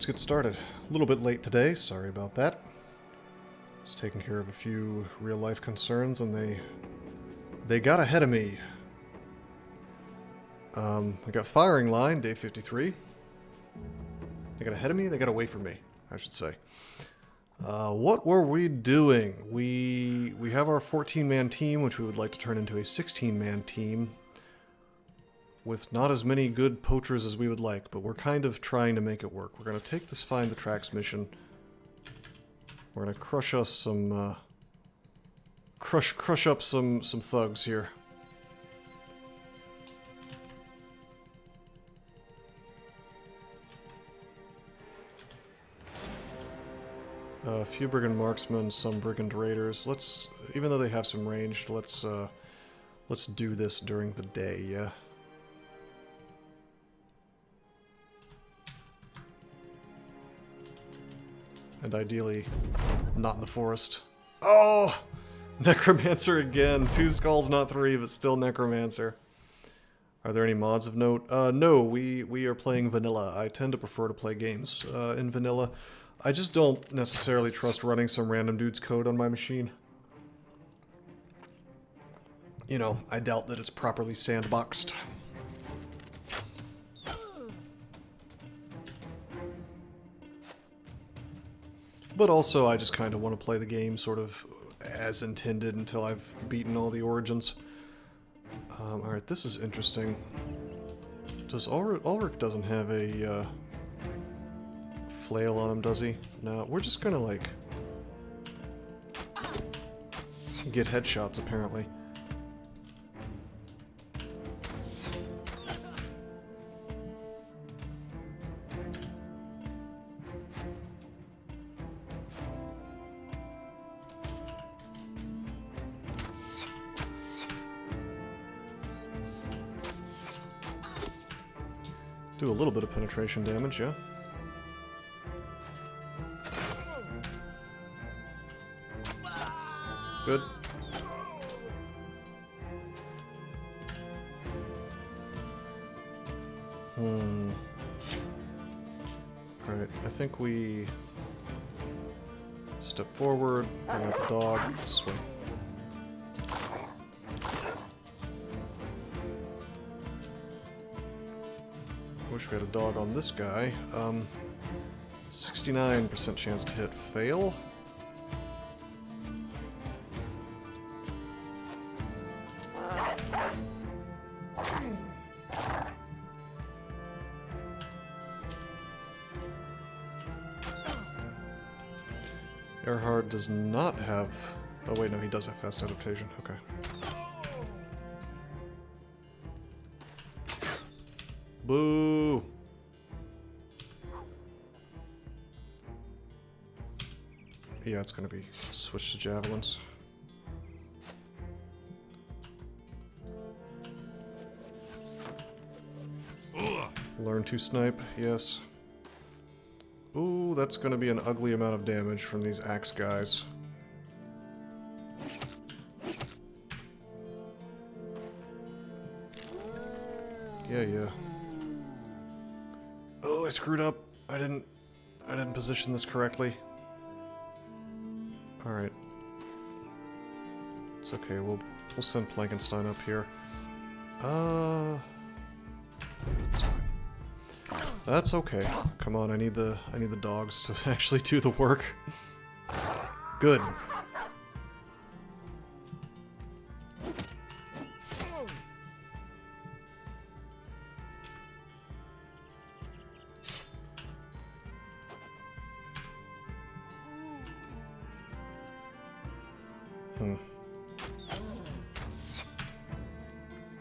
Let's get started. A little bit late today, sorry about that. Just taking care of a few real-life concerns, and they got ahead of me. I got firing line, day 53. They got ahead of me? They got away from me, I should say. What were we doing? We have our 14-man team, which we would like to turn into a 16-man team, with not as many good poachers as we would like, but we're kind of trying to make it work. We're going to take this Find the Tracks mission. We're going to crush us some, crush up some thugs here. A few brigand marksmen, some brigand raiders. Even though they have some range, let's do this during the day, yeah? And ideally, not in the forest. Oh! Necromancer again. 2 skulls, not 3, but still Necromancer. Are there any mods of note? No, we are playing vanilla. I tend to prefer to play games in vanilla. I just don't necessarily trust running some random dude's code on my machine. You know, I doubt that it's properly sandboxed. But also, I just kind of want to play the game sort of as intended until I've beaten all the origins. Alright, this is interesting. Does Ulrich doesn't have a flail on him, does he? No, we're just gonna, like, get headshots, apparently. Do a little bit of penetration damage, yeah. Good. Alright, I think we step forward, bring out the dog, swing. Wish we had a dog on this guy. 69% chance to hit fail. Erhard does not have... Oh wait, no, he does have fast adaptation. Okay. Boo! Yeah, it's gonna be switch to javelins. Learn to snipe, yes. Ooh, that's gonna be an ugly amount of damage from these axe guys. Yeah. Oh, I screwed up. I didn't position this correctly. Alright. It's okay, we'll send Plankenstein up here. It's fine. That's okay. Come on, I need the dogs to actually do the work. Good.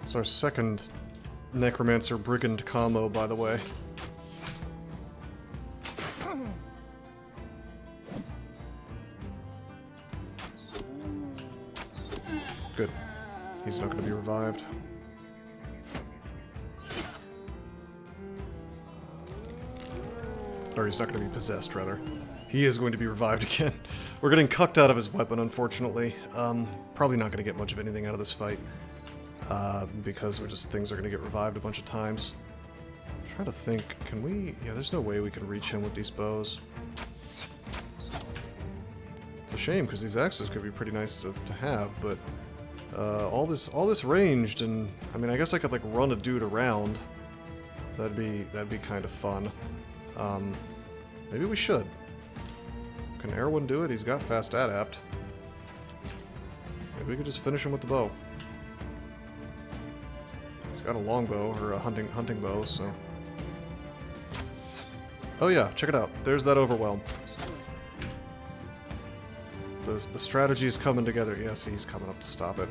It's our second Necromancer Brigand combo, by the way. Good. He's not going to be revived. Or he's not going to be possessed, rather. He is going to be revived again. We're getting cucked out of his weapon, unfortunately. Probably not going to get much of anything out of this fight. Because things are going to get revived a bunch of times. I'm trying to think, can we... Yeah, there's no way we can reach him with these bows. It's a shame, because these axes could be pretty nice to have, but... all this ranged, and... I mean, I guess I could, like, run a dude around. That'd be kind of fun. Maybe we should. Can Erwin do it? He's got fast adapt. Maybe we could just finish him with the bow. He's got a longbow, or a hunting bow, so... Oh yeah, check it out. There's that overwhelm. The strategy is coming together. Yes, he's coming up to stop it.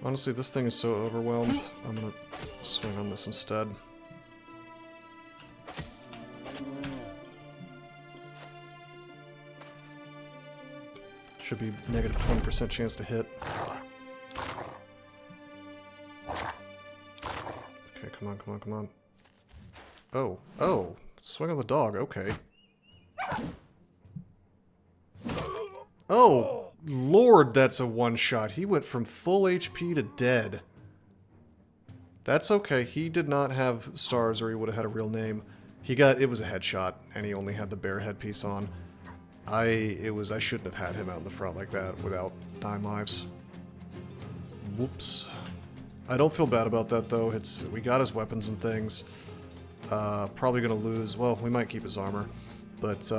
Honestly, this thing is so overwhelmed, I'm gonna swing on this instead. Should be negative 20% chance to hit. Okay, come on, come on, come on. Oh, swing on the dog, okay. Oh! Lord, that's a one-shot. He went from full HP to dead. That's okay. He did not have stars or he would have had a real name. It was a headshot, and he only had the bear headpiece on. I shouldn't have had him out in the front like that without 9 lives. Whoops. I don't feel bad about that, though. We got his weapons and things. Probably gonna lose. Well, we might keep his armor. But,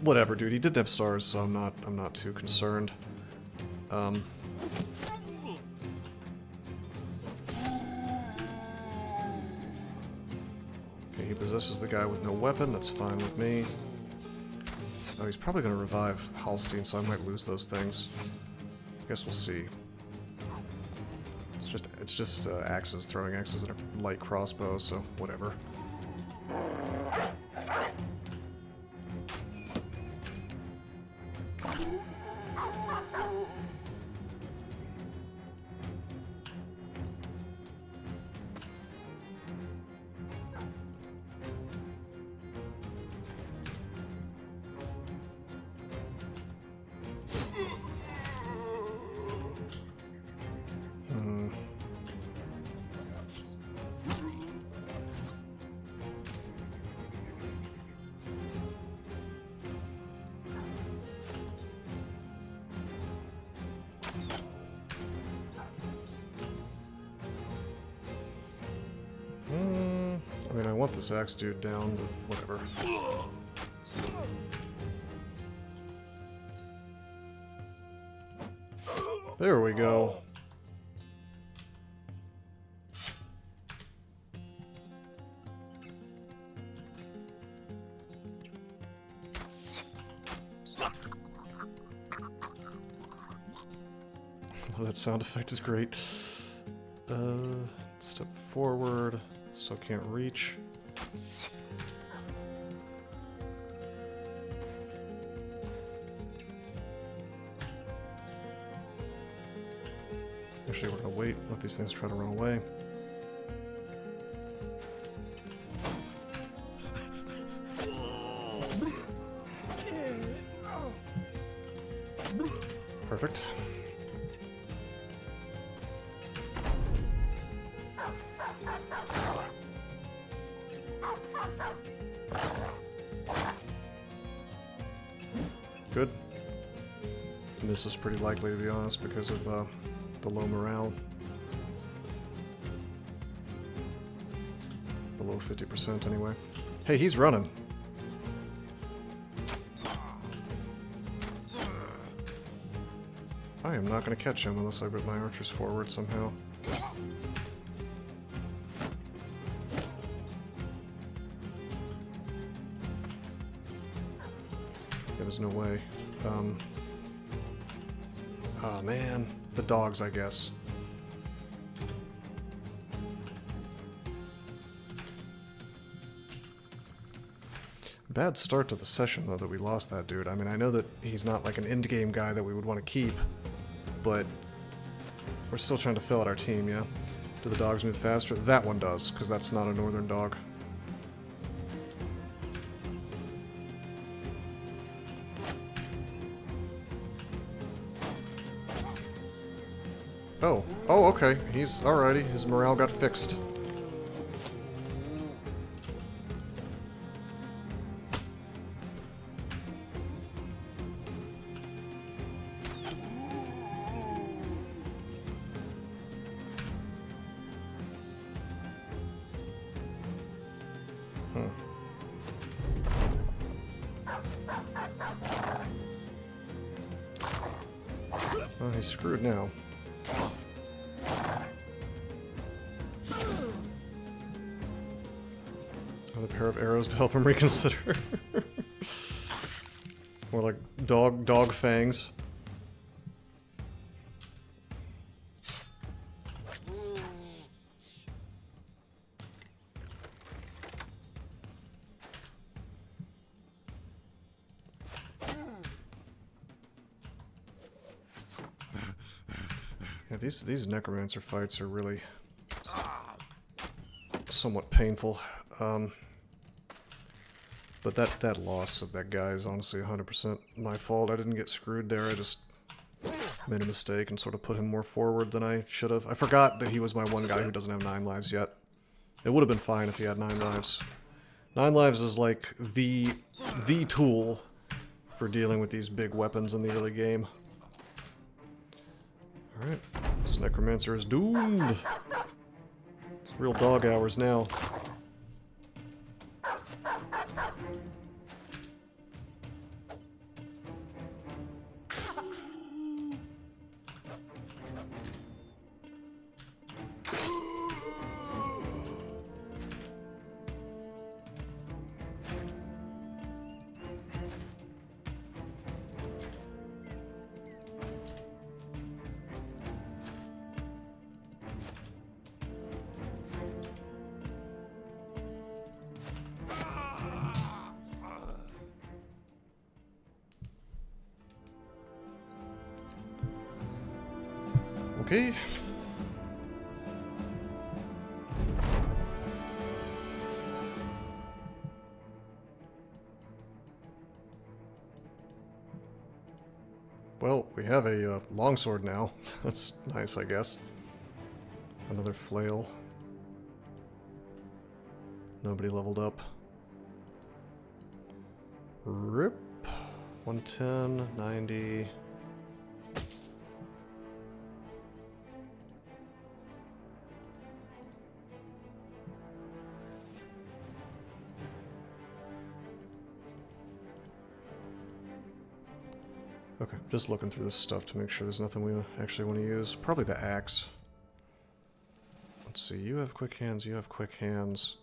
whatever, dude. He didn't have stars, so I'm not too concerned. Okay, he possesses the guy with no weapon. That's fine with me. Oh, he's probably going to revive Halstein, so I might lose those things. I guess we'll see. It's just axes, throwing axes and a light crossbow, so whatever. I mean, I want this axe dude down, but whatever. There we go. Oh, that sound effect is great. Step forward. Still can't reach. Actually, we're gonna wait, let these things try to run away. Perfect. Good. And this is pretty likely, to be honest, because of the low morale. Below 50% anyway. Hey, he's running. I am not going to catch him unless I put my archers forward somehow. There's no way. Ah, man. The dogs, I guess. Bad start to the session, though, that we lost that dude. I mean, I know that he's not like an end-game guy that we would want to keep, but we're still trying to fill out our team, yeah? Do the dogs move faster? That one does, because that's not a northern dog. Oh. Oh, okay. He's... alrighty. His morale got fixed. Oh, he's screwed now. Another pair of arrows to help him reconsider. More like dog fangs. Yeah, these necromancer fights are really somewhat painful. But that loss of that guy is honestly 100% my fault. I didn't get screwed there. I just made a mistake and sort of put him more forward than I should have. I forgot that he was my one guy who doesn't have 9 lives yet. It would have been fine if he had 9 lives. 9 lives is like the tool for dealing with these big weapons in the early game. Alright, this necromancer is doomed. It's real dog hours now. Okay. Well, we have a longsword now. That's nice, I guess. Another flail. Nobody leveled up. Rip. 110, 90... Okay, just looking through this stuff to make sure there's nothing we actually want to use. Probably the axe. Let's see, you have quick hands, you have quick hands.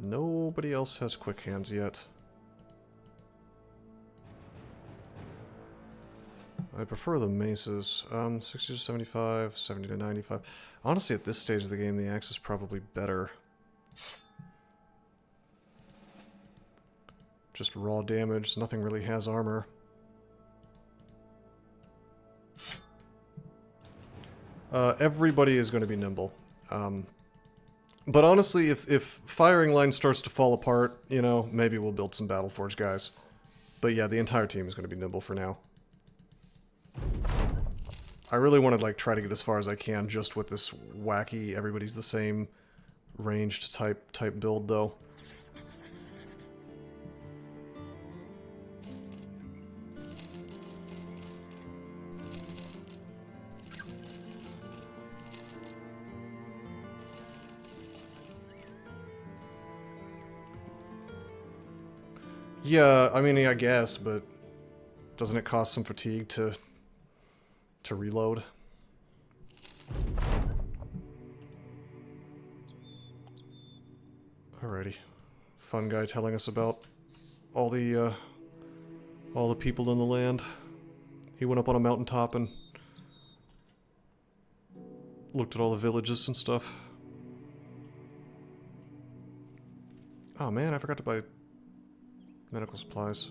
Nobody else has quick hands yet. I prefer the maces. 60 to 75, 70 to 95. Honestly, at this stage of the game, the axe is probably better. Just raw damage, nothing really has armor. Everybody is going to be nimble. But honestly, if firing line starts to fall apart, you know, maybe we'll build some Battleforge guys. But yeah, the entire team is going to be nimble for now. I really want to like try to get as far as I can just with this wacky, everybody's the same ranged type build though. Yeah, I mean, I guess, but doesn't it cost some fatigue to reload? Alrighty. Fun guy telling us about all the people in the land. He went up on a mountaintop and looked at all the villages and stuff. Oh man, I forgot to buy Medical supplies.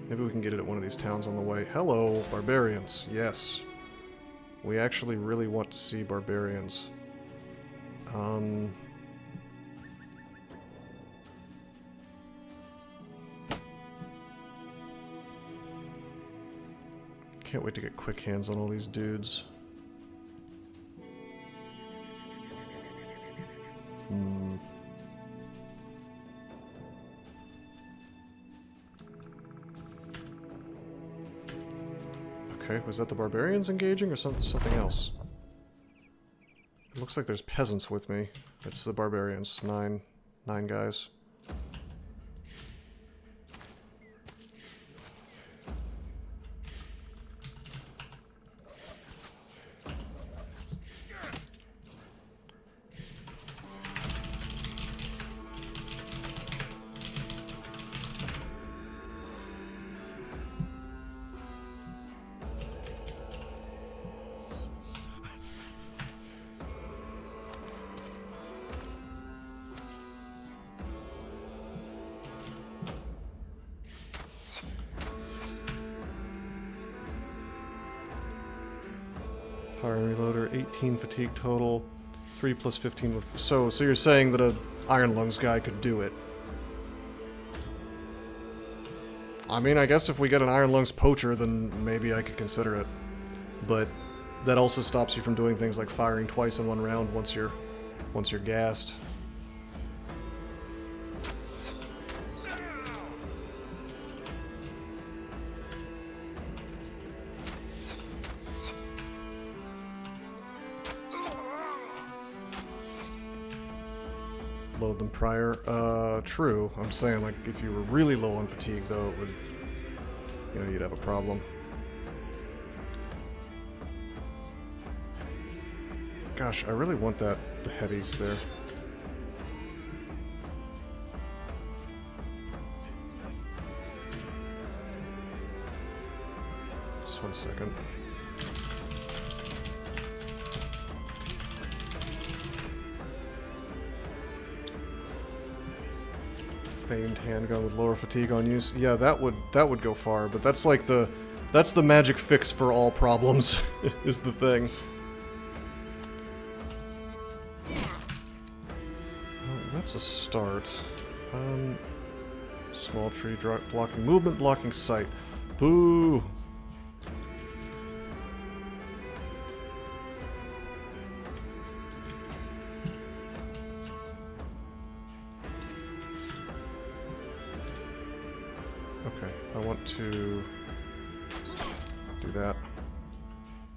Maybe we can get it at one of these towns on the way. Hello, barbarians. Yes. We actually really want to see barbarians. Can't wait to get quick hands on all these dudes. Okay, was that the barbarians engaging or something else? It looks like there's peasants with me. It's the barbarians. Nine guys. Fire and reloader, 18 fatigue total, 3 plus 15 with... So you're saying that a Iron Lungs guy could do it? I mean, I guess if we get an Iron Lungs poacher, then maybe I could consider it. But that also stops you from doing things like firing twice in one round once you're gassed. Load them prior. True. I'm saying, like, if you were really low on fatigue, though, it would, you know, you'd have a problem. Gosh, I really want the heavies there. Just 1 second. Famed handgun with lower fatigue on use. Yeah, that would go far, but that's like that's the magic fix for all problems, is the thing. That's a start. Small tree blocking movement, blocking sight. Boo! Okay, I want to do that.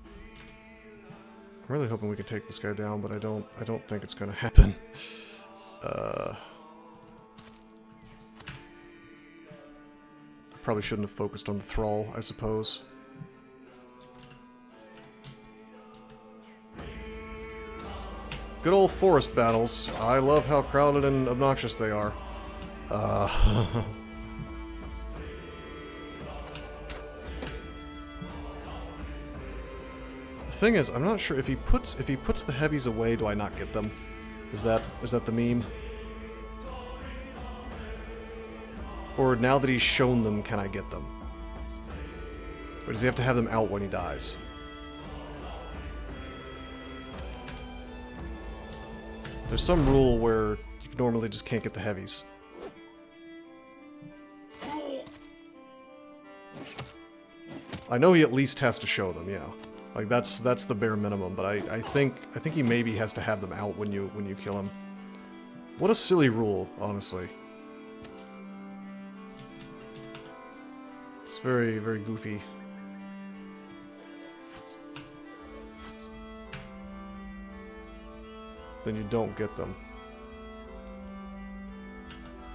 I'm really hoping we can take this guy down, but I don't think it's gonna happen. Probably shouldn't have focused on the thrall, I suppose. Good old forest battles. I love how crowded and obnoxious they are. The thing is, I'm not sure if he puts the heavies away, do I not get them? Is that the meme? Or now that he's shown them, can I get them? Or does he have to have them out when he dies? There's some rule where you normally just can't get the heavies. I know he at least has to show them, yeah. Like that's the bare minimum, but I think he maybe has to have them out when you kill him. What a silly rule, honestly. It's very, very goofy. Then you don't get them.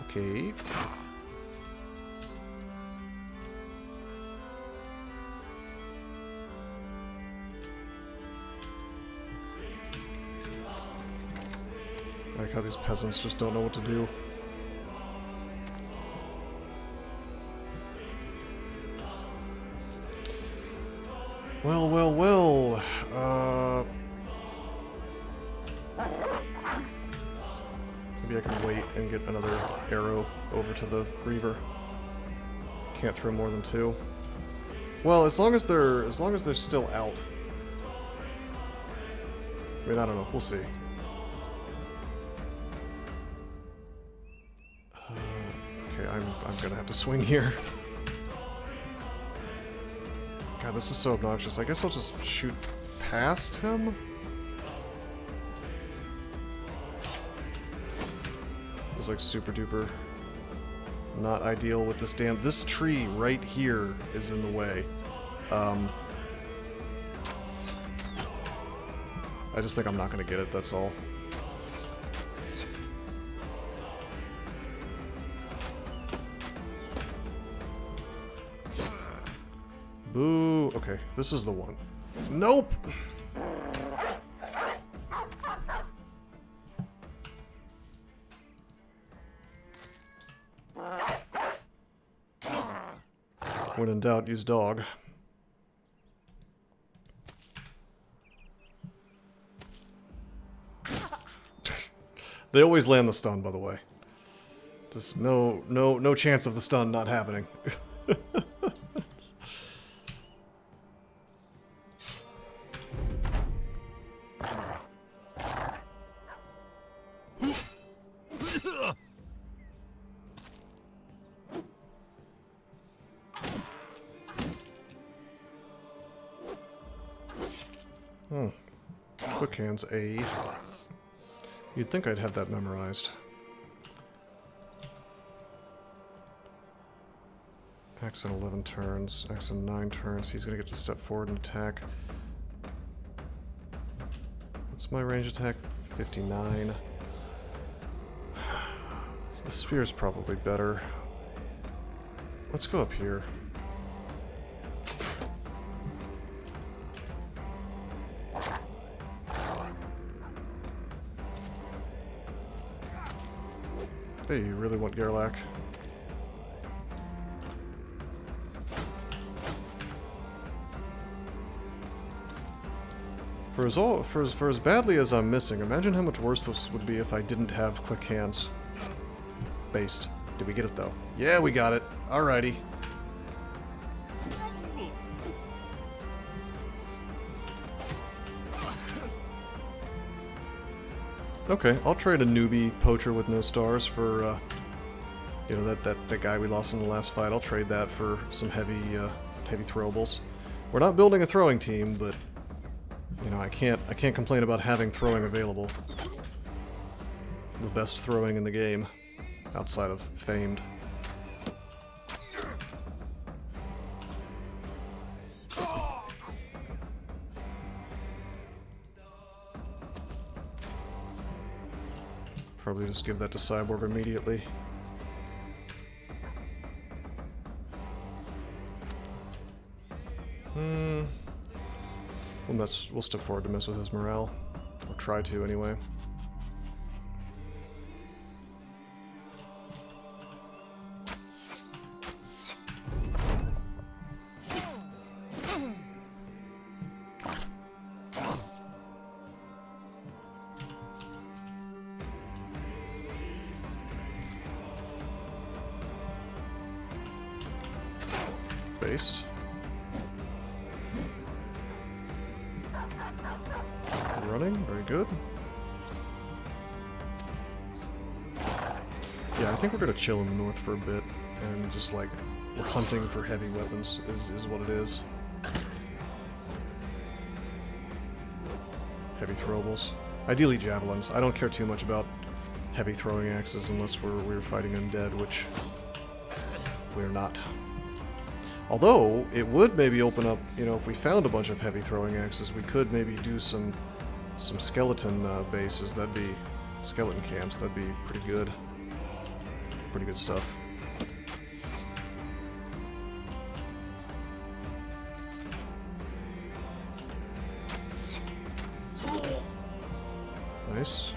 Okay. I like how these peasants just don't know what to do. Well, well, well. Maybe I can wait and get another arrow over to the Reaver. Can't throw more than 2. Well, as long as they're still out. I mean, I don't know. We'll see. Okay, I'm gonna have to swing here. God, this is so obnoxious. I guess I'll just shoot past him. This is like super duper not ideal with this damn... This tree right here is in the way. I just think I'm not going to get it, that's all. Boo. Okay, this is the one. Nope! When in doubt, use dog. They always land the stun, by the way. Just no chance of the stun not happening. Quick hands A. You'd think I'd have that memorized. Axe in 11 turns. Axe in 9 turns. He's gonna get to step forward and attack. What's my range attack? 59. So the spear's probably better. Let's go up here. Hey, you really want Gerlach? For as badly as I'm missing, imagine how much worse this would be if I didn't have quick hands. Based. Did we get it though? Yeah, we got it. Alrighty. Okay, I'll trade a newbie poacher with no stars for, you know, that guy we lost in the last fight. I'll trade that for some heavy throwables. We're not building a throwing team, but you know, I can't complain about having throwing available. The best throwing in the game, outside of famed. Probably just give that to Cyborg immediately. We'll step forward to mess with his morale. Or try to, anyway. Based. Running, very good. Yeah, I think we're gonna chill in the north for a bit and just like hunting for heavy weapons is what it is. Heavy throwables. Ideally javelins. I don't care too much about heavy throwing axes unless we're fighting undead, which we're not. Although, it would maybe open up, you know, if we found a bunch of heavy throwing axes, we could maybe do some skeleton bases. That'd be skeleton camps. That'd be pretty good. Pretty good stuff. Nice.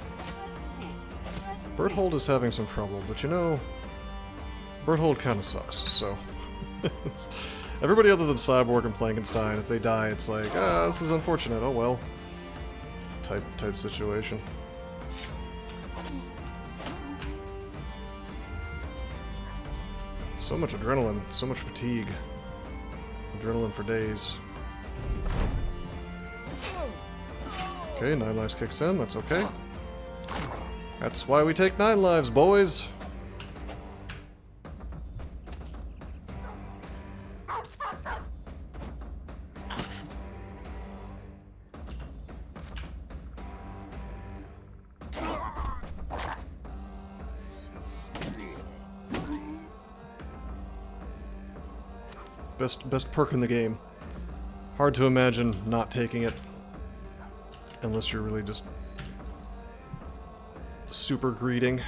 Berthold is having some trouble, but you know, Berthold kind of sucks, so... Everybody other than Cyborg and Plankenstein, if they die, it's like, ah, this is unfortunate, oh well. Type situation. So much adrenaline, so much fatigue. Adrenaline for days. Okay, 9 lives kicks in, that's okay. That's why we take 9 lives, boys! Best perk in the game. Hard to imagine not taking it. Unless you're really just super greeting.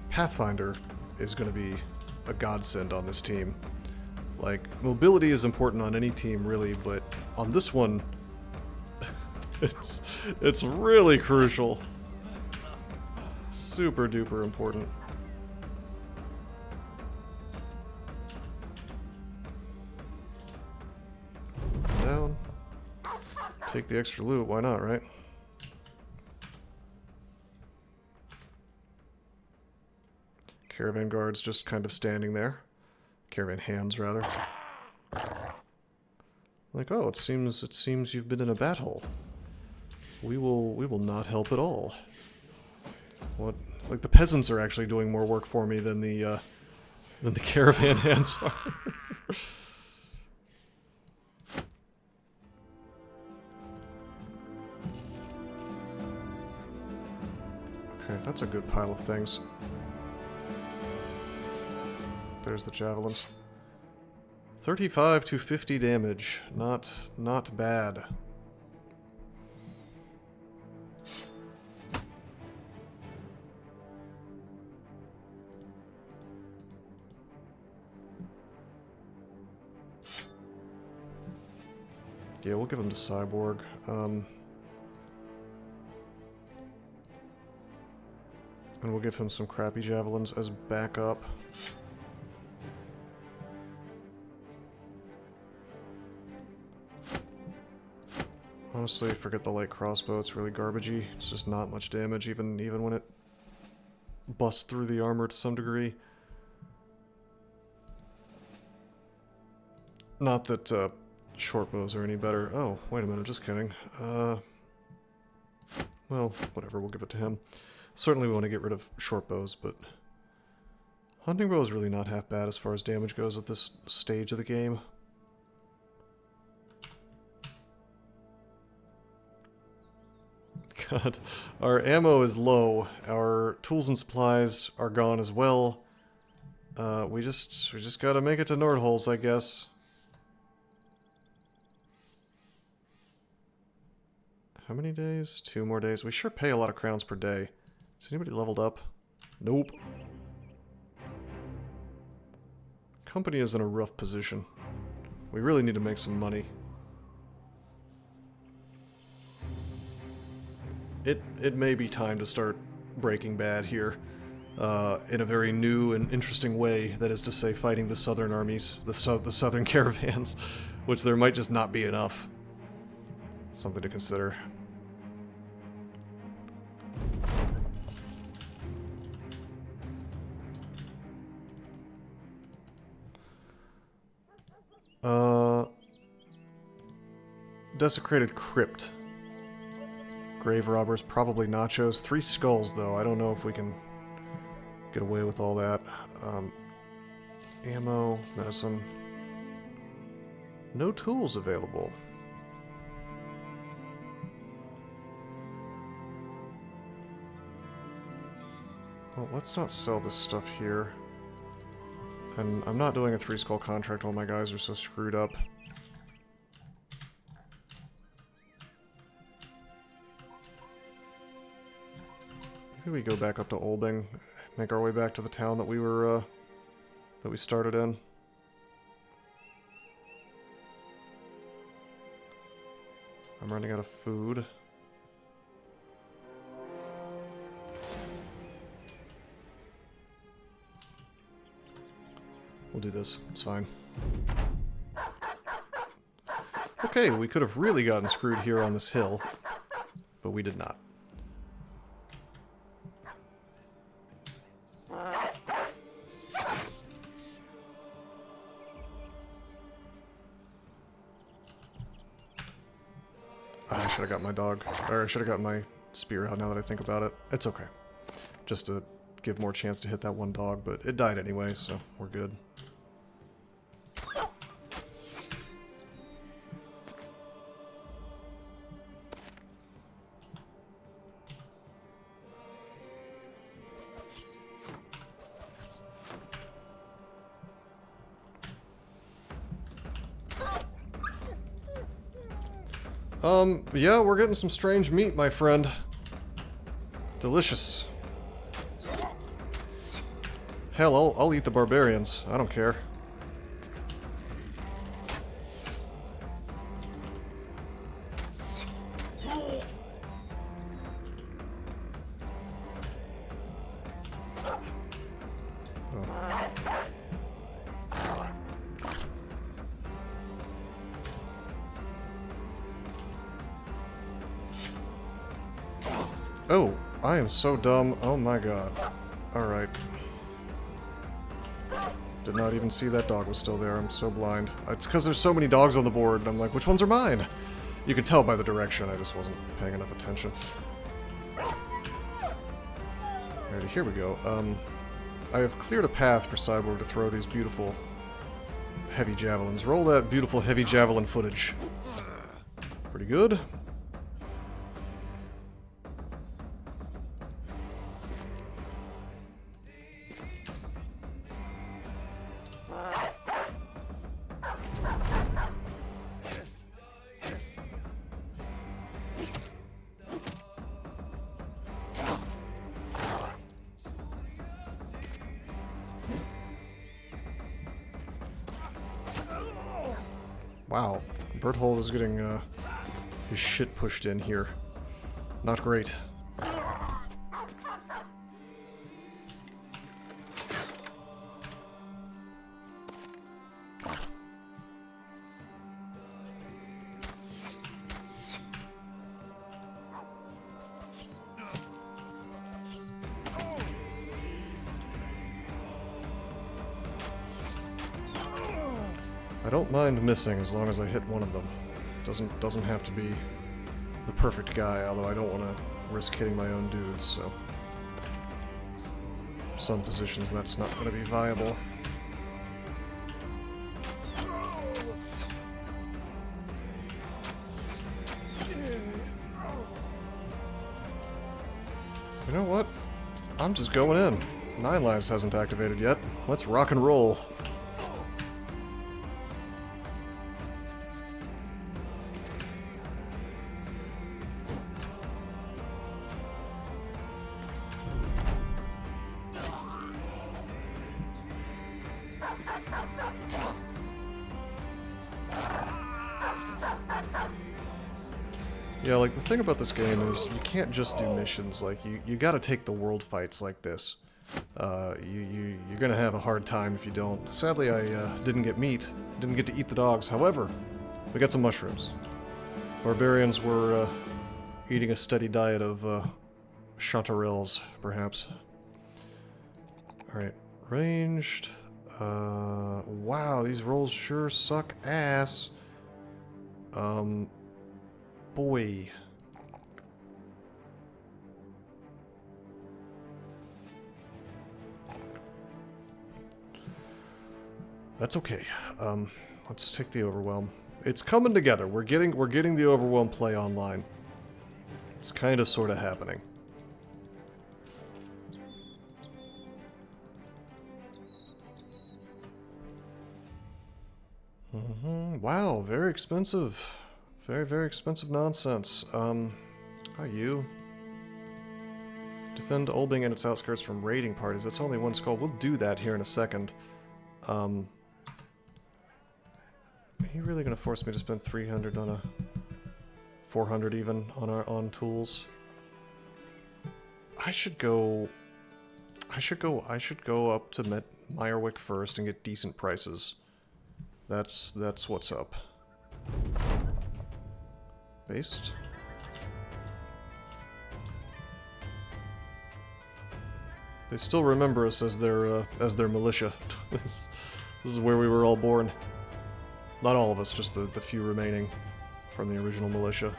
Pathfinder is going to be a godsend on this team. Like, mobility is important on any team, really, but on this one, it's really crucial. Super duper important. Down. Take the extra loot, why not, right? Caravan guards just kind of standing there. Caravan hands, rather. Like, oh, it seems you've been in a battle. We will not help at all. What? Like, the peasants are actually doing more work for me than the caravan hands are. Okay, that's a good pile of things. There's the javelins. 35 to 50 damage. Not bad. Yeah, we'll give him to Cyborg. And we'll give him some crappy javelins as backup. Honestly, forget the light crossbow, it's really garbagey. It's just not much damage, even when it busts through the armor to some degree. Not that short bows are any better. Oh, wait a minute, just kidding. Well, whatever, we'll give it to him. Certainly we want to get rid of short bows, but hunting bow is really not half bad as far as damage goes at this stage of the game. God, our ammo is low. Our tools and supplies are gone as well. We just gotta make it to Nordholz, I guess. How many days? 2 more days. We sure pay a lot of crowns per day. Is anybody leveled up? Nope. Company is in a rough position. We really need to make some money. It may be time to start Breaking Bad here. In a very new and interesting way, that is to say, fighting the southern armies, the southern caravans, which there might just not be enough. Something to consider. Desecrated Crypt. Grave robbers, probably nachos. 3 skulls, though. I don't know if we can get away with all that. Ammo, medicine. No tools available. Well, let's not sell this stuff here. And I'm not doing a 3 skull contract while my guys are so screwed up. Maybe we go back up to Olbing, make our way back to the town that we were, that we started in. I'm running out of food. We'll do this. It's fine. Okay, we could have really gotten screwed here on this hill, but we did not. I should have got my dog, or I should have got my spear out now that I think about it. It's okay. Just to give more chance to hit that one dog, but it died anyway, so we're good. Yeah, we're getting some strange meat, my friend. Delicious. Hell, I'll eat the barbarians. I don't care. Oh, I am so dumb. Oh my god. Alright. Did not even see that dog was still there. I'm so blind. It's because there's so many dogs on the board, and I'm like, which ones are mine? You could tell by the direction. I just wasn't paying enough attention. Alrighty, here we go. I have cleared a path for Cyborg to throw these beautiful heavy javelins. Roll that beautiful heavy javelin footage. Pretty good. Wow, Berthold is getting his shit pushed in here. Not great. I don't mind missing as long as I hit one of them. Doesn't have to be the perfect guy, although I don't want to risk hitting my own dudes, so some positions that's not going to be viable. You know what? I'm just going in. 9 lives hasn't activated yet. Let's rock and roll. Yeah, like, the thing about this game is you can't just do missions. Like, you gotta take the world fights like this. You're gonna have a hard time if you don't. Sadly, I didn't get meat. Didn't get to eat the dogs. However, we got some mushrooms. Barbarians were eating a steady diet of chanterelles, perhaps. Alright, ranged. Wow, these rolls sure suck ass. Boy. That's okay. Let's take the overwhelm. It's coming together. We're getting the overwhelm play online. It's kind of sort of happening. Wow, very expensive. Very, very expensive nonsense. Hi, you. Defend Olbing and its outskirts from raiding parties. That's only one skull. We'll do that here in a second. Are you really gonna force me to spend 300 on a 400 even on tools? I should go up to Meyerwick first and get decent prices. That's what's up. Based. They still remember us as their militia. This is where we were all born. Not all of us, just the few remaining from the original militia.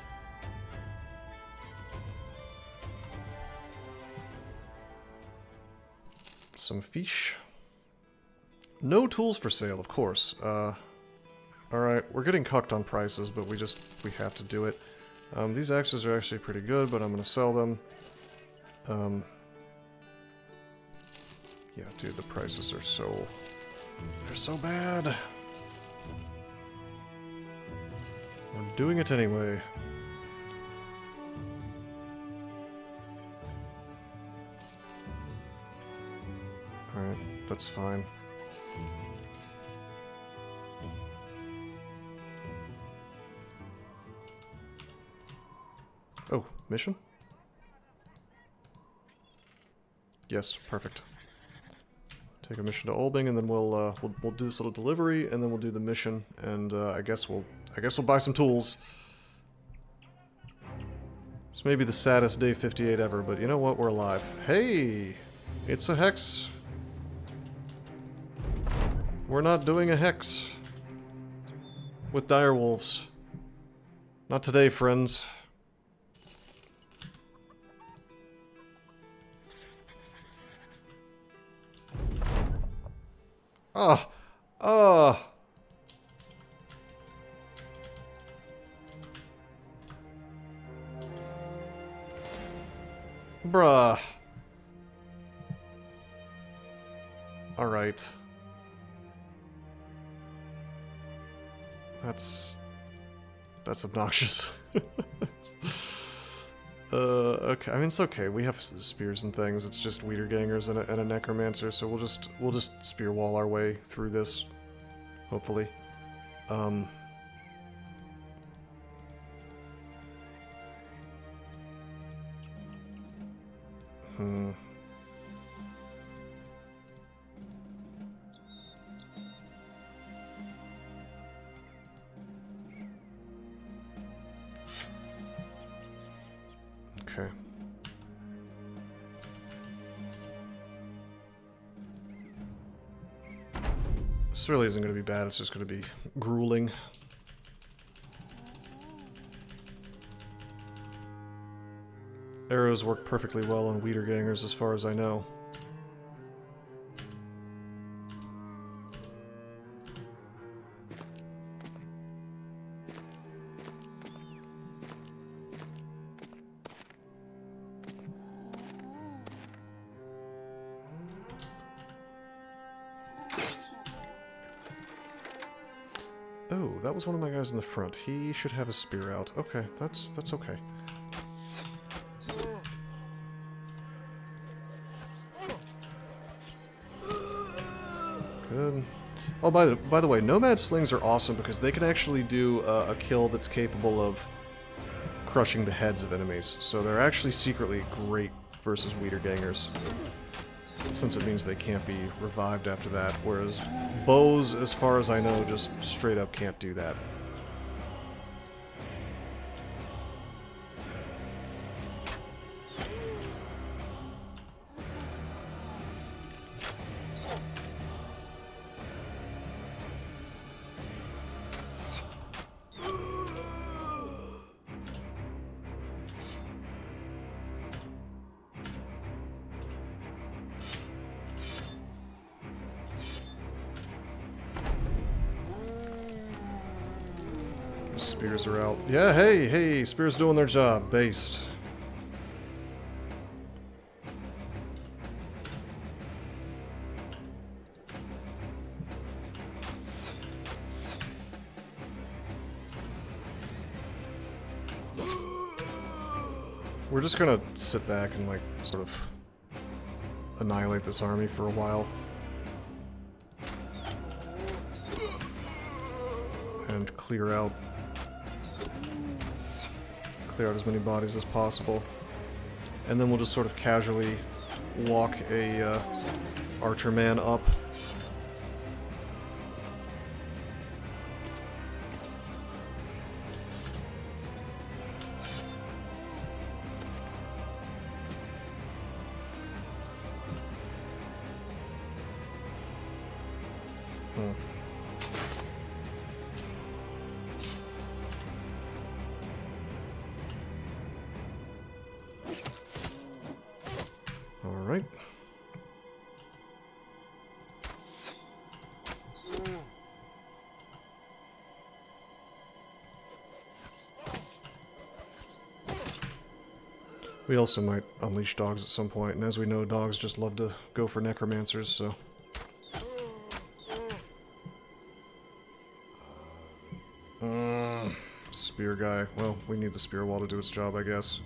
Some fish. No tools for sale, of course. Alright, we're getting cucked on prices, but we have to do it. These axes are actually pretty good, but I'm gonna sell them. Yeah, dude, the prices are they're so bad. We're doing it anyway. Alright, that's fine. Oh, mission? Yes, perfect. Take a mission to Olbing, and then we'll do this little delivery, and then we'll do the mission, and I guess we'll buy some tools. This may be the saddest day 58 ever, but you know what? We're alive. Hey, it's a hex. We're not doing a hex with direwolves. Not today, friends. Bruh. Alright. That's obnoxious. Okay. I mean, it's okay. We have spears and things. It's just Wiedergangers and a necromancer, so we'll just spear wall our way through this, hopefully. Okay. This really isn't going to be bad, it's just going to be grueling. Arrows work perfectly well on Wiedergangers as far as I know. Oh, that was one of my guys in the front. He should have a spear out. Okay, that's okay. Good. Oh, by the way, Nomad Slings are awesome because they can actually do a kill that's capable of crushing the heads of enemies. So they're actually secretly great versus Wiedergangers, since it means they can't be revived after that, whereas bows, as far as I know, just straight up can't do that. Spears are out. Yeah, hey, spears doing their job. Based. We're just gonna sit back and, like, sort of annihilate this army for a while. And clear out as many bodies as possible. And then we'll just sort of casually walk a archer man up. All right. We also might unleash dogs at some point, and as we know, dogs just love to go for necromancers, so... Spear guy. Well, we need the spear wall to do its job, I guess.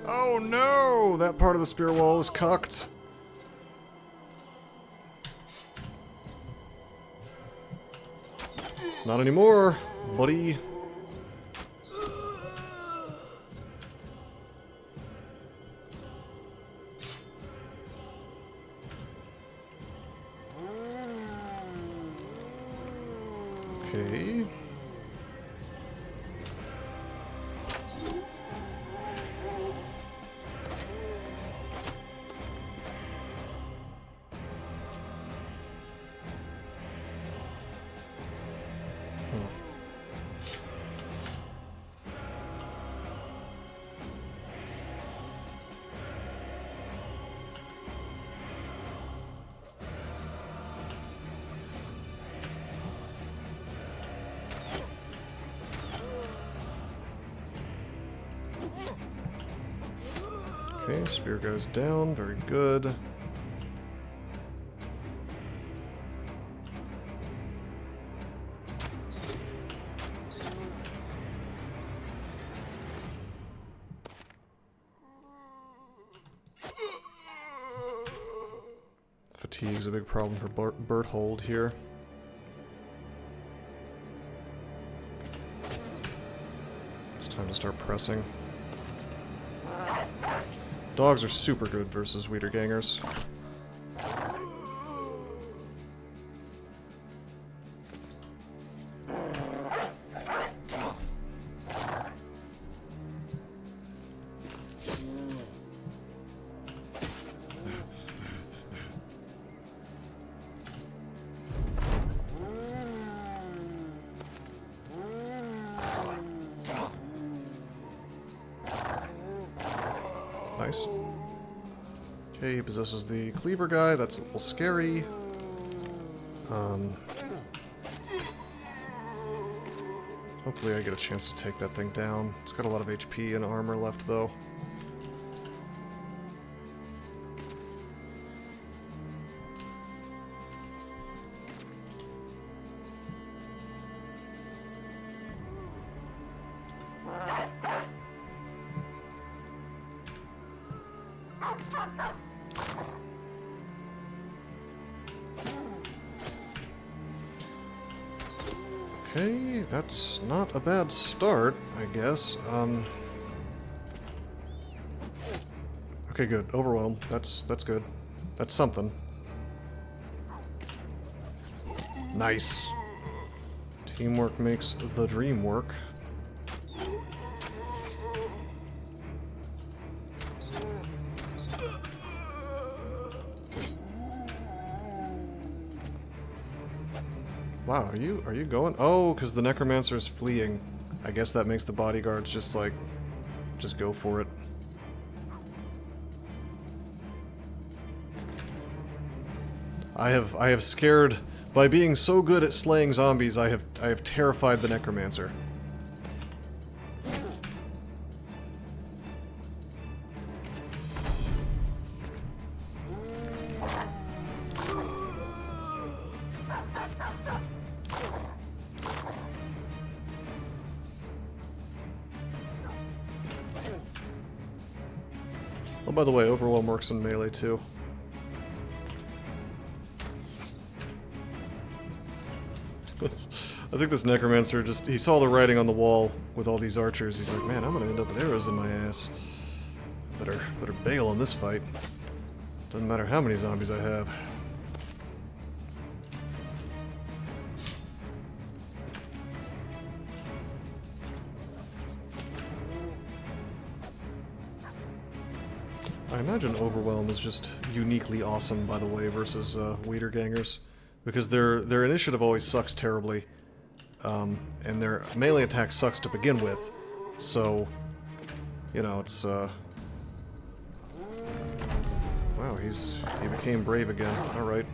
Oh no! That part of the spear wall is cocked. Not anymore, buddy. Okay. Okay, spear goes down. Very good. Fatigue's a big problem for Berthold here. It's time to start pressing. Dogs are super good versus Wiedergangers. Nice. Okay, he possesses the cleaver guy. That's a little scary. Hopefully I get a chance to take that thing down. It's got a lot of HP and armor left, though. Okay, that's not a bad start, I guess. Okay, good. Overwhelmed. That's good. That's something. Nice. Teamwork makes the dream work. Wow, are you going? Oh, because the necromancer's fleeing. I guess that makes the bodyguards just like, just go for it. I have scared, by being so good at slaying zombies, I have terrified the necromancer. Oh, by the way, Overwhelm works in melee too. I think this necromancer he saw the writing on the wall with all these archers. He's like, man, I'm gonna end up with arrows in my ass. Better bail on this fight. Doesn't matter how many zombies I have. I imagine Overwhelm is just uniquely awesome, by the way, versus Wiedergangers, because their initiative always sucks terribly, and their melee attack sucks to begin with. So, you know, it's wow, he became brave again. All right.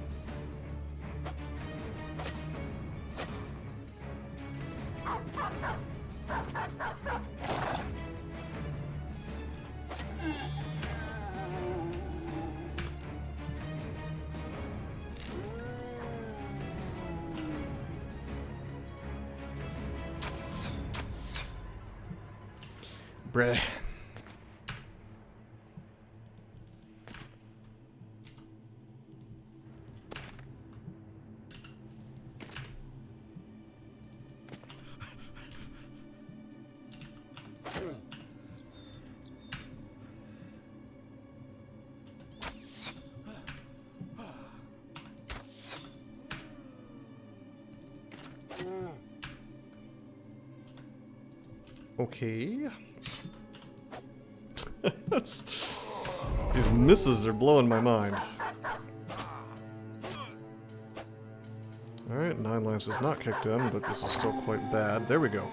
Bruh. Okay. These misses are blowing my mind. Alright, 9 Lives is not kicked in, but this is still quite bad. There we go.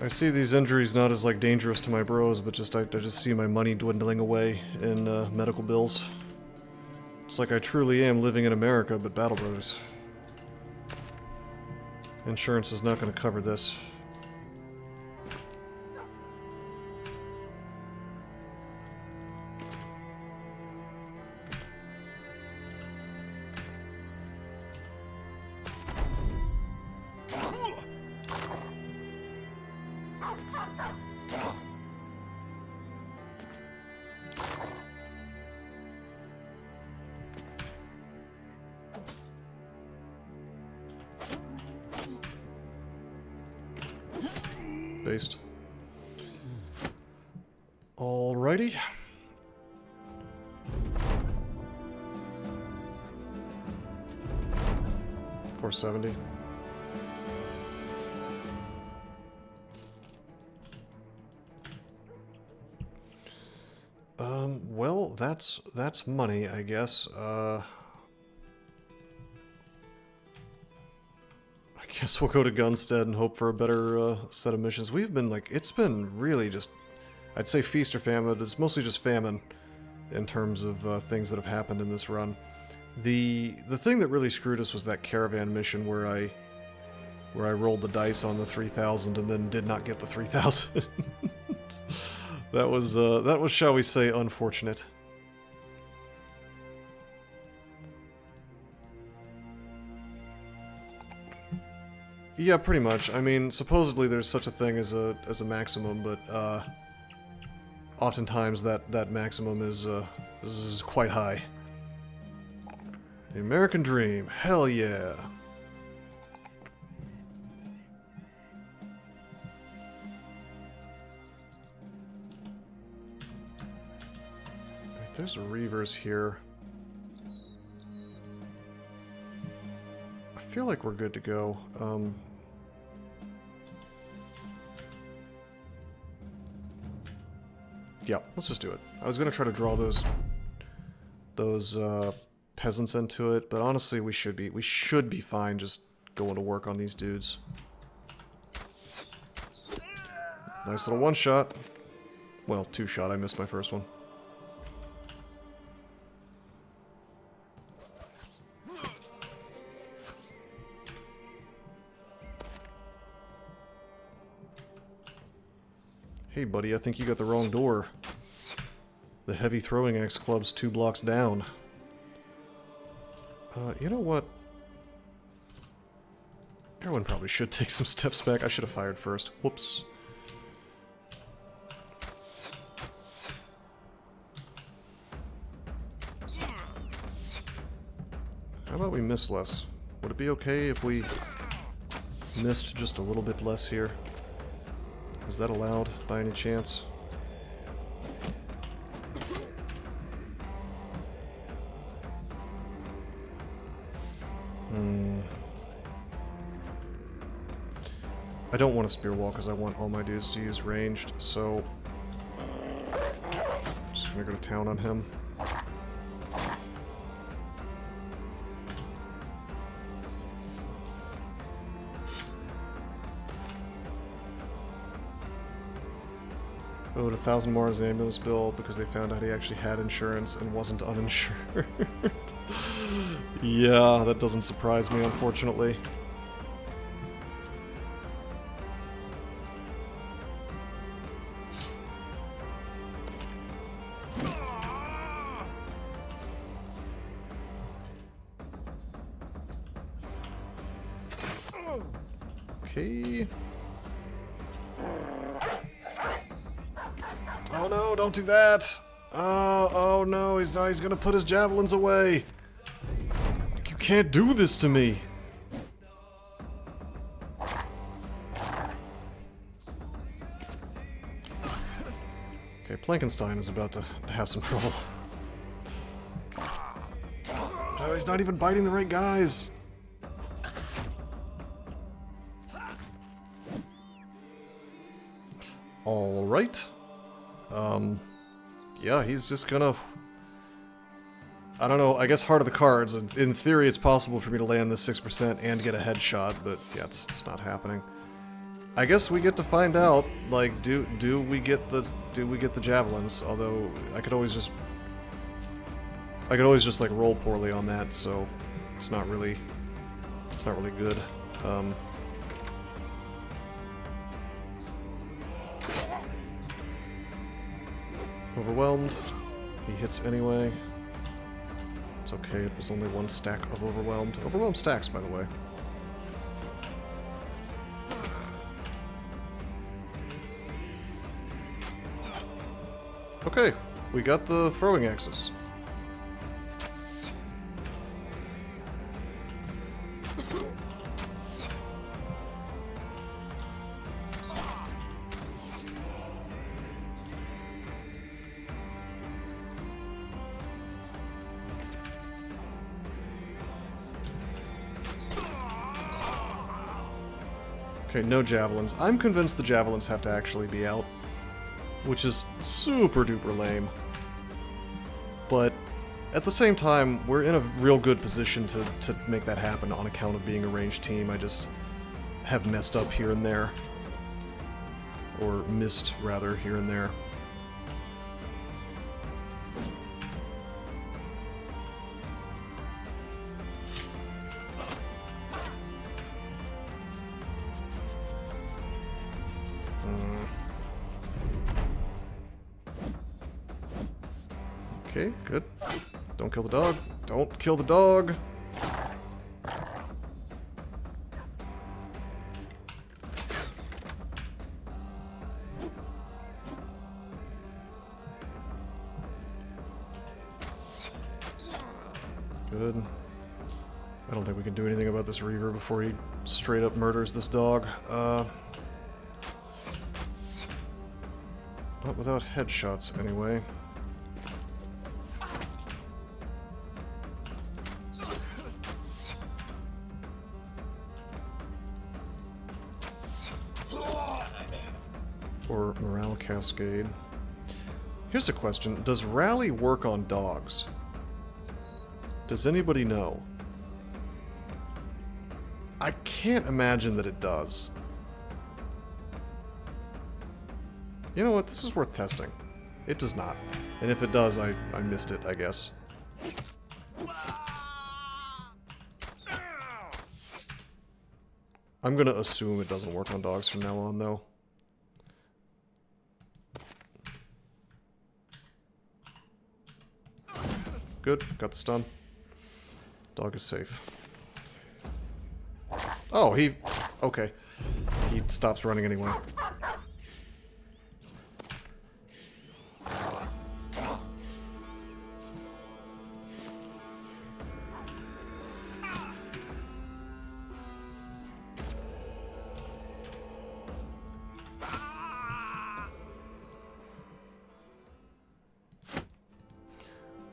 I see these injuries not as like dangerous to my bros, but just I just see my money dwindling away in medical bills. It's like I truly am living in America, but Battle Brothers. Insurance is not going to cover this. Based. Alrighty. $470. Well, that's money, I guess. I guess we'll go to Gunstead and hope for a better set of missions. We've been like, it's been really just, I'd say feast or famine. It's mostly just famine in terms of things that have happened in this run. The thing that really screwed us was that caravan mission where I rolled the dice on the 3,000 and then did not get the 3,000. That was, shall we say, unfortunate. Yeah, pretty much. I mean, supposedly there's such a thing as a maximum, but oftentimes that maximum is quite high. The American Dream, hell yeah! Wait, there's Reavers here. I feel like we're good to go. Yeah, let's just do it. I was gonna try to draw those peasants into it, but honestly, we should be fine just going to work on these dudes. Nice little one-shot. Well, two-shot. I missed my first one. Hey, buddy, I think you got the wrong door. The Heavy Throwing Axe Club's 2 blocks down. You know what? Everyone probably should take some steps back. I should have fired first. Whoops. How about we miss less? Would it be okay if we missed just a little bit less here? Is that allowed by any chance? I don't want a spear wall because I want all my dudes to use ranged, so... I'm just gonna go to town on him. Owed 1,000 more as ambulance bill because they found out he actually had insurance and wasn't uninsured. Yeah, that doesn't surprise me, unfortunately. Okay. Oh no, don't do that! Oh no, he's gonna put his javelins away! You can't do this to me! Okay, Plankenstein is about to have some trouble. Oh, he's not even biting the right guys! Alright. Yeah, he's just gonna... I don't know, I guess heart of the cards. In theory, it's possible for me to land this 6% and get a headshot, but yeah, it's not happening. I guess we get to find out, like, do we get the javelins? Although, I could always just like roll poorly on that, so it's not really good. Overwhelmed. He hits anyway. It's okay, it was only one stack of overwhelmed. Overwhelmed stacks, by the way. Okay, we got the throwing axes. Okay, no javelins. I'm convinced the javelins have to actually be out, which is super duper lame. But at the same time, we're in a real good position to make that happen on account of being a ranged team. I just have messed up here and there. Or missed, rather, here and there. Okay, good. Don't kill the dog. Don't kill the dog! Good. I don't think we can do anything about this Reaver before he straight up murders this dog. Not without headshots, anyway. Or morale cascade. Here's a question. Does rally work on dogs? Does anybody know? I can't imagine that it does. You know what? This is worth testing. It does not. And if it does, I missed it, I guess. I'm gonna assume it doesn't work on dogs from now on, though. Good, got the stun. Dog is safe. Oh, he... okay. He stops running anyway.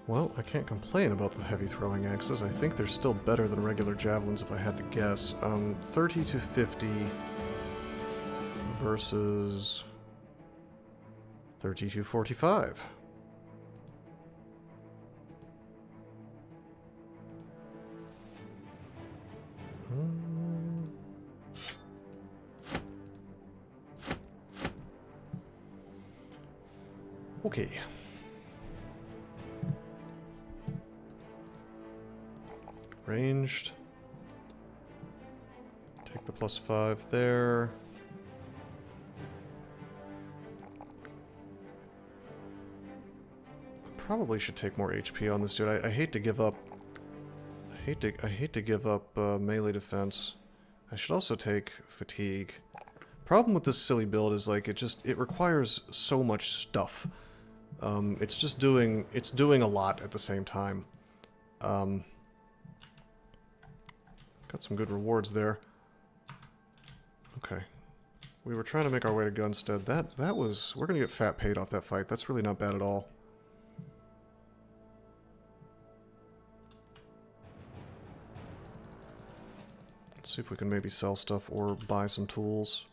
Well, I can't complain about the heavy throwing axes. I think they're still better than regular javelins if I had to guess. 30 to 50 versus 3245. Okay. Ranged. Take the +5 there. Probably should take more HP on this dude. I hate to give up. I hate to give up melee defense. I should also take fatigue. Problem with this silly build is like it requires so much stuff. It's doing a lot at the same time. Got some good rewards there. Okay. We were trying to make our way to Gunstead. We're gonna get fat paid off that fight. That's really not bad at all. Let's see if we can maybe sell stuff or buy some tools.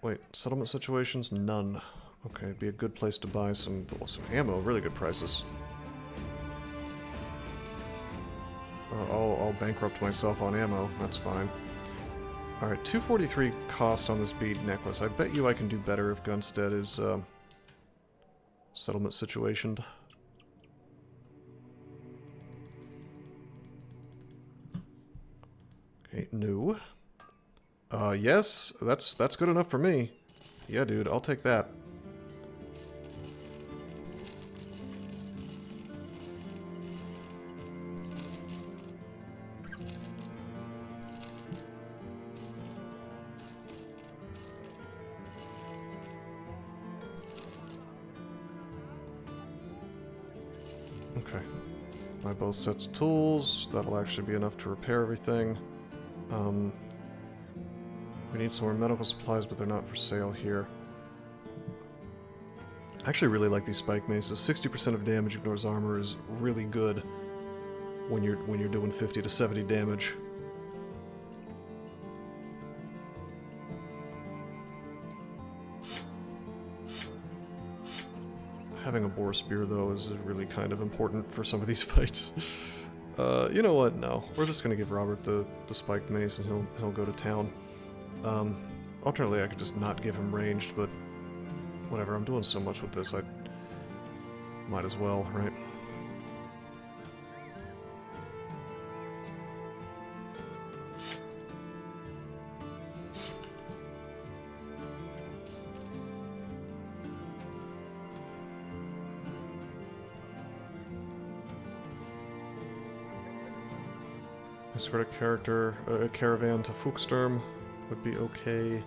Wait, settlement situations? None. Okay, it'd be a good place to buy some ammo, really good prices. I'll bankrupt myself on ammo, that's fine. Alright, 243 cost on this bead necklace. I bet you I can do better if Gunstead is settlement situationed. Okay, no. Yes, that's good enough for me. Yeah, dude, I'll take that. Okay. Buy both sets of tools. That'll actually be enough to repair everything. We need some more medical supplies, but they're not for sale here. I actually really like these spike maces. 60% of damage ignores armor is really good when you're doing 50 to 70 damage. Having a boar spear, though, is really kind of important for some of these fights. You know what? No. We're just gonna give Robert the spiked mace and he'll go to town. Alternately, I could just not give him ranged, but whatever, I'm doing so much with this, I might as well, right? Escort a caravan to Fuchsturm would be okay.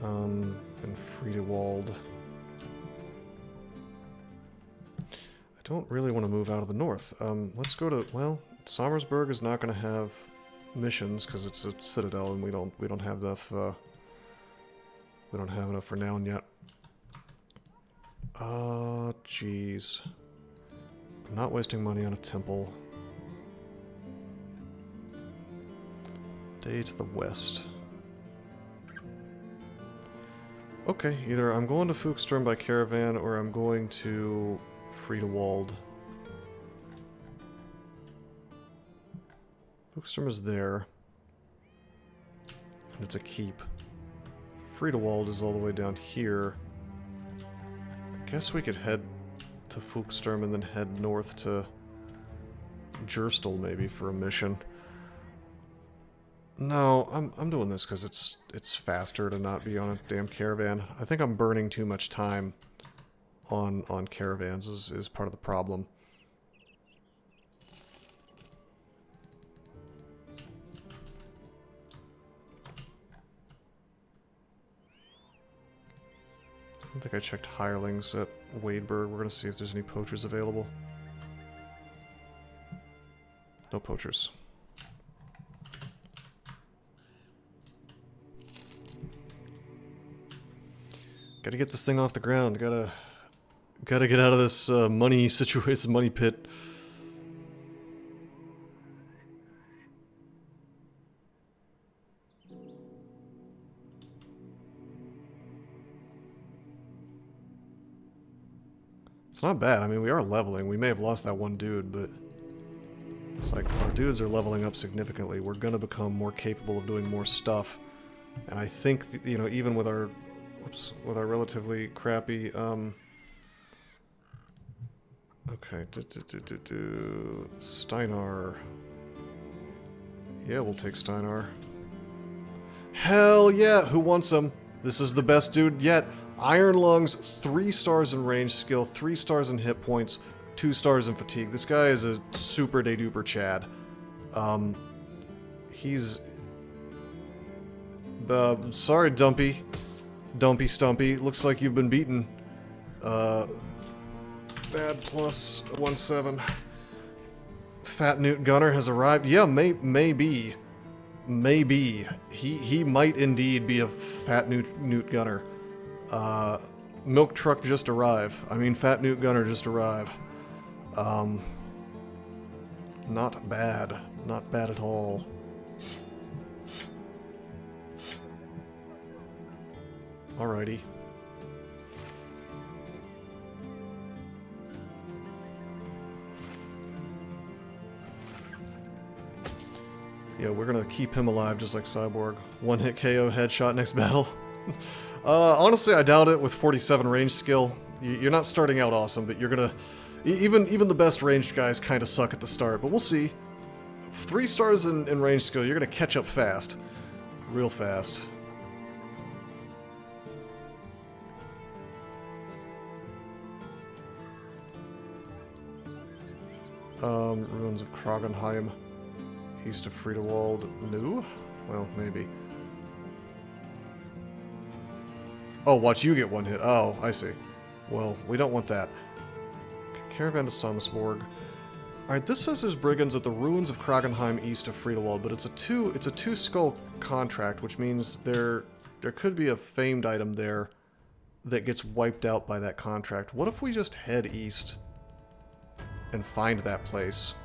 And Friedewald. I don't really want to move out of the north. Let's go to, well, Sommersburg is not going to have missions because it's a citadel and we don't have enough we don't have enough renown yet. Jeez. I'm not wasting money on a temple. Day to the west. Okay, either I'm going to Fuchsturm by caravan or I'm going to Friedewald. Fuchsturm is there. And it's a keep. Friedewald is all the way down here. I guess we could head to Fuchsturm and then head north to Gerstel maybe for a mission. No, I'm doing this because it's faster to not be on a damn caravan. I think I'm burning too much time on caravans is part of the problem. I don't think I checked hirelings at Wadeburg. We're going to see if there's any poachers available. No poachers. Gotta get this thing off the ground. Gotta get out of this money situation, money pit. It's not bad. I mean, we are leveling. We may have lost that one dude, but it's like our dudes are leveling up significantly. We're going to become more capable of doing more stuff. And I think, you know, even with our, with our relatively crappy, okay, Steinar. Yeah, we'll take Steinar. Hell yeah, who wants him? This is the best dude yet. Iron Lungs, 3 stars in range skill, 3 stars in hit points, 2 stars in fatigue. This guy is a super de duper Chad. He's... sorry, Dumpy. Dumpy Stumpy. Looks like you've been beaten. Bad plus 1-7. Fat Newt Gunner has arrived. Yeah, maybe. Maybe. He might indeed be a Fat Newt Gunner. Milk Truck just arrived. I mean, Fat Newt Gunner just arrived. Not bad. Not bad at all. Alrighty. Yeah, we're gonna keep him alive just like Cyborg. One hit KO headshot next battle. Honestly, I doubt it with 47 range skill. You're not starting out awesome, but you're gonna... Even the best ranged guys kind of suck at the start, but we'll see. 3 stars in range skill, you're gonna catch up fast. Real fast. Ruins of Kragenheim. East of Friedewald. No? Well, maybe. Oh, watch you get one hit. Oh, I see. Well, we don't want that. Caravan to Sommesborg. Alright, this says there's brigands at the ruins of Kragenheim east of Friedewald, but it's a two skull contract, which means there could be a famed item there that gets wiped out by that contract. What if we just head east and find that place?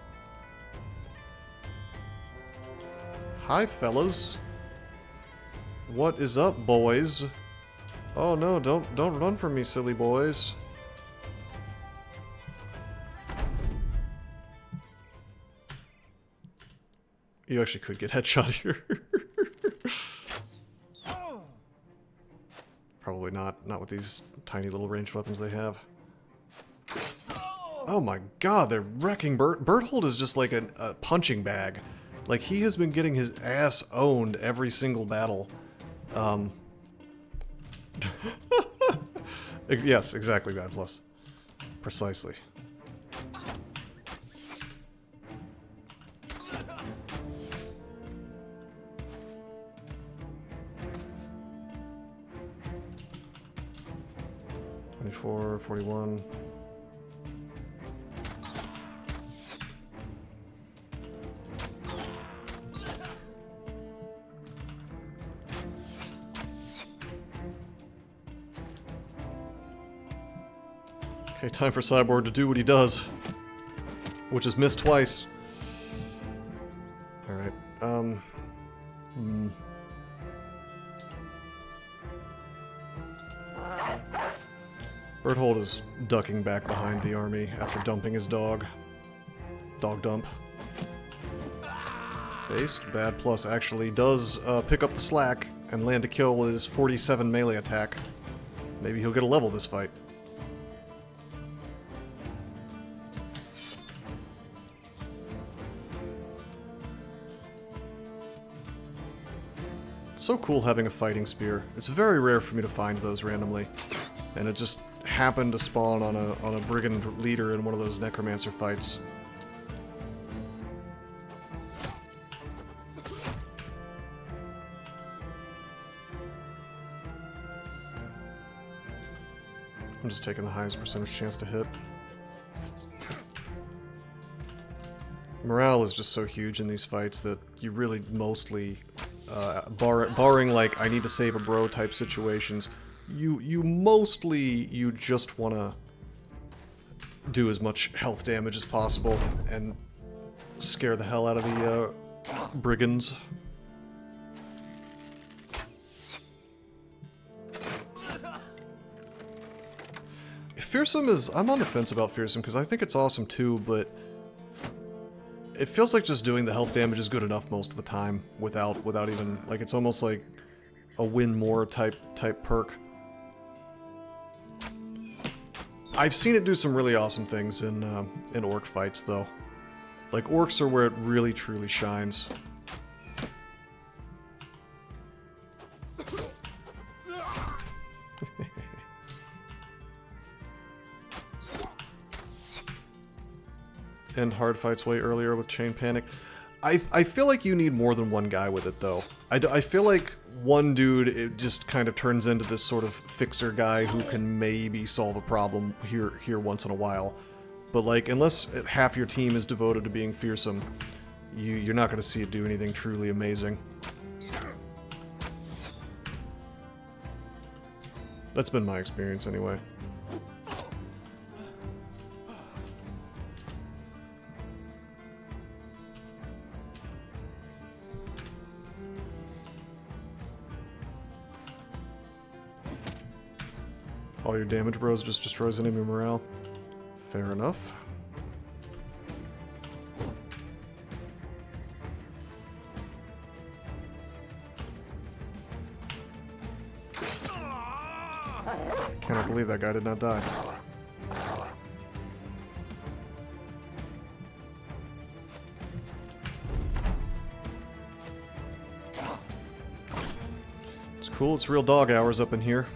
Hi, fellas. What is up, boys? Oh no, don't run from me, silly boys. You actually could get headshot here. Probably not. Not with these tiny little ranged weapons they have. Oh my god, they're wrecking Bert. Berthold is just like a punching bag. Like, he has been getting his ass owned every single battle. Yes, exactly, Bad Plus. Precisely. $24, $41. Okay, time for Cyborg to do what he does. Which is miss twice. Alright, Berthold is ducking back behind the army after dumping his dog. Dog dump. Based, Bad Plus actually does pick up the slack and land a kill with his 47 melee attack. Maybe he'll get a level this fight. It's so cool having a fighting spear. It's very rare for me to find those randomly. And it just happened to spawn on a brigand leader in one of those necromancer fights. I'm just taking the highest percentage chance to hit. Morale is just so huge in these fights that you really mostly, barring like I need to save a bro type situations, you mostly just want to do as much health damage as possible and scare the hell out of the brigands. Fearsome is... I'm on the fence about Fearsome because I think it's awesome too, but it feels like just doing the health damage is good enough most of the time without even... Like, it's almost like a win more type perk. I've seen it do some really awesome things in orc fights, though. Like, orcs are where it really, truly shines. End hard fights way earlier with Chain Panic. I feel like you need more than one guy with it, though. I feel like one dude, it just kind of turns into this sort of fixer guy who can maybe solve a problem here once in a while. But, like, unless half your team is devoted to being fearsome, you're not going to see it do anything truly amazing. That's been my experience, anyway. All your damage, bros, just destroys enemy morale. Fair enough. Cannot believe that guy did not die. It's cool, it's real dog hours up in here.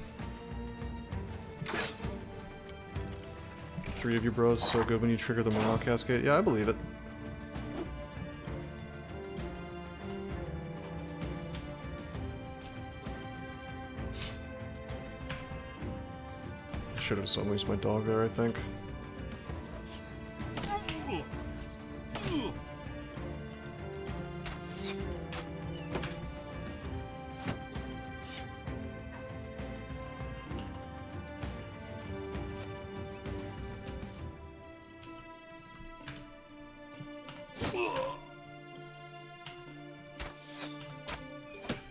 3 of you bros so good when you trigger the morale cascade. Yeah, I believe it. I should have unleashed my dog there, I think.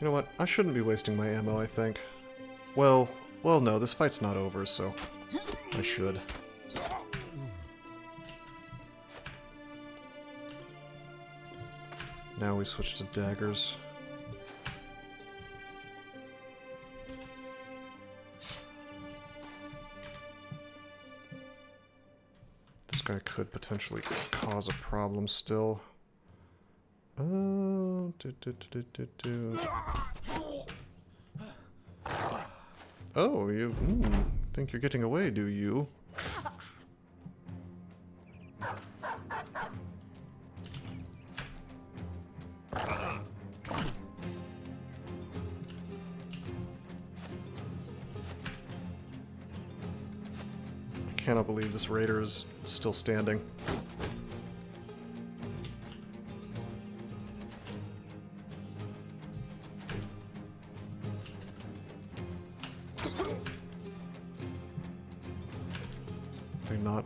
You know what? I shouldn't be wasting my ammo, I think. Well, no, this fight's not over, so I should. Now we switch to daggers. This guy could potentially cause a problem still. Oh, you think you're getting away, do you? I cannot believe this raider is still standing.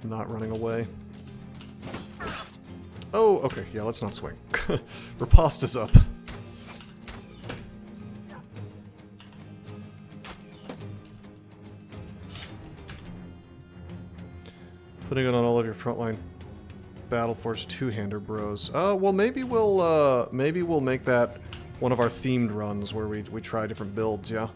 Not running away. Oh, okay, yeah, let's not swing. Riposta's up. Putting it on all of your frontline Battleforce two-hander bros. Well, maybe we'll make that one of our themed runs where we try different builds, yeah?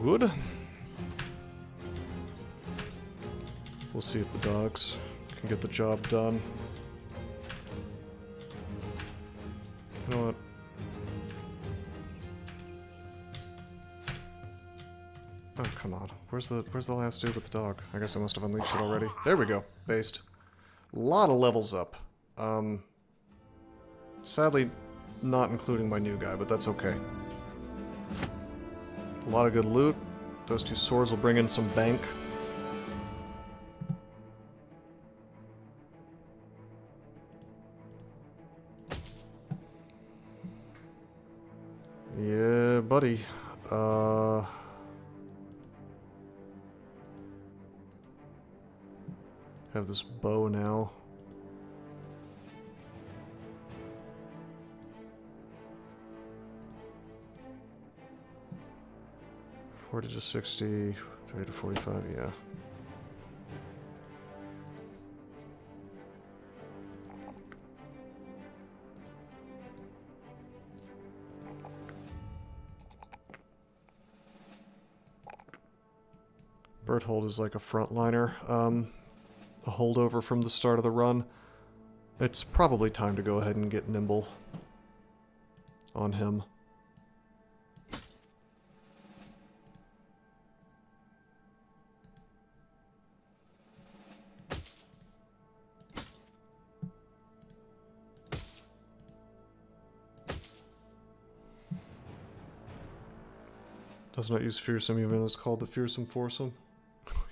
Good. We'll see if the dogs can get the job done. You know what? Oh, come on. Where's the last dude with the dog? I guess I must have unleashed it already. There we go. Based. Lot of levels up. Sadly, not including my new guy, but that's okay. A lot of good loot. Those 2 swords will bring in some bank. Yeah, buddy. Have this bow now. $40 to $60, $30 to $45, yeah. Berthold is like a frontliner, a holdover from the start of the run. It's probably time to go ahead and get nimble on him. Does not use fearsome even. It's called the fearsome foursome.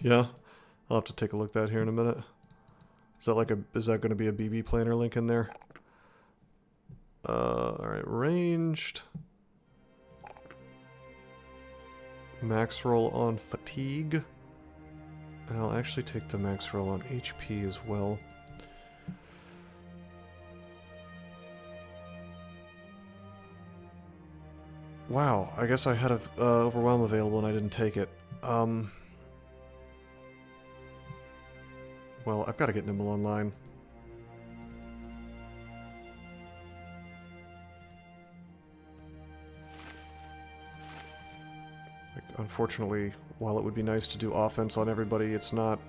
Yeah, I'll have to take a look at that here in a minute. Is that like is that going to be a BB planer link in there? Alright, ranged. Max roll on fatigue. And I'll actually take the max roll on HP as well. Wow, I guess I had a overwhelm available and I didn't take it. Well, I've got to get nimble online. Like, unfortunately, while it would be nice to do offense on everybody, it's not.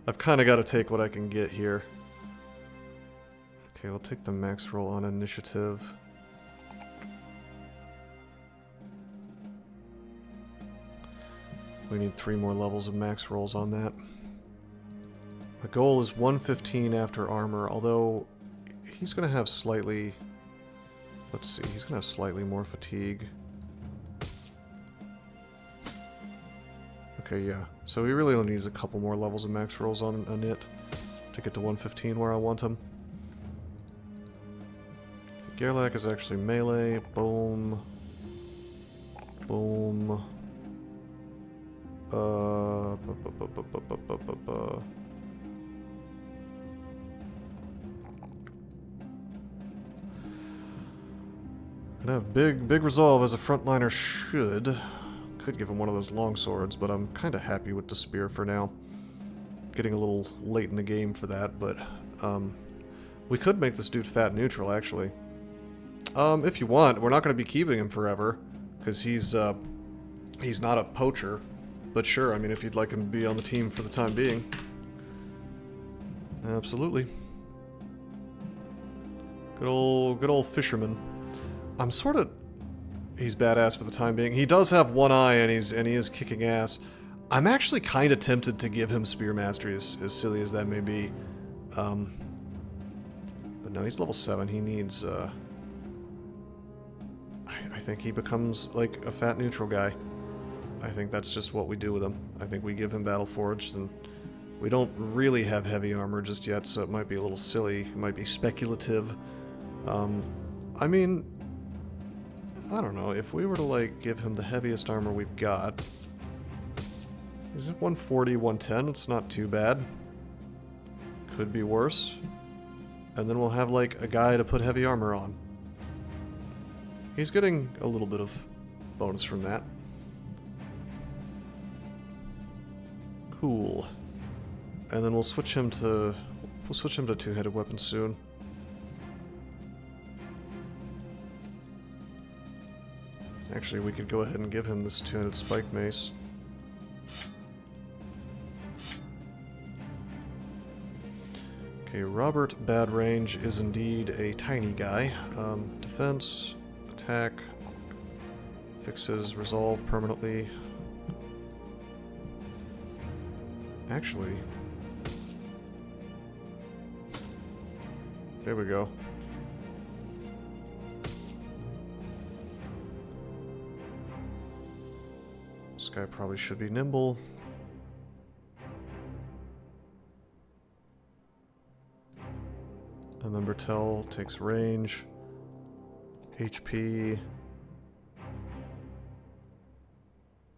I've kind of got to take what I can get here. Okay, we'll take the max roll on initiative. We need 3 more levels of max rolls on that. The goal is 115 after armor, although he's going to have slightly... Let's see, he's going to have slightly more fatigue. Okay, yeah. So he really only needs a couple more levels of max rolls on it to get to 115 where I want him. Gerlach is actually melee. Boom. Boom. Gonna have big resolve as a frontliner should. Could give him one of those long swords, but I'm kind of happy with the spear for now. Getting a little late in the game for that, but we could make this dude fat neutral actually. If you want, we're not going to be keeping him forever because he's not a poacher. But sure, I mean, if you'd like him to be on the team for the time being. Absolutely. Good old fisherman. I'm sort of... He's badass for the time being. He does have one eye, and he is kicking ass. I'm actually kind of tempted to give him Spear Mastery, as silly as that may be. But no, he's level 7. He needs... I think he becomes, like, a fat neutral guy. I think that's just what we do with him. I think we give him Battle Forged, and we don't really have heavy armor just yet, so it might be a little silly. It might be speculative. I mean, I don't know. If we were to, like, give him the heaviest armor we've got... Is it 140, 110? It's not too bad. Could be worse. And then we'll have, like, a guy to put heavy armor on. He's getting a little bit of bonus from that. Cool. And then we'll switch him to two-headed weapons soon. Actually, we could go ahead and give him this two-headed spike mace. Okay, Robert Bad Range is indeed a tiny guy. Defense, attack, fixes, resolve permanently. Actually, there we go. This guy probably should be nimble. And then Bertel takes range. HP.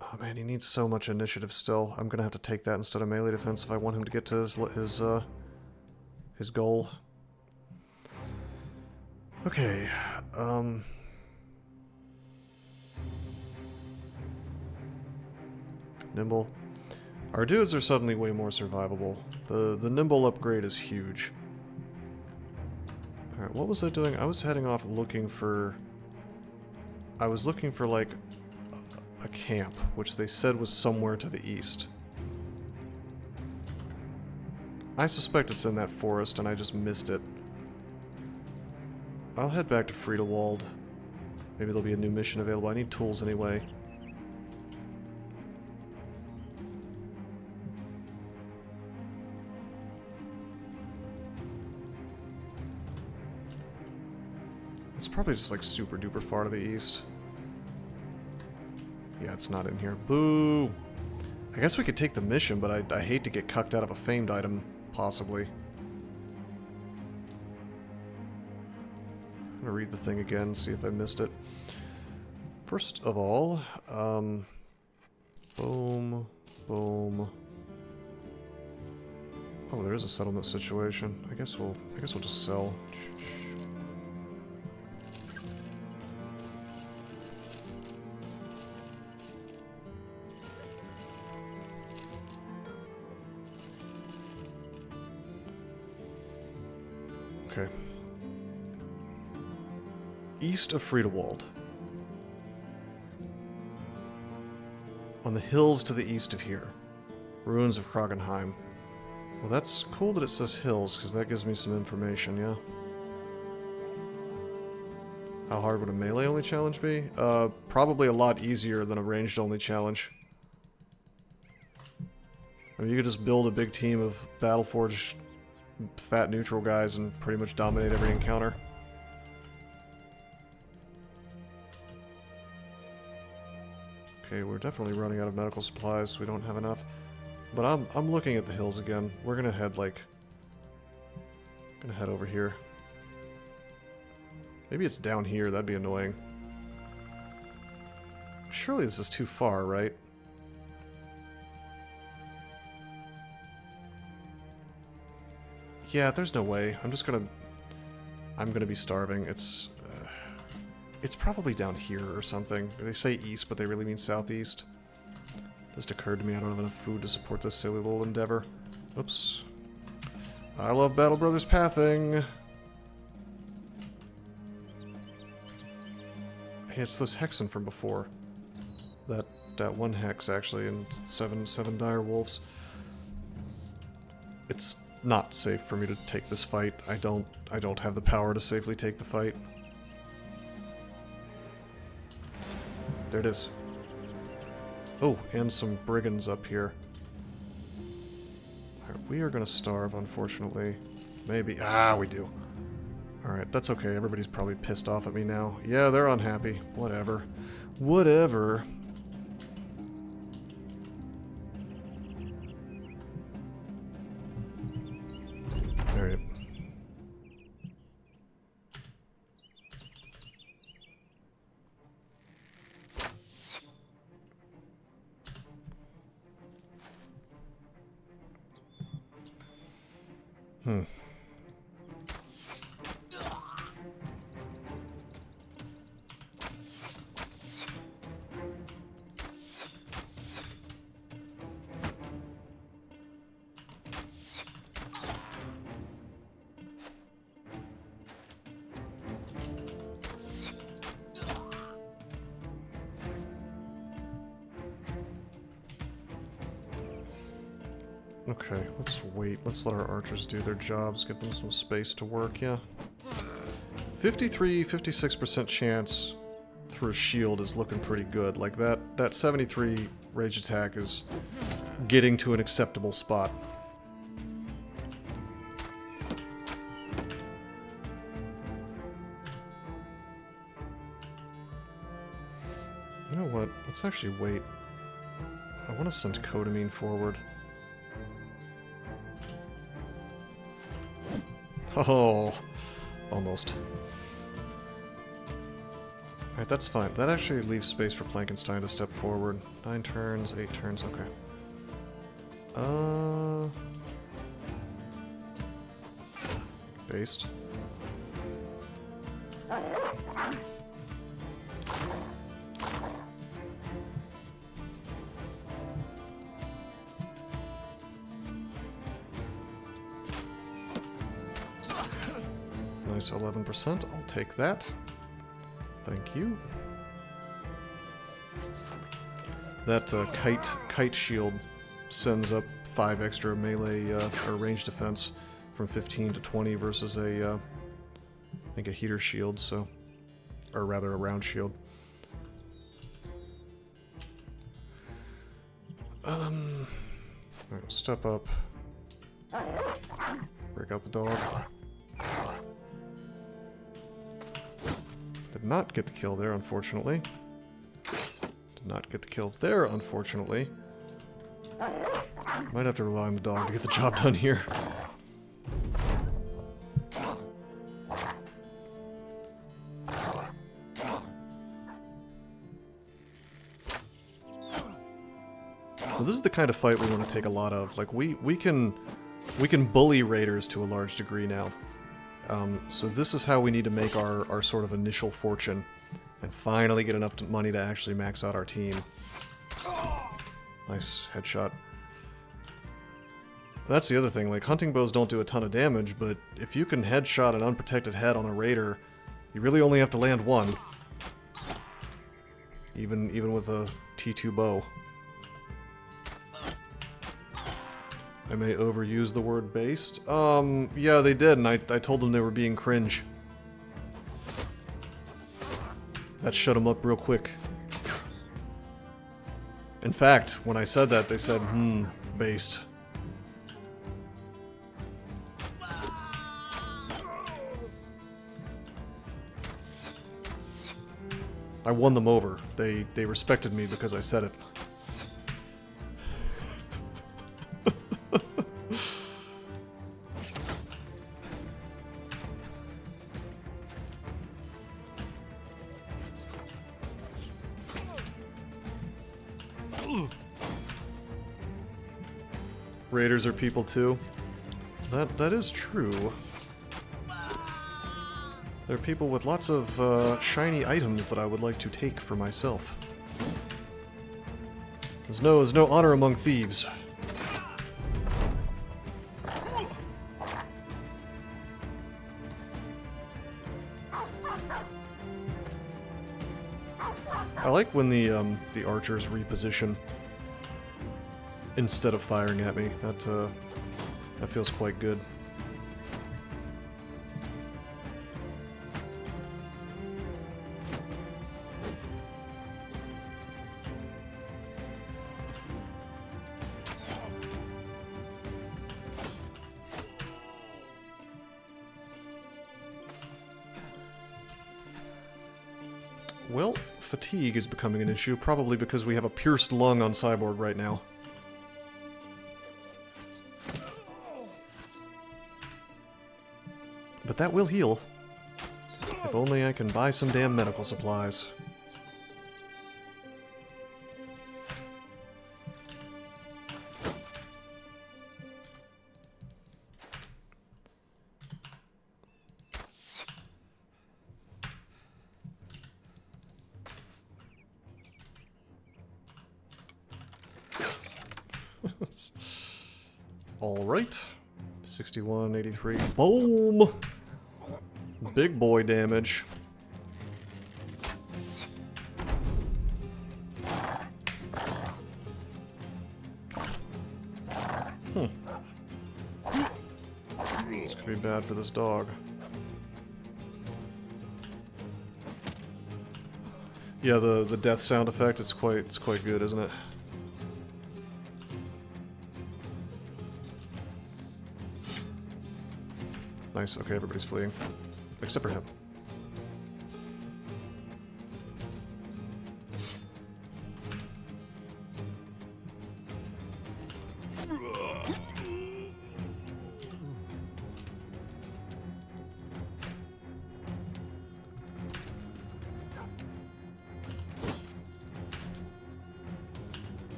Oh man, he needs so much initiative still. I'm gonna have to take that instead of melee defense if I want him to get to his goal. Okay, nimble. Our dudes are suddenly way more survivable. The nimble upgrade is huge. Alright, what was I doing? I was heading off looking for... I was looking for, like, a camp, which they said was somewhere to the east. I suspect it's in that forest, and I just missed it. I'll head back to Friedewald. Maybe there'll be a new mission available. I need tools anyway. It's probably just like super duper far to the east. Yeah, it's not in here. Boo! I guess we could take the mission, but I hate to get cucked out of a famed item, possibly. I'm gonna read the thing again, see if I missed it. First of all, boom, boom. Oh, there is a settlement situation. I guess we'll just sell. Okay. East of Friedewald. On the hills to the east of here. Ruins of Kragenheim. Well, that's cool that it says hills, because that gives me some information, yeah? How hard would a melee-only challenge be? Probably a lot easier than a ranged-only challenge. I mean, you could just build a big team of Battleforged fat neutral guys and pretty much dominate every encounter. Okay, we're definitely running out of medical supplies. We don't have enough. But I'm looking at the hills again. We're gonna head head over here. Maybe it's down here. That'd be annoying. Surely this is too far, right? Yeah, there's no way. I'm gonna be starving. It's probably down here or something. They say east, but they really mean southeast. Just occurred to me I don't have enough food to support this silly little endeavor. Oops. I love Battle Brothers pathing. Hey, it's this Hexen from before. That one hex actually, and seven dire wolves. It's not safe for me to take this fight. I don't have the power to safely take the fight. There it is. Oh, and some brigands up here. Alright, we are gonna starve, unfortunately. Maybe. Ah, we do. Alright, that's okay. Everybody's probably pissed off at me now. Yeah, they're unhappy. Whatever. Whatever. Alright. Okay, let's wait. Let's let our archers do their jobs, give them some space to work, yeah. 56% chance through a shield is looking pretty good. Like that 73 rage attack is getting to an acceptable spot. You know what? Let's actually wait. I want to send Codamine forward. Oh, almost. Alright, that's fine. That actually leaves space for Plankenstein to step forward. 9 turns, 8 turns, okay. Based. Nice 11%, I'll take that. Thank you. That kite shield sends up 5 extra melee or range defense from 15 to 20 versus a I think a heater shield, so, or rather a round shield. Alright, step up. Break out the dog. Did not get the kill there, unfortunately. Did not get the kill there, unfortunately. Might have to rely on the dog to get the job done here. Well, this is the kind of fight we want to take a lot of. Like, we can bully raiders to a large degree now. So this is how we need to make our sort of initial fortune and finally get enough money to actually max out our team. Nice headshot. That's the other thing, like, hunting bows don't do a ton of damage, but if you can headshot an unprotected head on a raider, you really only have to land one. Even with a T2 bow. I may overuse the word based. Yeah, they did, and I told them they were being cringe. That shut them up real quick. In fact, when I said that, they said, based. I won them over. They respected me because I said it. Raiders are people too. That is true. There are people with lots of shiny items that I would like to take for myself. There's no honor among thieves. I like when the archers reposition instead of firing at me. That feels quite good. Well, fatigue is becoming an issue, probably because we have a pierced lung on Cyborg right now. But that will heal. If only I can buy some damn medical supplies. Alright. 61, 83. Boom! Big boy damage. This could be bad for this dog. Yeah, the death sound effect, it's quite good, isn't it? Nice, okay, everybody's fleeing. Except for him.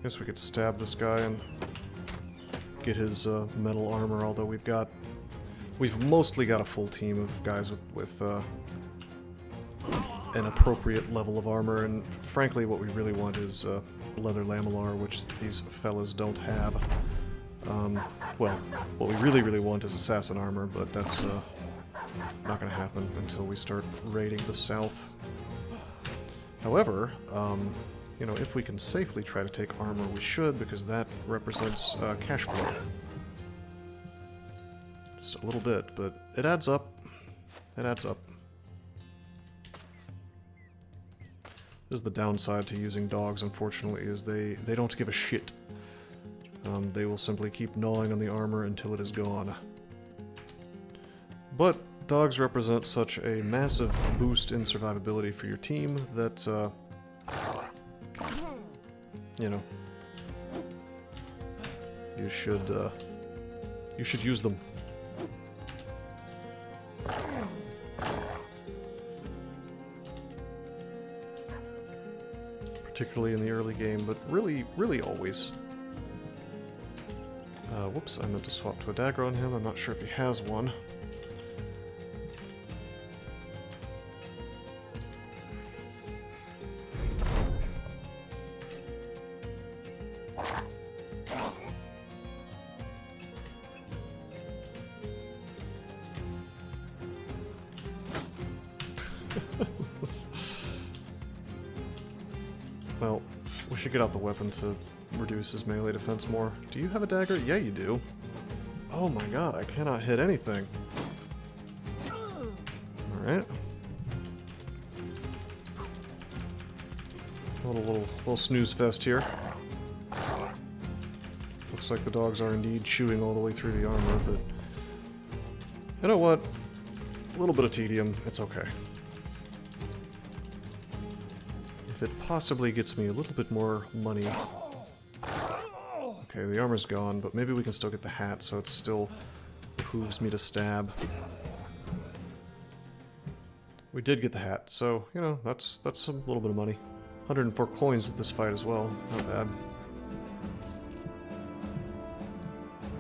Guess we could stab this guy and get his metal armor, although we've mostly got a full team of guys with an appropriate level of armor, and frankly what we really want is leather lamellar, which these fellas don't have. Well, what we really want is assassin armor, but that's not going to happen until we start raiding the south. However, you know, if we can safely try to take armor, we should, because that represents cash flow. Just a little bit, but it adds up. It adds up. This is the downside to using dogs, unfortunately, is they don't give a shit. They will simply keep gnawing on the armor until it is gone. But dogs represent such a massive boost in survivability for your team that, you know, you should use them. Particularly in the early game, but really always. Whoops, I meant to swap to a dagger on him. I'm not sure if he has one. Well, we should get out the weapon to reduce his melee defense more. Do you have a dagger? Yeah, you do. Oh my god, I cannot hit anything. Alright. A little snooze fest here. Looks like the dogs are indeed chewing all the way through the armor, but you know what? A little bit of tedium, it's okay. If it possibly gets me a little bit more money. Okay, the armor's gone, but maybe we can still get the hat, so it still behooves me to stab. We did get the hat, so, you know, that's a little bit of money. 104 coins with this fight as well, not bad.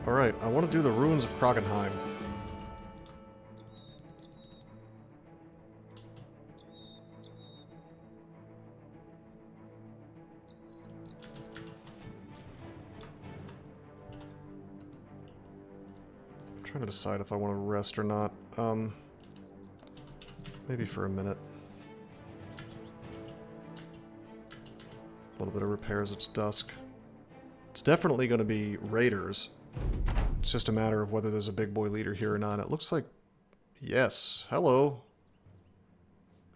Alright, I want to do the Ruins of Kragenheim. Trying to decide if I want to rest or not. Maybe for a minute. A little bit of repairs, it's dusk. It's definitely going to be raiders. It's just a matter of whether there's a big boy leader here or not. It looks like... Yes. Hello.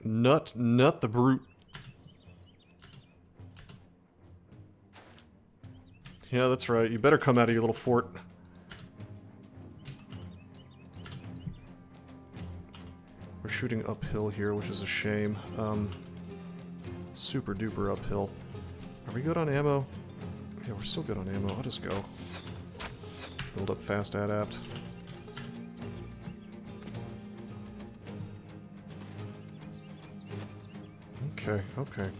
Nut the brute. Yeah, that's right. You better come out of your little fort. We're shooting uphill here, which is a shame. Super duper uphill. Are we good on ammo? Yeah, we're still good on ammo. I'll just go. Build up fast adapt. Okay, okay.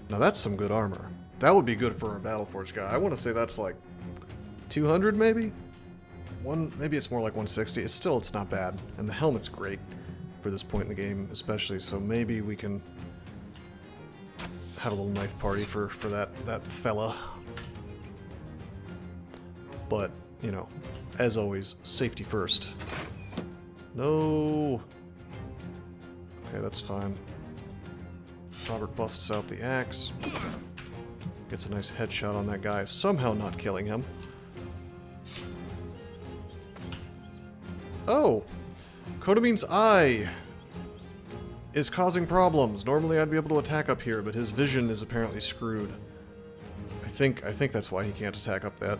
Now that's some good armor. That would be good for a Battleforge guy. I want to say that's like 200 maybe? Maybe it's more like 160. It's not bad. And the helmet's great for this point in the game especially, so maybe we can have a little knife party for that fella. But, you know, as always, safety first. No. Okay, that's fine. Robert busts out the axe. Gets a nice headshot on that guy, somehow not killing him. Oh! Kodamin's eye is causing problems. Normally I'd be able to attack up here, but his vision is apparently screwed. I think that's why he can't attack up that.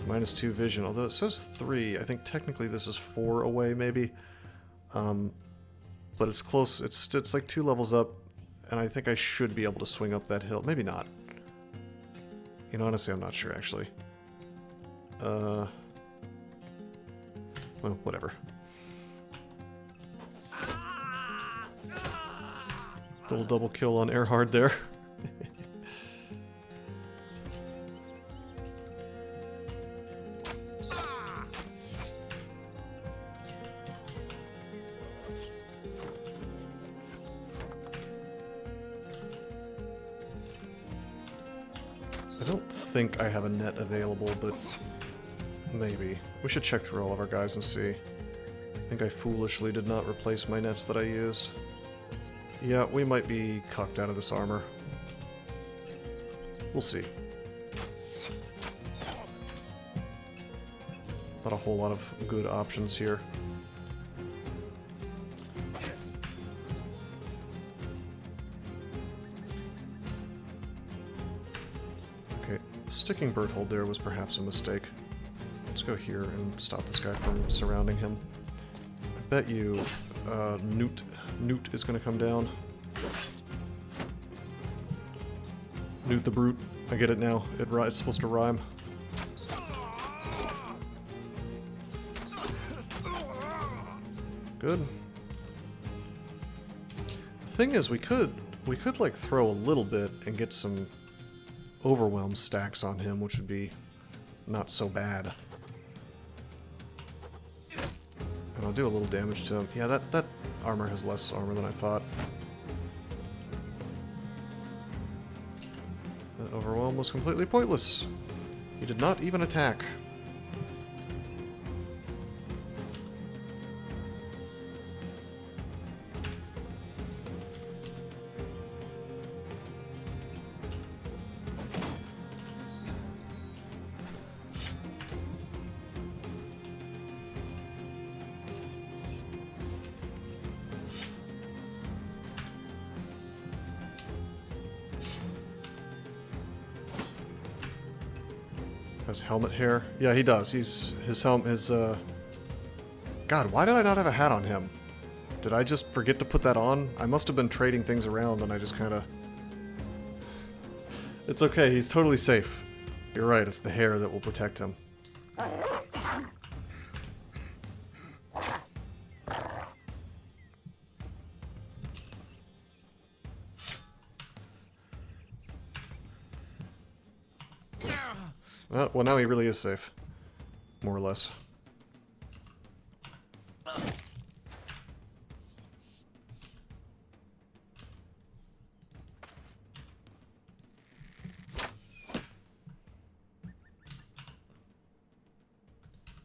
-2 vision, although it says 3. I think technically this is 4 away, maybe. but it's close. It's like 2 levels up, and I think I should be able to swing up that hill. Maybe not. You know, honestly, I'm not sure, actually. Well, whatever. Little double kill on Earhard there. I don't think I have a net available, but maybe. We should check through all of our guys and see. I think I foolishly did not replace my nets that I used. Yeah, we might be cucked out of this armor. We'll see. Not a whole lot of good options here. Okay, sticking Berthold there was perhaps a mistake. Let's go here and stop this guy from surrounding him. I bet you Newt is going to come down. Newt the Brute. I get it now. It's supposed to rhyme. Good. The thing is, we could like throw a little bit and get some overwhelm stacks on him, which would be not so bad. And I'll do a little damage to him. Yeah, that armor has less armor than I thought. That overwhelm was completely pointless. He did not even attack. Has helmet hair? Yeah, he does. His God, why did I not have a hat on him? Did I just forget to put that on? I must have been trading things around and I just kind of... It's okay, he's totally safe. You're right, it's the hair that will protect him. Well, now he really is safe. More or less.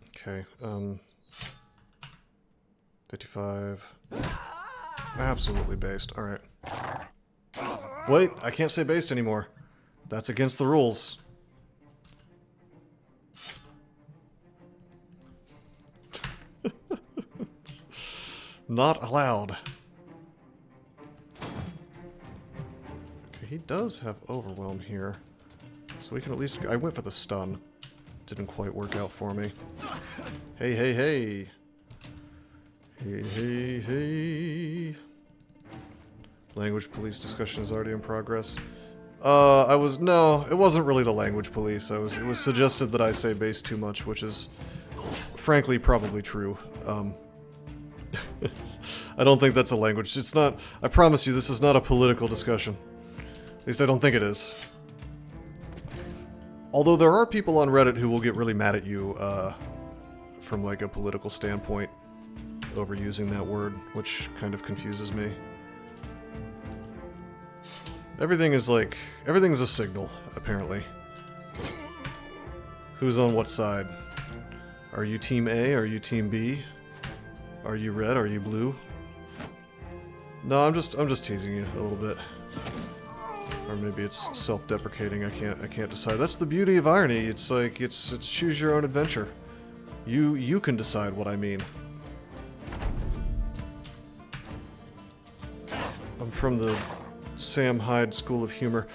Okay, 55. Absolutely based. Alright. Wait, I can't say based anymore. That's against the rules. Not allowed. Okay, he does have overwhelm here. So we can at least... I went for the stun. Didn't quite work out for me. Hey, hey, hey. Hey, hey, hey. Language police discussion is already in progress. No, it wasn't really the language police. It was suggested that I say base too much, which is, frankly, probably true. I don't think that's a language. It's not... I promise you, this is not a political discussion. At least I don't think it is. Although there are people on Reddit who will get really mad at you, from like a political standpoint, over using that word, which kind of confuses me. Everything is like... Everything's a signal, apparently. Who's on what side? Are you Team A? Are you Team B? Are you red? Are you blue? No, I'm just teasing you a little bit. Or maybe it's self-deprecating. I can't decide. That's the beauty of irony. It's like it's choose your own adventure. You can decide what I mean. I'm from the Sam Hyde School of Humor.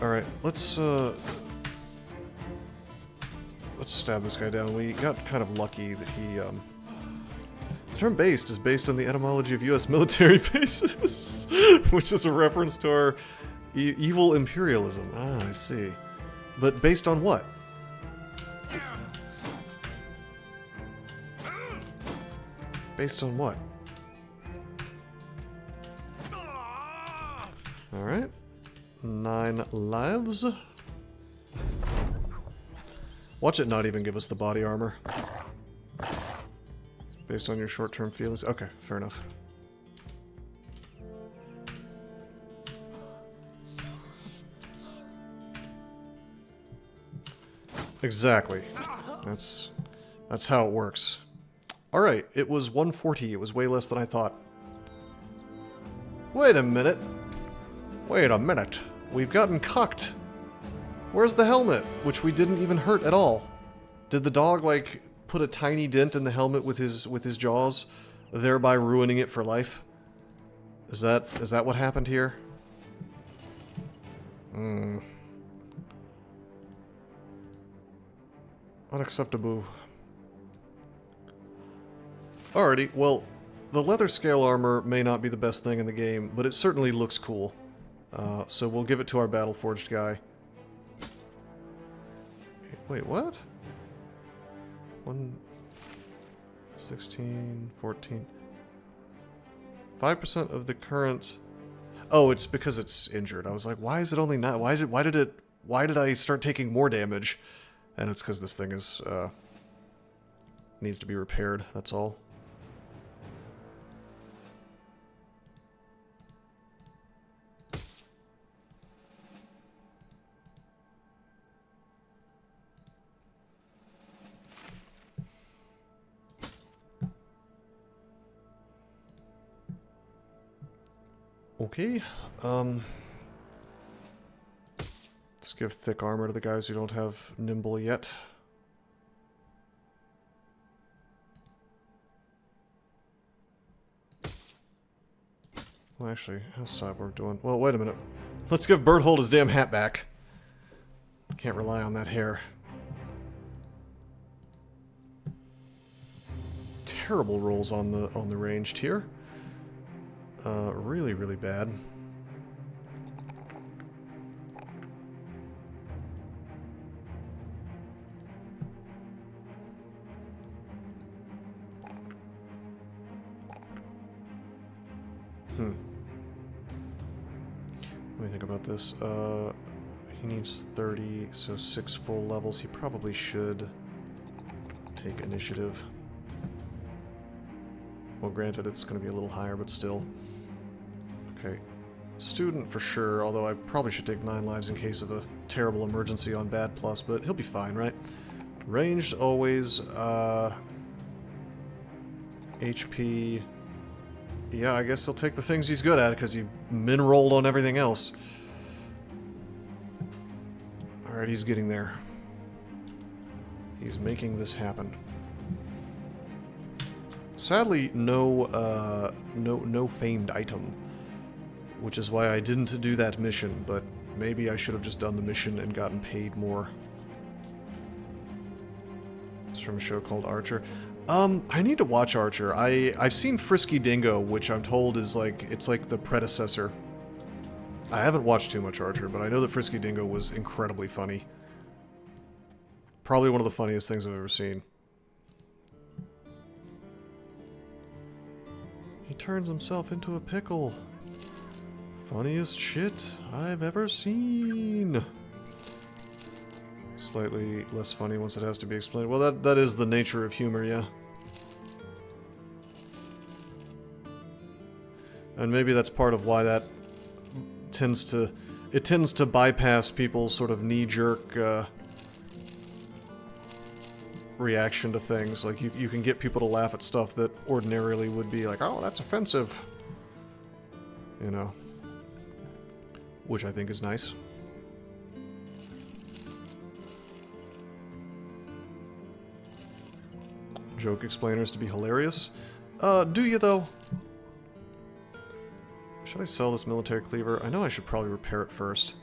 All right, let's stab this guy down. We got kind of lucky that he term based is based on the etymology of U.S. military bases, which is a reference to our evil imperialism. Ah, I see. But based on what? Based on what? Alright. 9 lives. Watch it not even give us the body armor. Based on your short-term feelings. Okay, fair enough. Exactly. That's how it works. Alright, it was 140. It was way less than I thought. Wait a minute. Wait a minute. We've gotten cucked. Where's the helmet? Which we didn't even hurt at all. Did the dog, like, put a tiny dent in the helmet with his jaws, thereby ruining it for life? Is that what happened here? Unacceptable. Alrighty, well, the leather scale armor may not be the best thing in the game, but it certainly looks cool. So we'll give it to our battle-forged guy. Wait, what? 16, 14... 5% of the current... Oh, it's because it's injured. I was like, why is it only 9? Why did I start taking more damage? And it's because this thing is, needs to be repaired, that's all. Okay, let's give thick armor to the guys who don't have nimble yet. Well, actually, how's Cyborg doing? Well, wait a minute. Let's give Berthold his damn hat back. Can't rely on that hair. Terrible rolls on the ranged here. Really, really bad. What do you think about this? He needs 30, so 6 full levels. He probably should take initiative. Well, granted, it's going to be a little higher, but still. Okay. Student for sure, although I probably should take 9 lives in case of a terrible emergency on Bad Plus, but he'll be fine, right? Ranged always, HP... Yeah, I guess he'll take the things he's good at, because he min-rolled on everything else. Alright, he's getting there. He's making this happen. Sadly, no famed item, which is why I didn't do that mission, but maybe I should have just done the mission and gotten paid more. It's from a show called Archer. I need to watch Archer. I've seen Frisky Dingo, which I'm told is like, it's like the predecessor. I haven't watched too much Archer, but I know that Frisky Dingo was incredibly funny. Probably one of the funniest things I've ever seen. He turns himself into a pickle. Funniest shit I've ever seen. Slightly less funny once it has to be explained. Well, that is the nature of humor, yeah. And maybe that's part of why that tends to bypass people's sort of knee-jerk reaction to things. Like, you can get people to laugh at stuff that ordinarily would be like, oh, that's offensive. You know. Which I think is nice. Joke explainers to be hilarious. Do you, though? Should I sell this military cleaver? I know I should probably repair it first.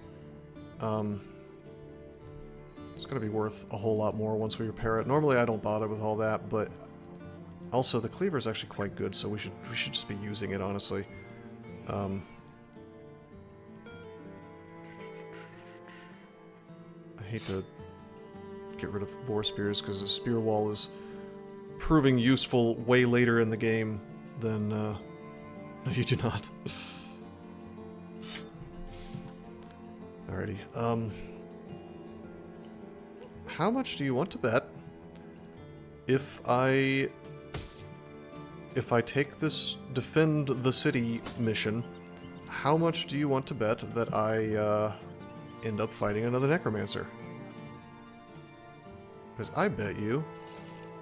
It's gonna be worth a whole lot more once we repair it. Normally I don't bother with all that, but Also, the cleaver is actually quite good, so we should just be using it, honestly. I hate to get rid of boar spears because the spear wall is proving useful way later in the game than. No, you do not. Alrighty. How much do you want to bet if I take this defend the city mission? How much do you want to bet that I end up fighting another necromancer? Because I bet you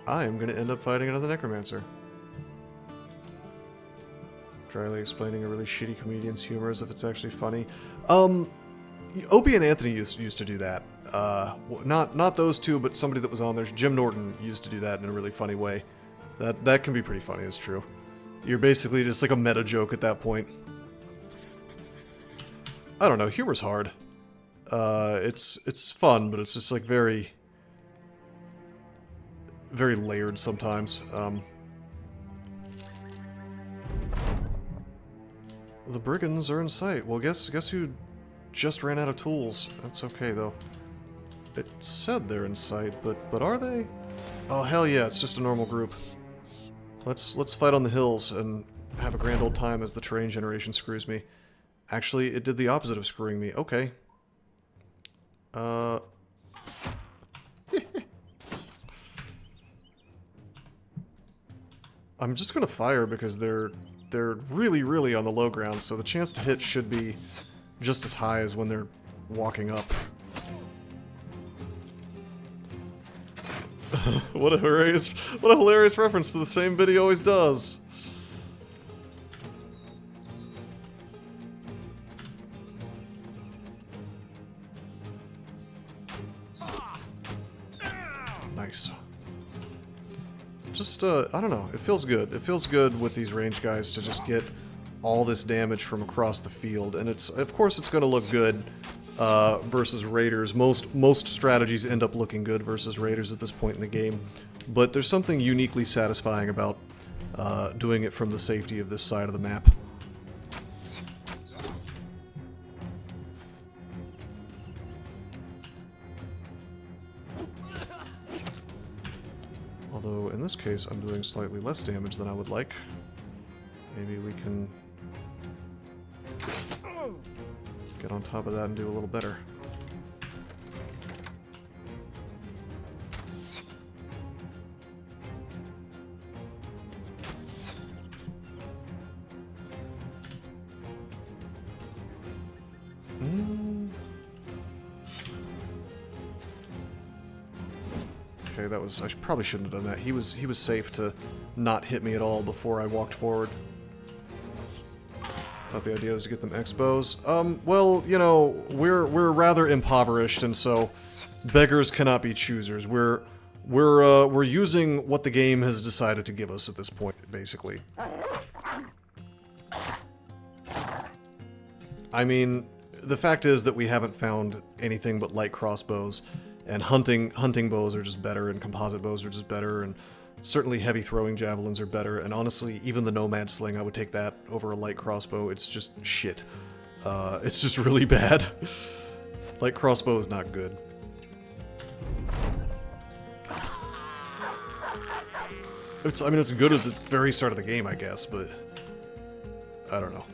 I am going to end up fighting another necromancer. Dryly explaining a really shitty comedian's humor as if it's actually funny. Opie and Anthony used to do that. Not those two, but somebody that was on there. Jim Norton used to do that in a really funny way. That can be pretty funny, it's true. You're basically just like a meta joke at that point. I don't know, humor's hard. It's fun, but it's just like very layered sometimes. The brigands are in sight. Well, guess who just ran out of tools? That's okay though. It said they're in sight, but are they? Oh hell yeah! It's just a normal group. Let's fight on the hills and have a grand old time as the terrain generation screws me. Actually, it did the opposite of screwing me. Okay. I'm just gonna fire because they're really on the low ground, so the chance to hit should be just as high as when they're walking up. What a hilarious reference to the same bit he always does. Nice. Just, I don't know, it feels good. It feels good with these range guys to just get all this damage from across the field, and of course it's going to look good versus raiders. Most strategies end up looking good versus raiders at this point in the game, but there's something uniquely satisfying about doing it from the safety of this side of the map. Although in this case I'm doing slightly less damage than I would like. Maybe we can get on top of that and do a little better. Okay, that was... I probably shouldn't have done that. He was safe to not hit me at all before I walked forward. Thought the idea was to get them expos. Well, you know, we're rather impoverished, and so beggars cannot be choosers. We're using what the game has decided to give us at this point, basically. I mean, the fact is that we haven't found anything but light crossbows, and hunting bows are just better, and composite bows are just better, and certainly heavy throwing javelins are better, and honestly, even the nomad sling, I would take that over a light crossbow. It's just shit. It's just really bad. Light crossbow is not good. I mean, it's good at the very start of the game, I guess, but I don't know.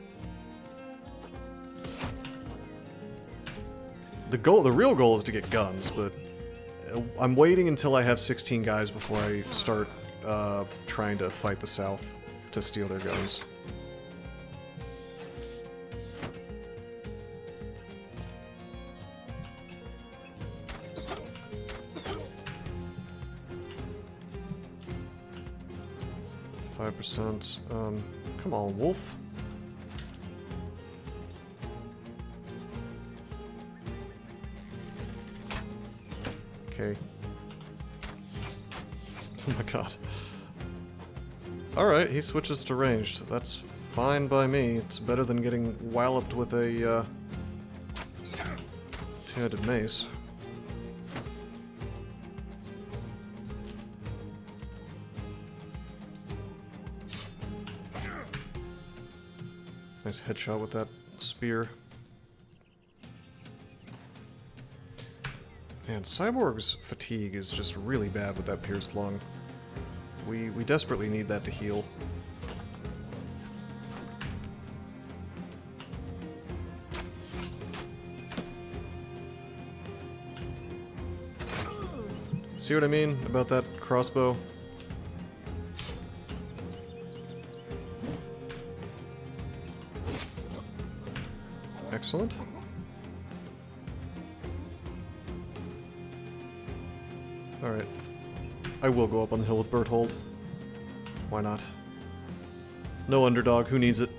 The real goal is to get guns, but I'm waiting until I have 16 guys before I start trying to fight the South to steal their guns. %. Come on, wolf. Okay. Oh my god. Alright, he switches to ranged. That's fine by me. It's better than getting walloped with a two-handed mace. Nice headshot with that spear. Man, Cyborg's fatigue is just really bad with that pierced lung. We desperately need that to heal. See what I mean about that crossbow? Excellent. Alright. I will go up on the hill with Berthold. Why not? No underdog, who needs it?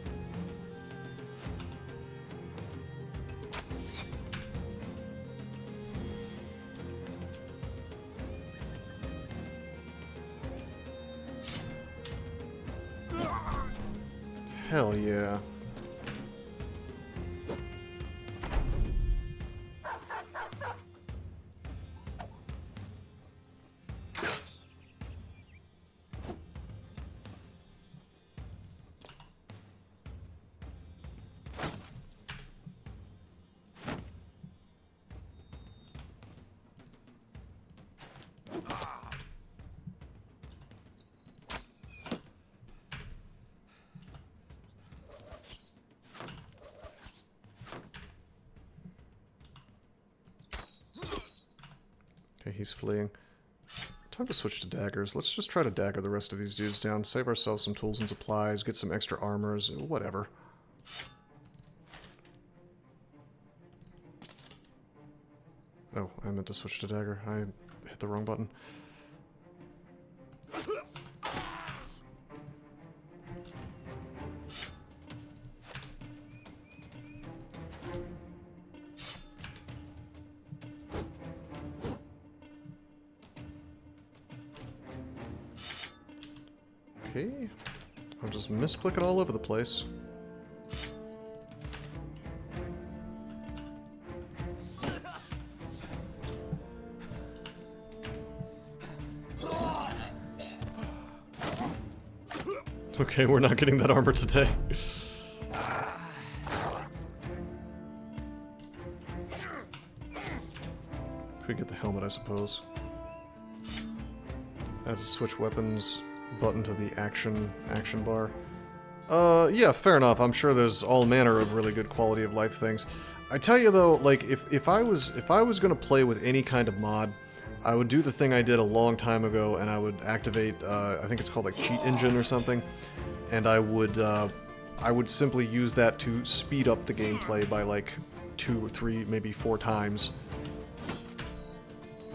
Hell yeah. Okay, he's fleeing. Time to switch to daggers. Let's just try to dagger the rest of these dudes down, save ourselves some tools and supplies, get some extra armors, whatever. Oh, I meant to switch to dagger. I hit the wrong button. Okay, I'm just misclicking all over the place. Okay, we're not getting that armor today. Could get the helmet, I suppose. I have to switch weapons button to the action bar. Yeah, fair enough. I'm sure there's all manner of really good quality of life things. I tell you though, like if I was gonna play with any kind of mod, I would do the thing I did a long time ago, and I would activate I think it's called like Cheat Engine or something, and I would simply use that to speed up the gameplay by like 2 or 3, maybe 4 times.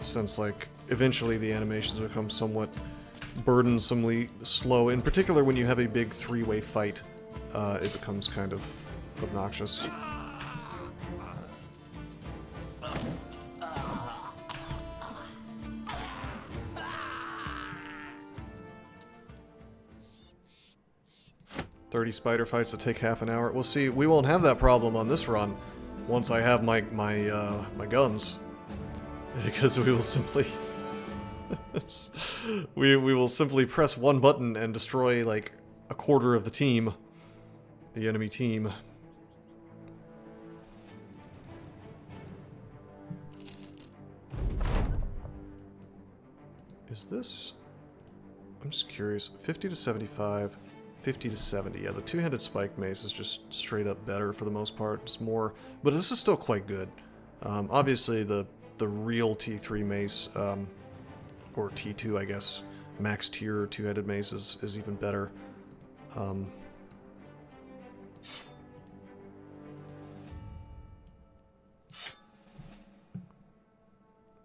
Since like eventually the animations become somewhat burdensomely slow, in particular when you have a big 3-way fight, it becomes kind of obnoxious. "30 spider fights that take half an hour." We'll see. We won't have that problem on this run once I have my guns, because we will simply we will simply press one button and destroy like a quarter of the team, the enemy team. Is this? I'm just curious. 50 to 75, 50 to 70. Yeah, the two-handed spike mace is just straight up better for the most part. It's more, but this is still quite good. Obviously, the real T3 mace, or T2, I guess, max tier two-headed mace is even better.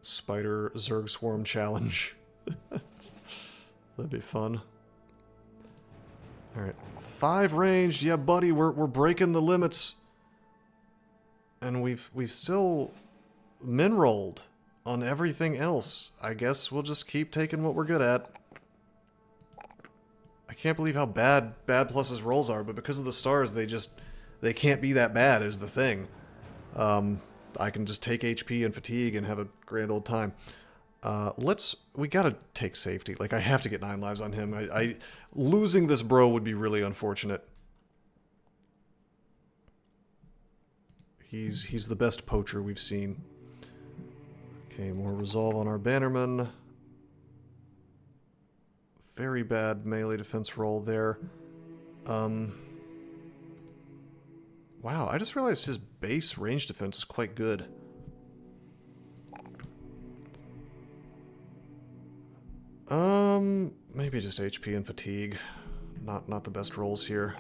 Spider Zerg Swarm Challenge. That'd be fun. Alright. 5 ranged, yeah buddy, we're breaking the limits. And we've still min-rolled on everything else. I guess we'll just keep taking what we're good at. I can't believe how bad pluses rolls are, but because of the stars, they can't be that bad is the thing. I can just take HP and fatigue and have a grand old time. We gotta take safety. Like, I have to get 9 lives on him. Losing this bro would be really unfortunate. He's the best poacher we've seen. Okay, more resolve on our bannerman. Very bad melee defense roll there. Wow, I just realized his base range defense is quite good. Maybe just HP and fatigue. Not the best rolls here.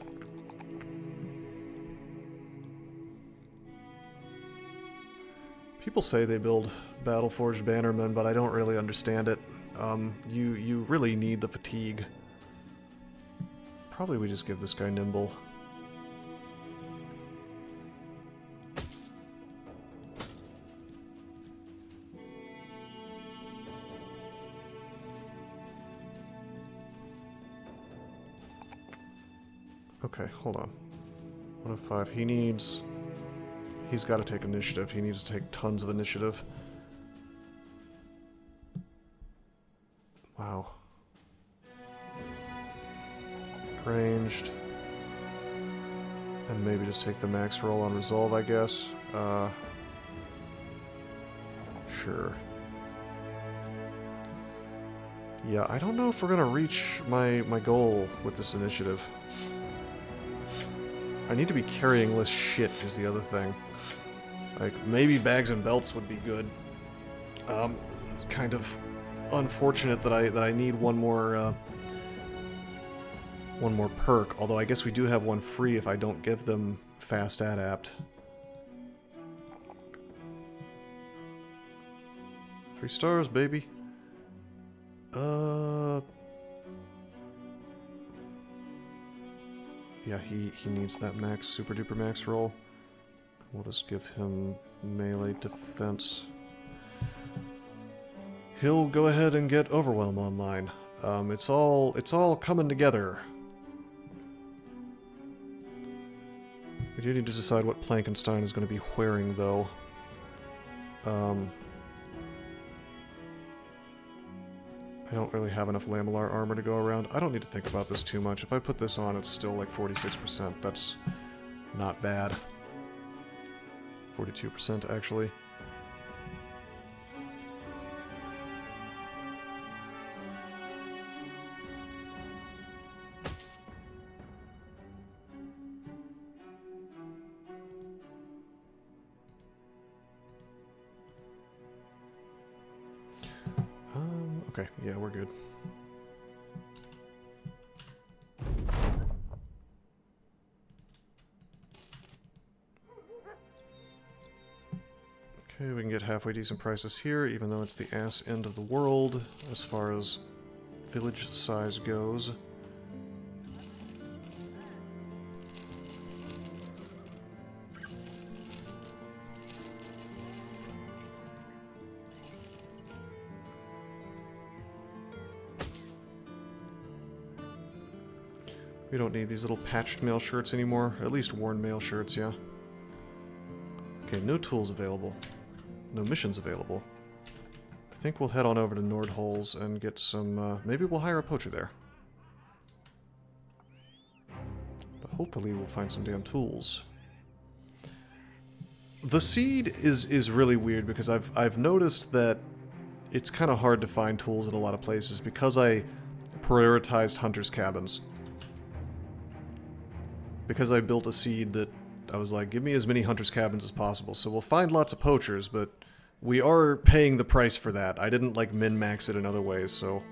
People say they build Battleforged Bannermen, but I don't really understand it. You really need the fatigue. Probably we just give this guy Nimble. Okay, hold on. 105. He's got to take initiative. He needs to take tons of initiative. Wow. Ranged. And maybe just take the max roll on resolve, I guess. Sure. Yeah, I don't know if we're gonna reach my goal with this initiative. I need to be carrying less shit is the other thing. Like, maybe bags and belts would be good. Kind of unfortunate that I need one more perk, although I guess we do have one free if I don't give them fast adapt. 3 stars, baby. Yeah, he needs that max, super duper max roll. We'll just give him melee defense. He'll go ahead and get Overwhelm online. It's all coming together. We do need to decide what Plankenstein is going to be wearing, though. I don't really have enough Lamellar armor to go around. I don't need to think about this too much. If I put this on, it's still like 46%. That's not bad. 42% actually. Okay, yeah, we're good. Okay, we can get halfway decent prices here, even though it's the ass end of the world as far as village size goes. We don't need these little patched mail shirts anymore. At least worn mail shirts, yeah. Okay, no tools available. No missions available. I think we'll head on over to Nordholz and get some, maybe we'll hire a poacher there. But hopefully we'll find some damn tools. The seed is really weird because I've noticed that it's kind of hard to find tools in a lot of places because I prioritized hunters' cabins. Because I built a seed that I was like, give me as many hunters' cabins as possible. So we'll find lots of poachers, but we are paying the price for that. I didn't like min-max it in other ways, so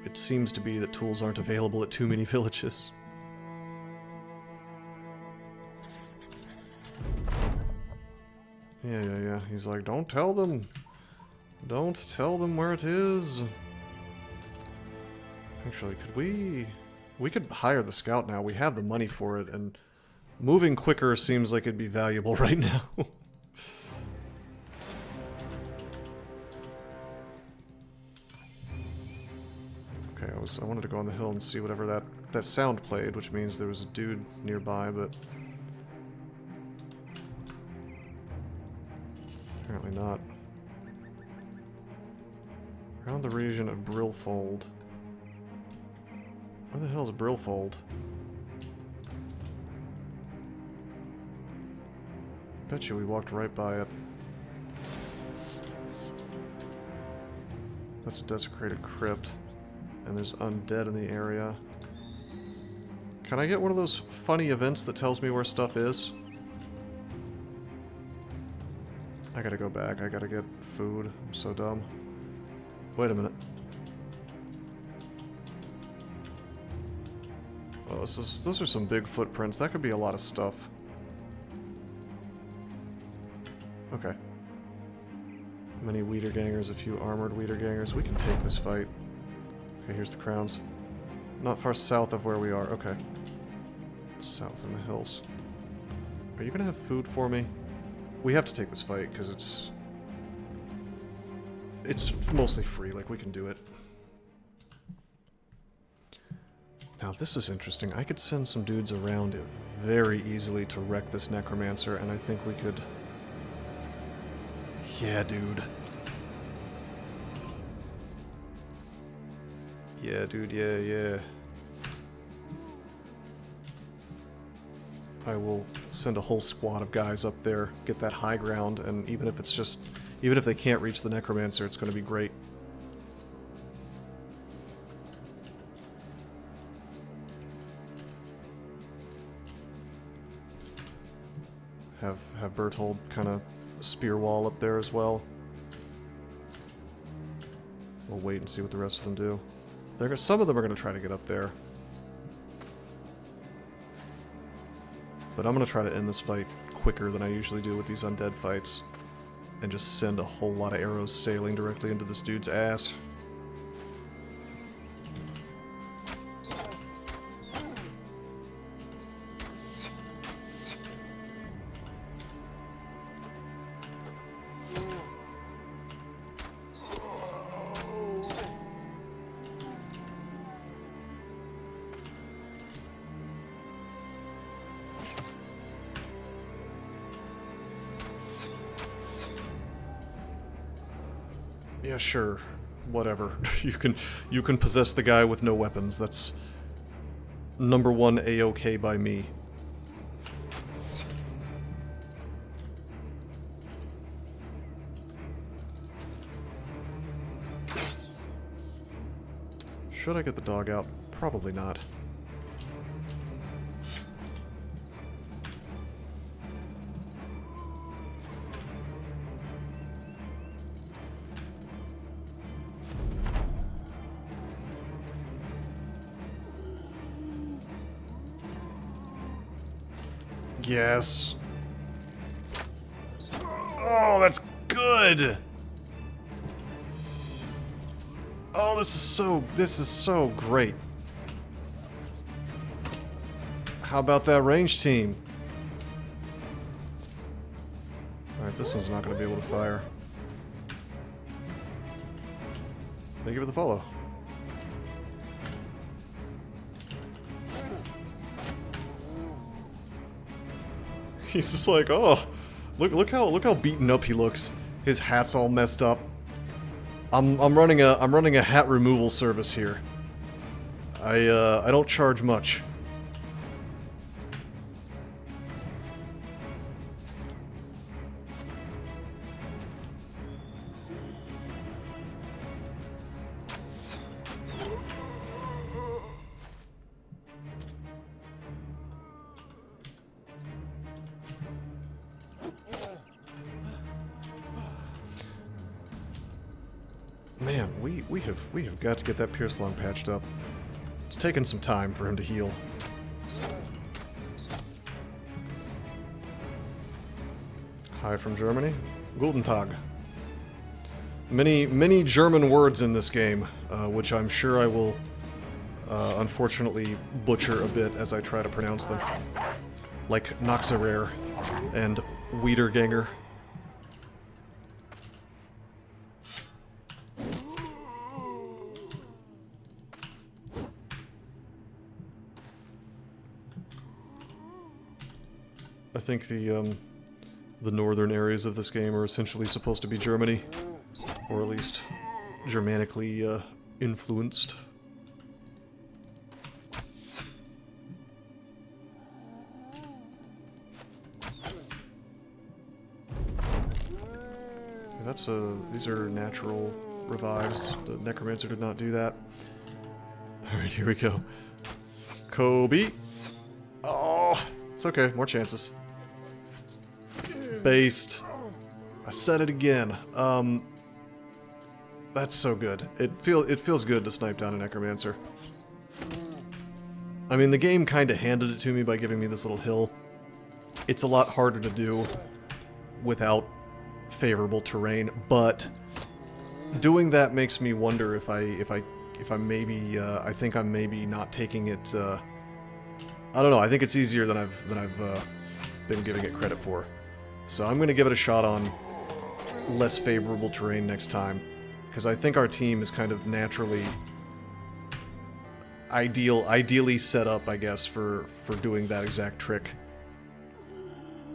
it seems to be that tools aren't available at too many villages. Yeah. He's like, don't tell them. Don't tell them where it is. Actually, could we... We could hire the scout now. We have the money for it, and moving quicker seems like it'd be valuable right now. Okay, I wanted to go on the hill and see whatever that sound played, which means there was a dude nearby, but apparently not. Around the region of Brillfold. Where the hell is Brillfold? Bet you we walked right by it. That's a desecrated crypt. And there's undead in the area. Can I get one of those funny events that tells me where stuff is? I gotta go back. I gotta get food. I'm so dumb. Wait a minute. Oh, those are some big footprints. That could be a lot of stuff. Okay. Many Wiedergangers, a few armored Wiedergangers. We can take this fight. Okay, here's the crowns. Not far south of where we are. Okay. South in the hills. Are you gonna have food for me? We have to take this fight, because it's mostly free, like we can do it. Now this is interesting. I could send some dudes around it very easily to wreck this necromancer, and I think we could... Yeah, dude. Yeah, dude, yeah. I will send a whole squad of guys up there, get that high ground, and even if they can't reach the necromancer, it's going to be great. Have Berthold kind of spear wall up there as well. We'll wait and see what the rest of them do. Some of them are going to try to get up there. But I'm going to try to end this fight quicker than I usually do with these undead fights. And just send a whole lot of arrows sailing directly into this dude's ass. Yeah, sure. Whatever. You can possess the guy with no weapons. That's number one A-OK by me. Should I get the dog out? Probably not. Yes. Oh, that's good. Oh, this is so great. How about that range team? Alright, this one's not going to be able to fire. Thank you for the follow. He's just like, oh, look how beaten up he looks. His hat's all messed up. I'm running a hat removal service here. I don't charge much. Man, we have got to get that Pierce lung patched up. It's taken some time for him to heal. Hi from Germany. Guten Tag. Many German words in this game, which I'm sure I will unfortunately butcher a bit as I try to pronounce them. Like Noxerer and Wiederganger. I think the northern areas of this game are essentially supposed to be Germany, or at least Germanically influenced. That's a... These are natural revives. The Necromancer did not do that. Alright, here we go. Kobe! Oh! It's okay, more chances. Based. I said it again. That's so good. It feels good to snipe down a Necromancer. I mean, the game kind of handed it to me by giving me this little hill. It's a lot harder to do without favorable terrain, but doing that makes me wonder if I'm maybe I think I'm maybe not taking it. I don't know. I think it's easier than I've been giving it credit for. So I'm gonna give it a shot on less favorable terrain next time, because I think our team is kind of naturally ideally set up, I guess, for doing that exact trick.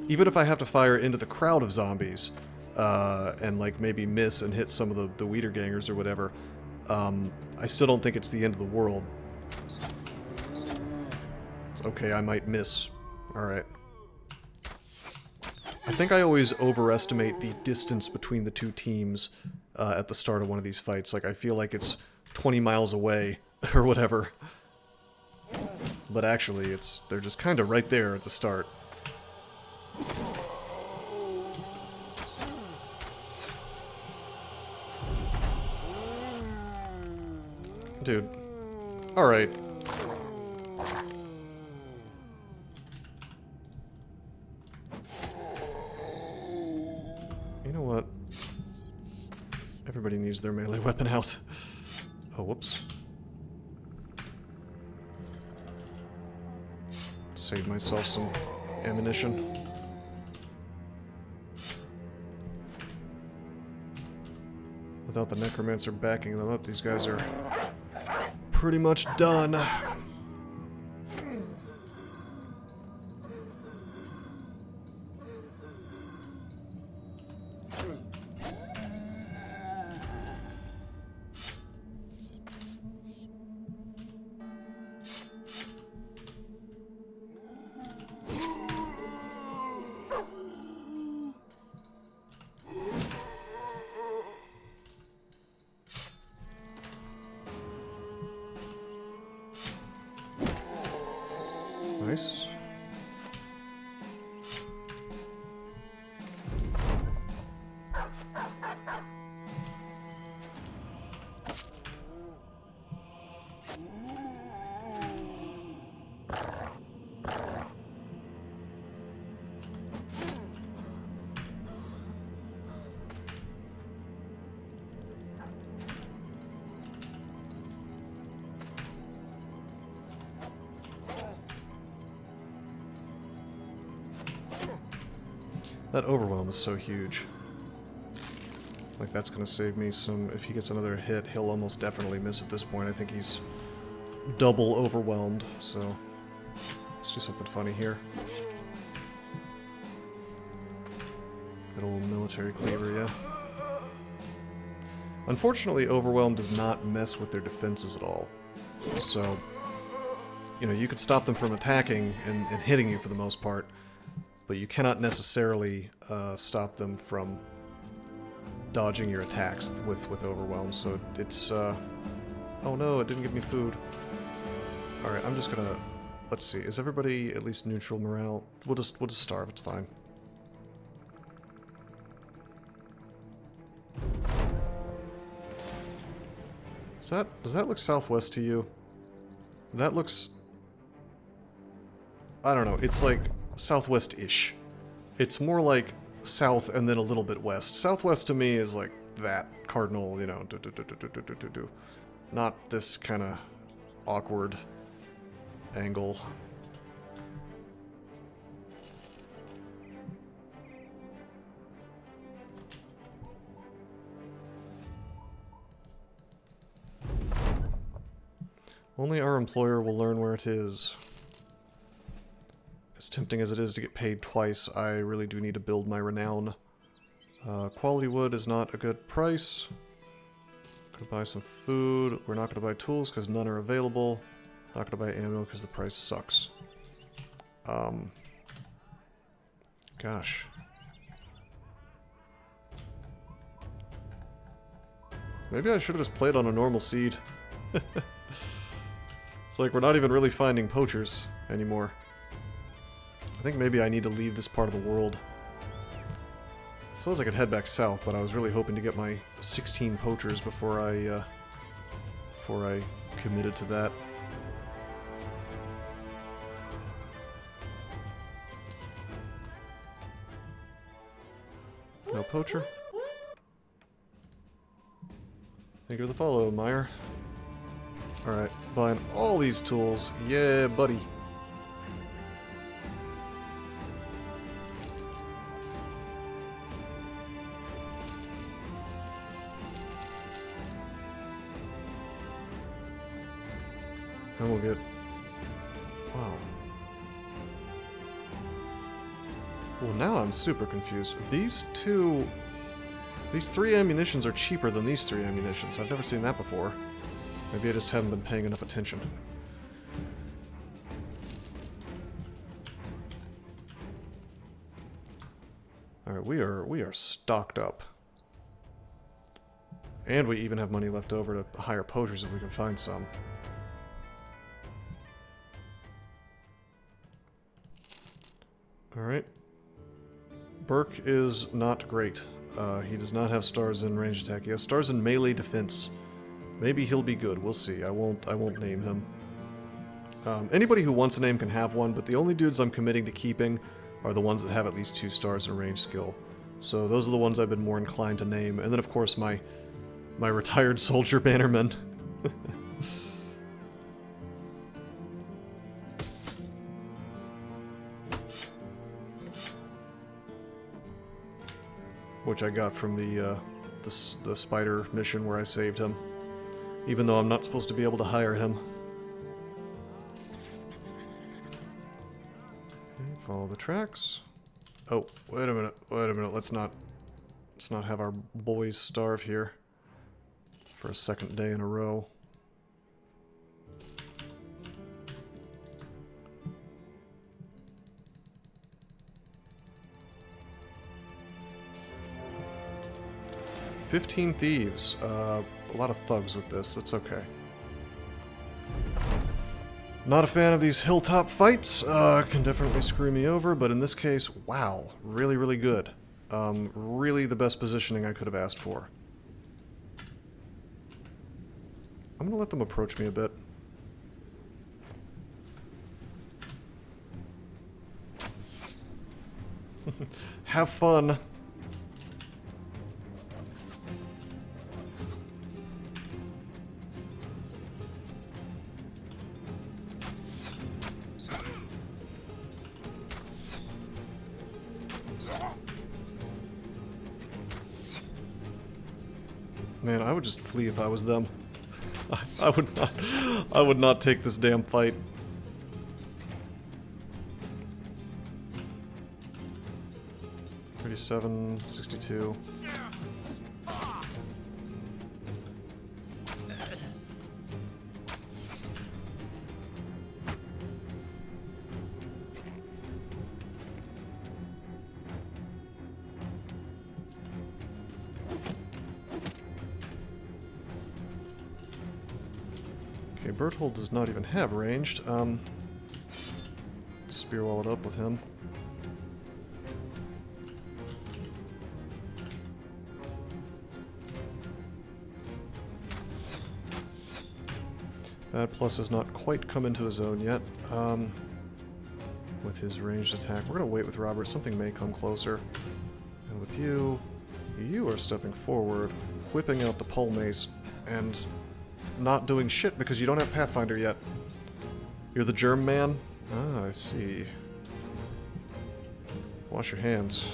Even if I have to fire into the crowd of zombies, and like maybe miss and hit some of the Weeder Gangers or whatever, I still don't think it's the end of the world. Okay, I might miss. Alright. I think I always overestimate the distance between the two teams at the start of one of these fights. Like, I feel like it's 20 miles away, or whatever. But actually, they're just kind of right there at the start. Dude. Alright. You know what? Everybody needs their melee weapon out. Oh, whoops. Save myself some ammunition. Without the Necromancer backing them up, these guys are pretty much done. Nice. That overwhelm is so huge. Like, that's gonna save me some... If he gets another hit, he'll almost definitely miss at this point. I think he's double overwhelmed, so... Let's do something funny here. Good old military cleaver, yeah. Unfortunately, overwhelm does not mess with their defenses at all. So, you know, you could stop them from attacking and hitting you for the most part, but you cannot necessarily stop them from dodging your attacks with overwhelm. So it's oh no, it didn't give me food. All right, I'm just gonna, let's see, is everybody at least neutral morale? We'll just starve. It's fine. Does that look southwest to you? That looks, I don't know. It's like southwest-ish. It's more like south and then a little bit west. Southwest to me is like that cardinal, you know, not this kind of awkward angle. Only our employer will learn where it is. As tempting as it is to get paid twice, I really do need to build my renown. Quality wood is not a good price. Could buy some food. We're not going to buy tools because none are available. Not going to buy ammo because the price sucks. Gosh. Maybe I should have just played on a normal seed. It's like we're not even really finding poachers anymore. I think maybe I need to leave this part of the world. I suppose I could head back south, but I was really hoping to get my 16 poachers before I committed to that. No poacher. Thank you for the follow, Meyer. Alright, buying all these tools. Yeah, buddy. And we'll get... Wow. Well, now I'm super confused. These three ammunitions are cheaper than these 3 ammunitions. I've never seen that before. Maybe I just haven't been paying enough attention. Alright, we are stocked up. And we even have money left over to hire poachers if we can find some. Alright. Burke is not great. He does not have stars in range attack. He has stars in melee defense. Maybe he'll be good. We'll see. I won't name him. Anybody who wants a name can have one, but the only dudes I'm committing to keeping are the ones that have at least 2 stars in range skill. So those are the ones I've been more inclined to name. And then, of course, my retired soldier bannerman. Which I got from the spider mission where I saved him. Even though I'm not supposed to be able to hire him. Okay, follow the tracks. Oh, wait a minute, let's not have our boys starve here for a second day in a row. "15 thieves." A lot of thugs with this. That's okay. Not a fan of these hilltop fights. Can definitely screw me over, but in this case, wow. Really, really good. Really the best positioning I could have asked for. I'm gonna let them approach me a bit. Have fun. Man, I would just flee if I was them. I would not take this damn fight. $37, $62. Okay, Berthold does not even have ranged. Spear wall it up with him. Bad Plus has not quite come into his own yet. With his ranged attack. We're gonna wait with Robert. Something may come closer. And with you, you are stepping forward, whipping out the pole mace, and not doing shit because you don't have Pathfinder yet. You're the germ man? Ah, I see. Wash your hands.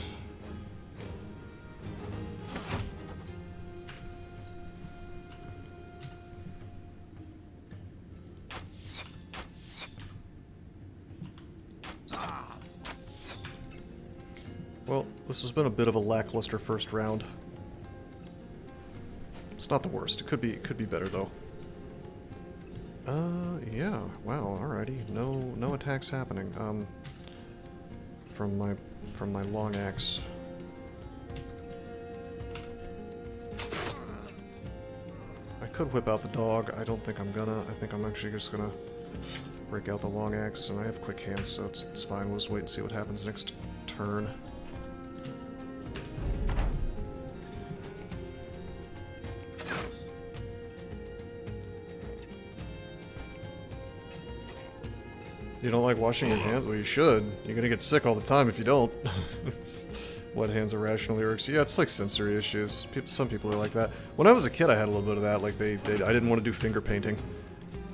Well, this has been a bit of a lackluster first round. It's not the worst. It could be better though. Yeah. Wow. Alrighty. No attacks happening. From my long axe. could whip out the dog. I don't think I'm gonna. I think I'm actually just gonna break out the long axe, and I have quick hands, so it's fine. We'll just wait and see what happens next turn. You don't like washing your hands? Well, you should. You're gonna get sick all the time if you don't. Wet hands are rational lyrics. Yeah, it's like sensory issues. Some people are like that. When I was a kid, I had a little bit of that. Like, I didn't want to do finger painting.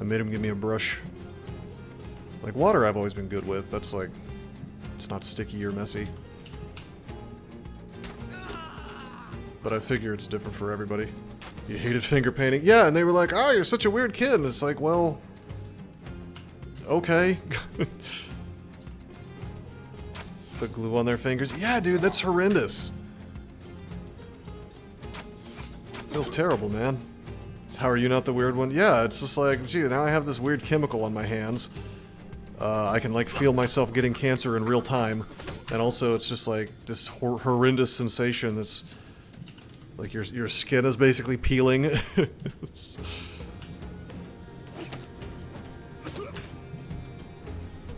I made them give me a brush. Like, water I've always been good with. That's like, it's not sticky or messy. But I figure it's different for everybody. You hated finger painting? Yeah, and they were like, oh, you're such a weird kid. And it's like, well... okay. Put glue on their fingers. Yeah, dude, that's horrendous. Feels terrible, man. How are you not the weird one? Yeah, it's just like, gee, now I have this weird chemical on my hands. I can, like, feel myself getting cancer in real time. And also, it's just like this horrendous sensation that's... like, your skin is basically peeling. I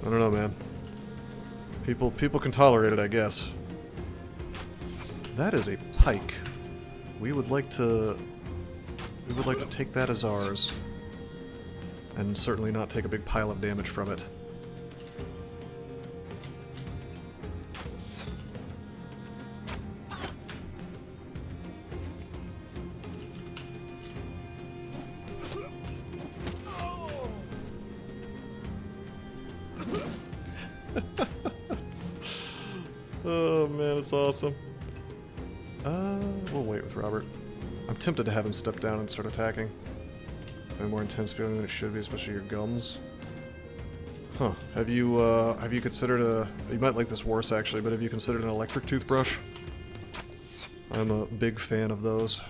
don't know, man. People can tolerate it, I guess. That is a pike. We would like to take that as ours. And certainly not take a big pile of damage from it. Oh man, it's awesome. We'll wait with Robert. I'm tempted to have him step down and start attacking. A more intense feeling than it should be, especially your gums. Huh. Have you considered you might like this worse actually, but have you considered an electric toothbrush? I'm a big fan of those.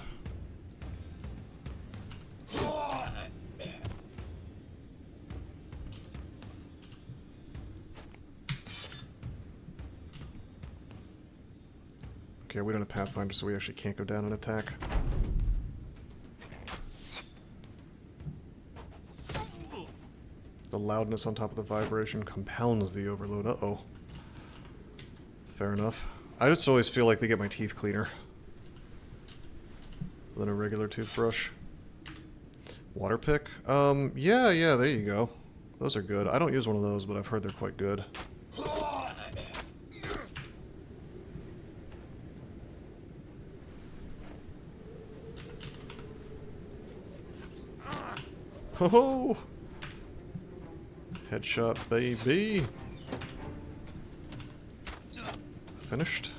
Okay, we don't have Pathfinder, so we actually can't go down and attack. The loudness on top of the vibration compounds the overload. Uh-oh. Fair enough. I just always feel like they get my teeth cleaner than a regular toothbrush. Water pick? Yeah, there you go. Those are good. I don't use one of those, but I've heard they're quite good. Oh! Headshot, baby! Finished.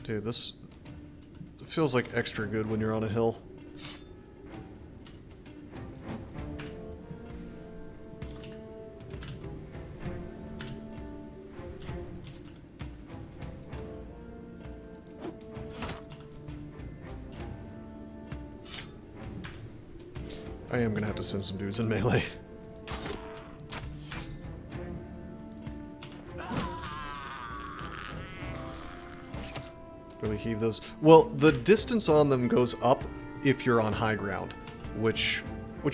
Dude, this feels like extra good when you're on a hill. I am gonna have to send some dudes in melee. Really heave those. Well, the distance on them goes up if you're on high ground, which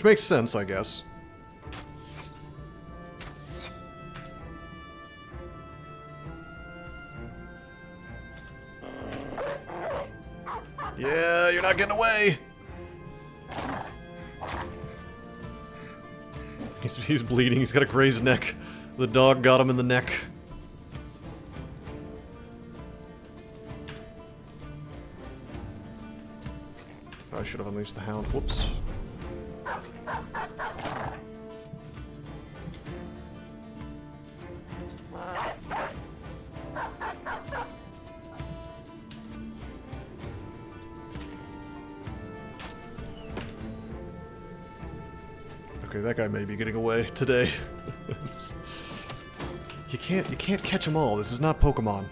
makes sense, I guess. Yeah, you're not getting away. He's bleeding. He's got a grazed neck. The dog got him in the neck. I should have unleashed the hound. Whoops. Okay, that guy may be getting away today. You can't catch them all. This is not Pokemon.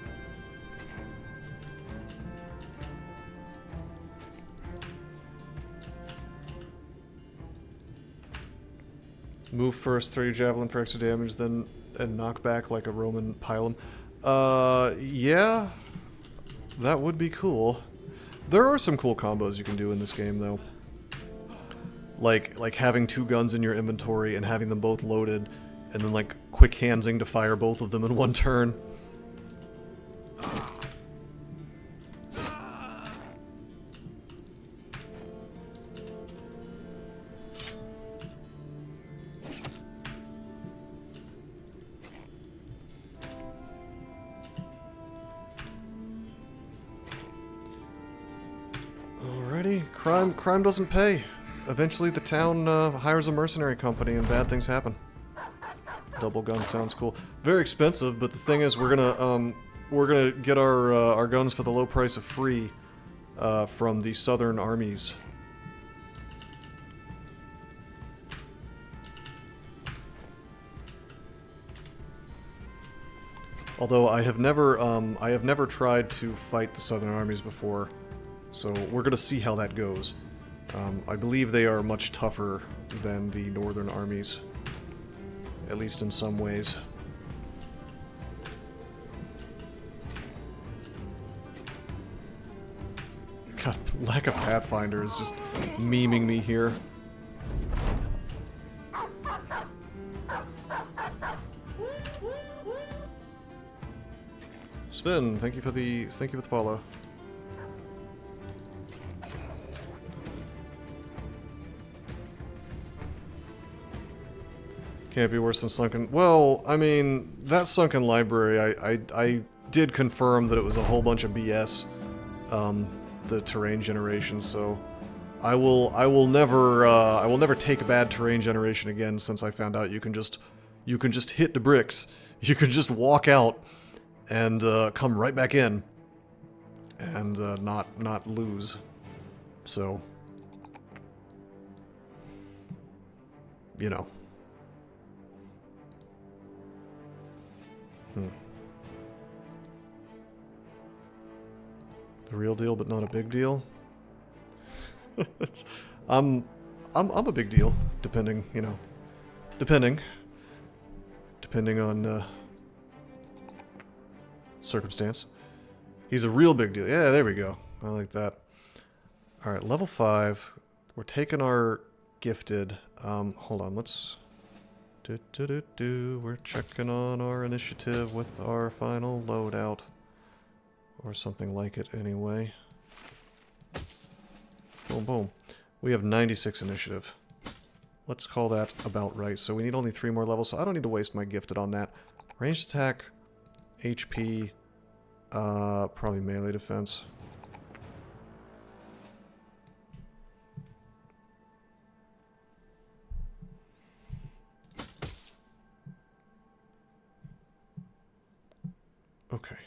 Move first, throw your javelin for extra damage, then and knock back like a Roman pylon. Yeah. That would be cool. There are some cool combos you can do in this game, though. Like having 2 guns in your inventory and having them both loaded, and then like quick handsing to fire both of them in one turn. Alrighty, crime doesn't pay. Eventually the town hires a mercenary company and bad things happen. Double gun sounds cool. Very expensive, but the thing is we're gonna get our guns for the low price of free from the southern armies. Although I have never tried to fight the southern armies before, so we're gonna see how that goes. I believe they are much tougher than the northern armies, at least in some ways. God, lack of Pathfinder is just memeing me here. Sven, thank you for the follow. Can't be worse than Sunken... Well, I mean, that Sunken Library, I did confirm that it was a whole bunch of BS, the terrain generation, so I will never take a bad terrain generation again since I found out you can just hit the bricks. You can just walk out and come right back in and not lose. So, you know. The real deal, but not a big deal. I'm a big deal, depending, you know, depending on circumstance. He's a real big deal. Yeah, there we go. I like that. All right, level 5. We're taking our gifted. Hold on, let's. We're checking on our initiative with our final loadout. Or something like it, anyway. Boom, boom. We have 96 initiative. Let's call that about right. So we need only 3 more levels, so I don't need to waste my gifted on that. Ranged attack, HP, probably melee defense. Okay.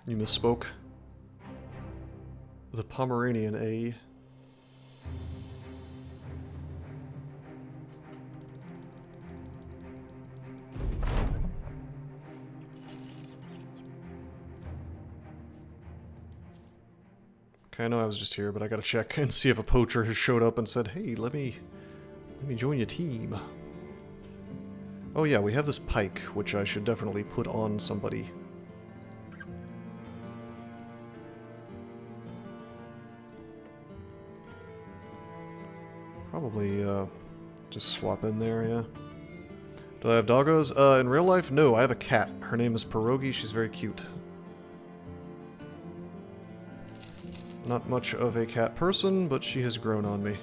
You misspoke. The Pomeranian, eh? Okay, I know I was just here, but I gotta check and see if a poacher has showed up and said, "Hey, let me join your team." Oh yeah, we have this pike, which I should definitely put on somebody. Probably, just swap in there, yeah. Do I have doggos? In real life, no, I have a cat. Her name is Pierogi, she's very cute. Not much of a cat person, but she has grown on me.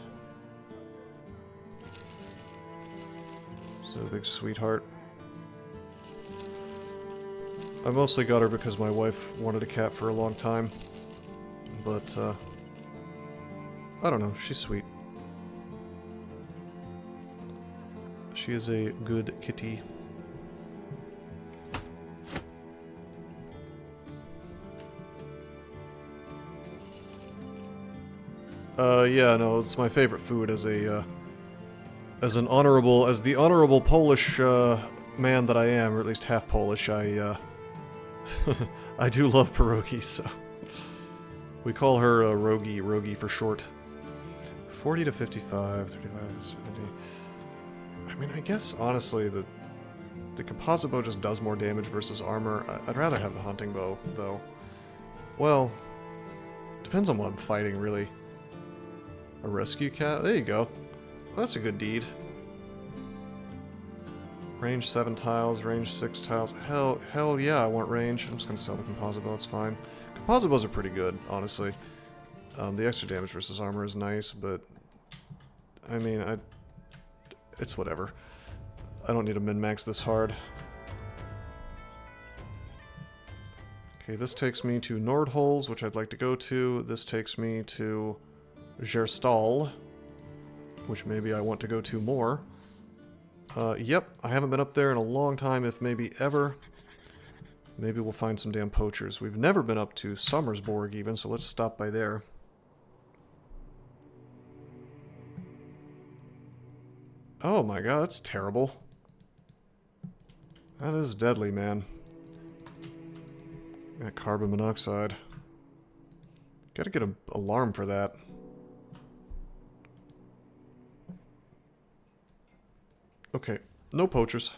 So, big sweetheart. I mostly got her because my wife wanted a cat for a long time. But, I don't know, she's sweet. She is a good kitty. Yeah, no, it's my favorite food as a, as the honorable Polish, man that I am, or at least half Polish, I do love pierogi, so. We call her, Rogi for short. 40 to 55, 35 to 70. I mean, I guess, honestly, The composite bow just does more damage versus armor. I'd rather have the hunting bow, though. Well, depends on what I'm fighting, really. A rescue cat? There you go. Well, that's a good deed. Range 7 tiles, range 6 tiles. Hell yeah, I want range. I'm just gonna sell the composite bow, it's fine. Composite bows are pretty good, honestly. The extra damage versus armor is nice, but... I mean, it's whatever. I don't need to min-max this hard. Okay, this takes me to Nordholz, which I'd like to go to. This takes me to Gerstal, which maybe I want to go to more. Yep, I haven't been up there in a long time, if maybe ever. Maybe we'll find some damn poachers. We've never been up to Sommersborg even, so let's stop by there. Oh my god, that's terrible. That is deadly, man. That carbon monoxide. Gotta get an alarm for that. Okay, no poachers.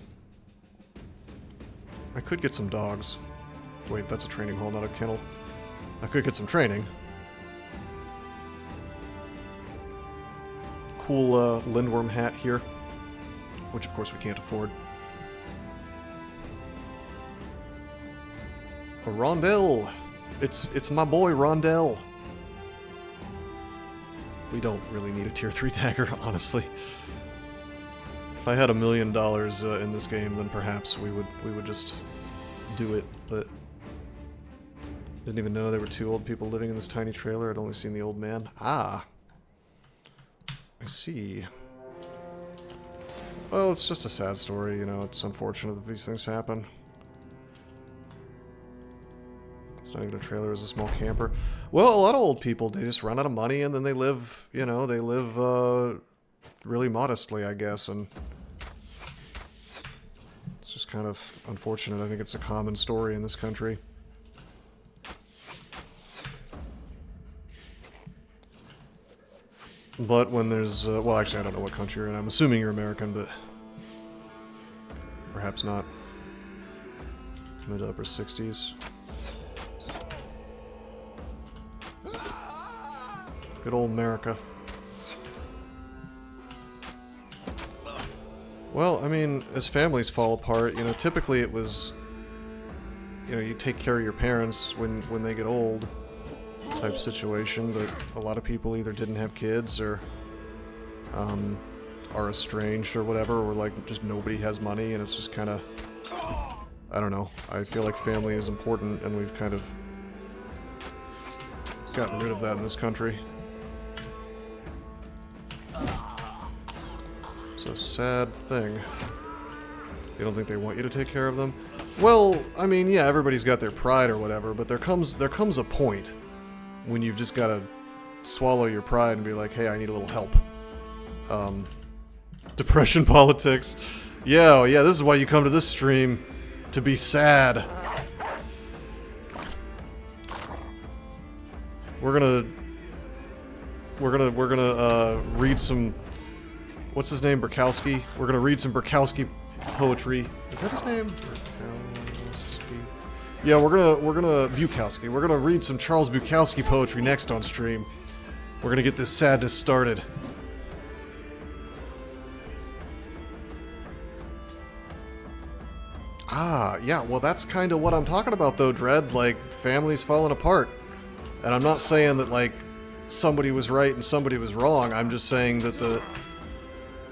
I could get some dogs. Wait, that's a training hall, not a kennel. I could get some training. Cool lindworm hat here, which of course we can't afford. A Rondell! It's my boy Rondell. We don't really need a tier 3 dagger, honestly. If I had $1 million in this game, then perhaps we would just do it, but didn't even know there were 2 old people living in this tiny trailer. I'd only seen the old man. Ah, I see. Well, it's just a sad story, you know. It's unfortunate that these things happen. It's not even a trailer; it's a small camper. Well, a lot of old people, they just run out of money, and then they live, you know, they live really modestly, I guess, and it's just kind of unfortunate. I think it's a common story in this country. But when there's, well, actually, I don't know what country you're in. I'm assuming you're American, but perhaps not. Mid to upper 60s. Good old America. Well, I mean, as families fall apart, you know, typically it was, you know, you take care of your parents when they get old, type situation, but a lot of people either didn't have kids or are estranged or whatever, or like just nobody has money, and it's just kind of, I don't know. I feel like family is important, and we've kind of gotten rid of that in this country. It's a sad thing. You don't think they want you to take care of them? Well, I mean, yeah, everybody's got their pride or whatever, but there comes a point when you've just got to swallow your pride and be like, hey, I need a little help. Depression politics. Yeah, yeah, this is why you come to this stream, to be sad. We're gonna read some, what's his name, Burkowski? We're gonna read some Burkowski poetry. Is that his name? Burkowski. Yeah, we're gonna Bukowski. We're gonna read some Charles Bukowski poetry next on stream. We're gonna get this sadness started. Ah, yeah, well that's kind of what I'm talking about though, Dread. Like, families falling apart. And I'm not saying that, like, somebody was right and somebody was wrong. I'm just saying that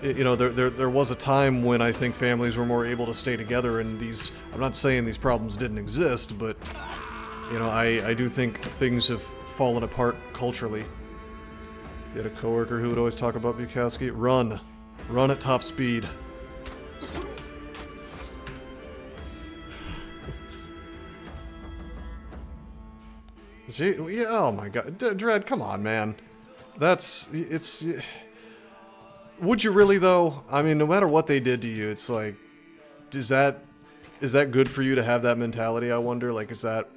you know, there was a time when I think families were more able to stay together, and these, I'm not saying these problems didn't exist, but, you know, I do think things have fallen apart culturally. You had a coworker who would always talk about Bukowski. Run. Run at top speed. Gee, yeah, oh my god. Dread, come on, man. It's... Would you really, though? I mean, no matter what they did to you, it's like... Is that good for you to have that mentality, I wonder? Like, is that...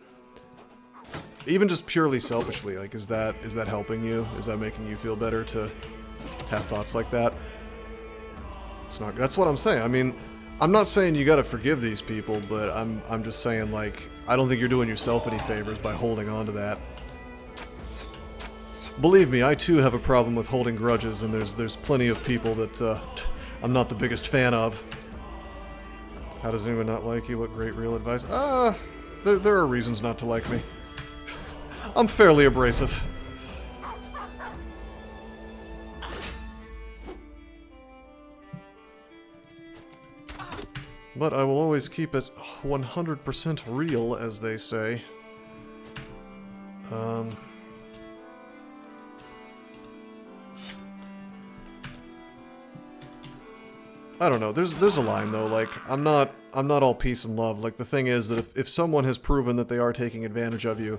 Even just purely selfishly, like, is that helping you? Is that making you feel better to have thoughts like that? It's not... That's what I'm saying. I mean, I'm not saying you gotta forgive these people, but I'm just saying, like, I don't think you're doing yourself any favors by holding on to that. Believe me, I too have a problem with holding grudges, and there's plenty of people that I'm not the biggest fan of. How does anyone not like you? What great real advice? There are reasons not to like me. I'm fairly abrasive. But I will always keep it 100% real, as they say. I don't know. There's a line though. Like I'm not all peace and love. Like the thing is that if someone has proven that they are taking advantage of you,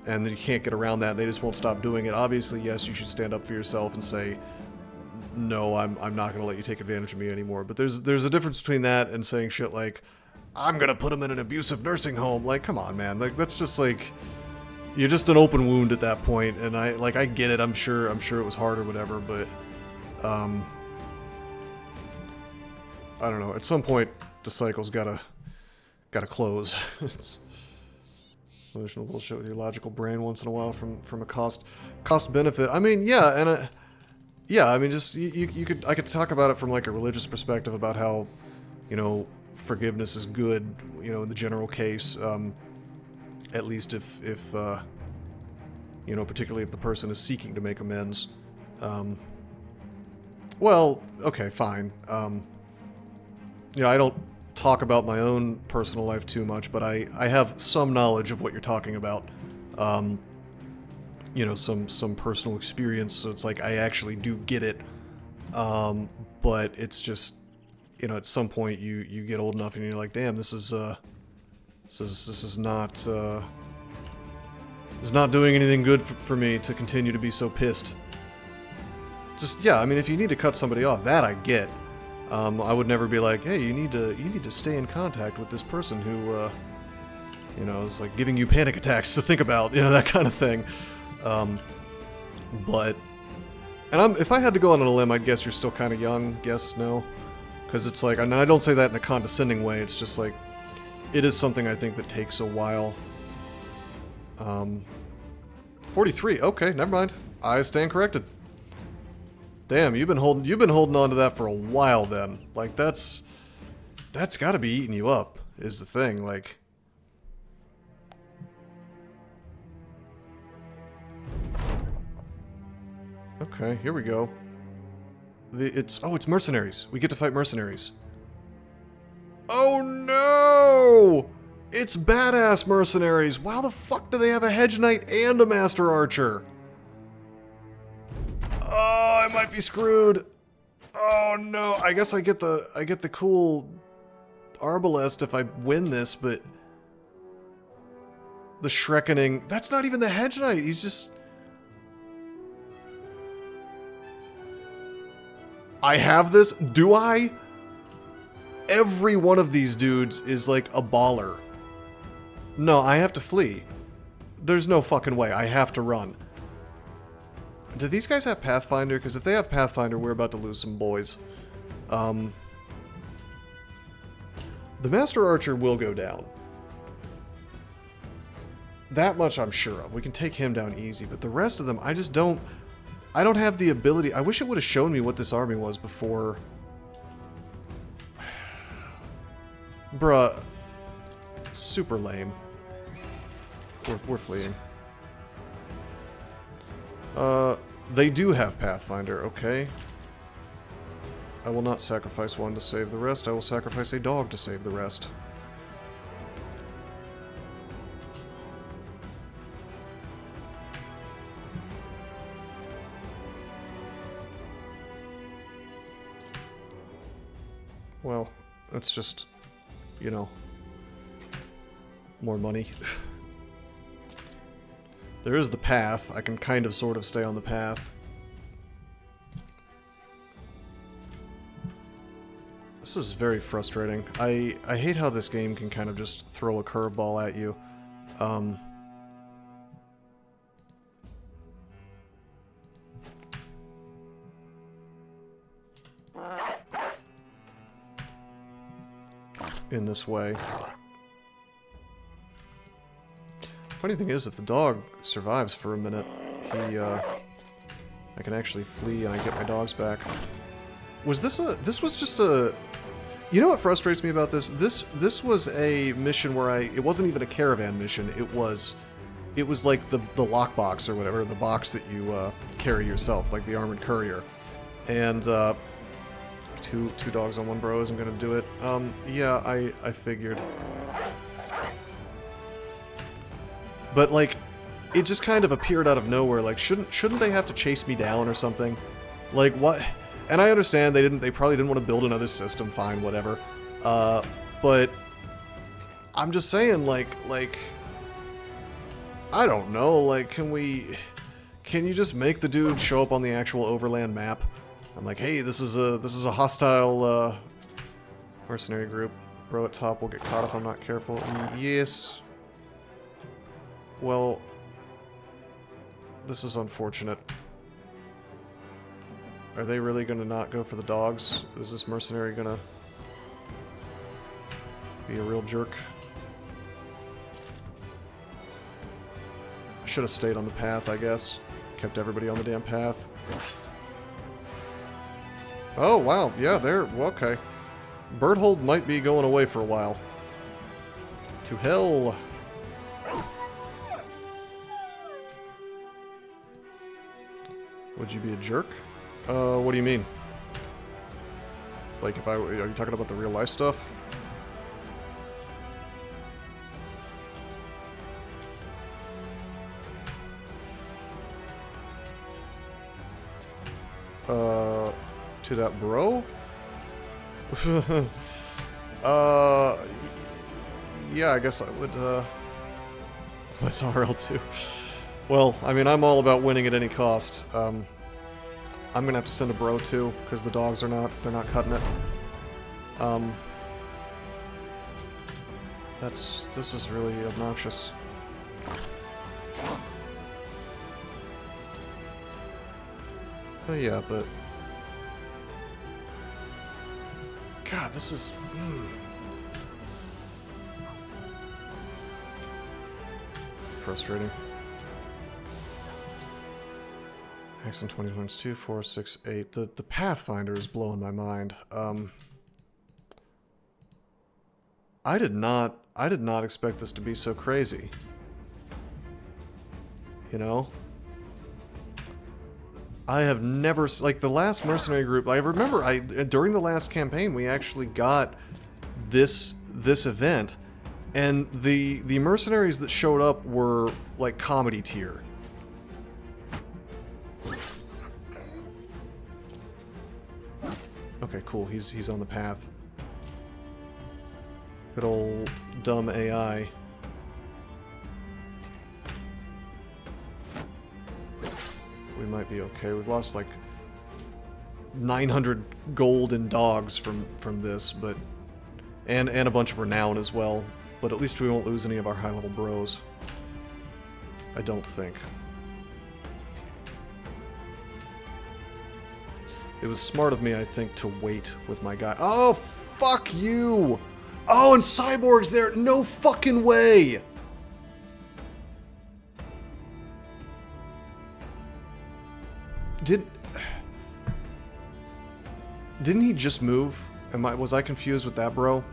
and you can't get around that, they just won't stop doing it. Obviously, yes, you should stand up for yourself and say, no, I'm not going to let you take advantage of me anymore. But there's a difference between that and saying shit like, I'm going to put him in an abusive nursing home. Like, come on, man. Like that's just like, you're just an open wound at that point. And I get it. I'm sure it was hard or whatever, but I don't know. At some point, the cycle's gotta close. It's emotional bullshit with your logical brain once in a while from a cost benefit. I mean, yeah, and yeah, I mean, just I could talk about it from like a religious perspective about how, you know, forgiveness is good, you know, in the general case, at least if you know, particularly if the person is seeking to make amends. Well, okay, fine. You know, I don't talk about my own personal life too much, but I have some knowledge of what you're talking about. You know, some personal experience, so it's like I actually do get it. But it's just, you know, at some point you get old enough and you're like, damn, this is not doing anything good for me to continue to be so pissed. Just, yeah, I mean, if you need to cut somebody off, that I get. I would never be like, hey, you need to stay in contact with this person who, you know, is like giving you panic attacks to think about, you know, that kind of thing. But, and if I had to go on a limb, I'd guess you're still kind of young. Guess no, because it's like, and I don't say that in a condescending way. It's just like, it is something I think that takes a while. 43. Okay, never mind. I stand corrected. Damn, you've been holding on to that for a while then. Like that's got to be eating you up, is the thing. Like, okay, here we go. It's mercenaries. We get to fight mercenaries. Oh no! It's badass mercenaries. Wow, the fuck do they have a hedge knight and a master archer? Oh, I might be screwed. Oh no, I guess I get the cool arbalest if I win this, but the Shrekkening, that's not even the hedge knight. He's just, I have this. Do I? Every one of these dudes is like a baller. No, I have to flee. There's no fucking way. I have to run. Do these guys have Pathfinder? Because if they have Pathfinder, we're about to lose some boys. The Master Archer will go down. That much I'm sure of. We can take him down easy, but the rest of them, I just don't... I don't have the ability... I wish it would have shown me what this army was before... Bruh. Super lame. We're fleeing. They do have Pathfinder, okay. I will not sacrifice one to save the rest. I will sacrifice a dog to save the rest. Well, that's just, you know, more money. There is the path. I can kind of sort of stay on the path. This is very frustrating. I hate how this game can kind of just throw a curveball at you. in this way. Funny thing is, if the dog survives for a minute, I can actually flee and I get my dogs back. This was just a... You know what frustrates me about this? This was a mission where it wasn't even a caravan mission. It was like the lockbox or whatever, the box that you carry yourself, like the armored courier. And two dogs on one bro isn't gonna do it. Yeah, I figured. But like, it just kind of appeared out of nowhere. Like, shouldn't they have to chase me down or something? Like, what? And I understand they probably didn't want to build another system. Fine, whatever. But I'm just saying, like, I don't know. Like, can you just make the dude show up on the actual overland map? I'm like, hey, this is a hostile mercenary group. Bro at top will get caught if I'm not careful. Yes. Well, this is unfortunate. Are they really gonna not go for the dogs? Is this mercenary gonna be a real jerk? I should have stayed on the path, I guess. Kept everybody on the damn path. Oh, wow. Yeah, they're... okay. Birdhold might be going away for a while. To hell! Would you be a jerk? What do you mean? Like, are you talking about the real life stuff? To that bro? Yeah, I guess I would, What's RL2? Well, I mean, I'm all about winning at any cost. I'm gonna have to send a bro too, because the dogs they're not cutting it. This is really obnoxious. Oh yeah, but... God, this is... frustrating. X in 2022, 4, 6, 8. The Pathfinder is blowing my mind. I did not expect this to be so crazy. You know? I have never, like, the last mercenary group, I remember during the last campaign we actually got this event, and the mercenaries that showed up were like comedy tier. Okay, cool. He's on the path. Good old dumb AI. We might be okay. We've lost like 900 gold in dogs from this, but and a bunch of renown as well. But at least we won't lose any of our high-level bros. I don't think. It was smart of me, I think, to wait with my guy. Oh, fuck you! Oh, and Cyborg's there! No fucking way! Didn't he just move? Was I confused with that, bro?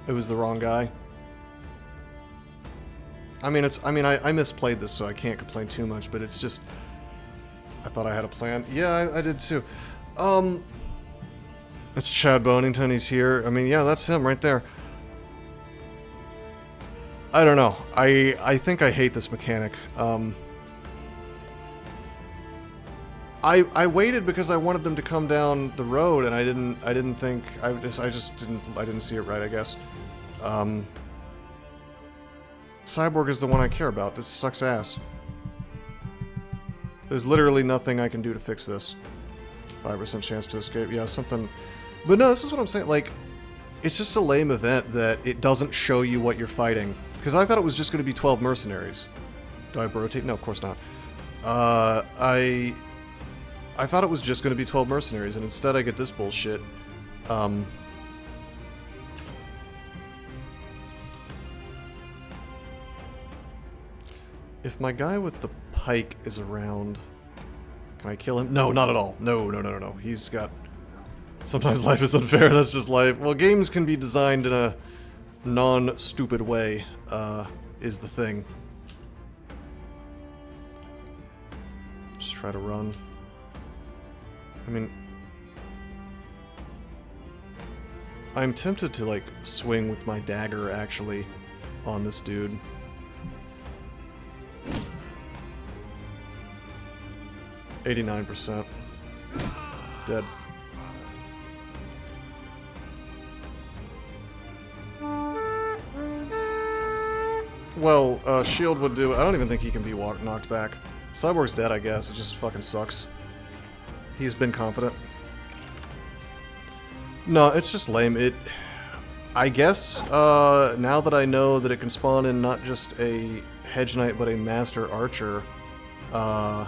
It was the wrong guy. I mean, I misplayed this, so I can't complain too much, but it's just... I thought I had a plan. Yeah, I did too. It's Chad Bonington, he's here. I mean, yeah, that's him right there. I don't know. I think I hate this mechanic. I waited because I wanted them to come down the road, and I didn't think... I didn't see it right, I guess. Cyborg is the one I care about. This sucks ass. There's literally nothing I can do to fix this. 5% chance to escape. Yeah, something... But no, this is what I'm saying. Like, it's just a lame event that it doesn't show you what you're fighting. Because I thought it was just going to be 12 mercenaries. Do I have bro tape? No, of course not. I thought it was just going to be 12 mercenaries, and instead I get this bullshit. If my guy with the pike is around, can I kill him? No, not at all. No, no, no, no, no. He's got... Sometimes life is unfair, that's just life. Well, games can be designed in a non-stupid way, is the thing. Just try to run. I mean... I'm tempted to, like, swing with my dagger, actually, on this dude. %. Dead. Well, shield would do... I don't even think he can be knocked back. Cyborg's dead, I guess. It just fucking sucks. He's been confident. No, it's just lame. I guess, now that I know that it can spawn in not just a Hedge Knight, but a Master Archer, I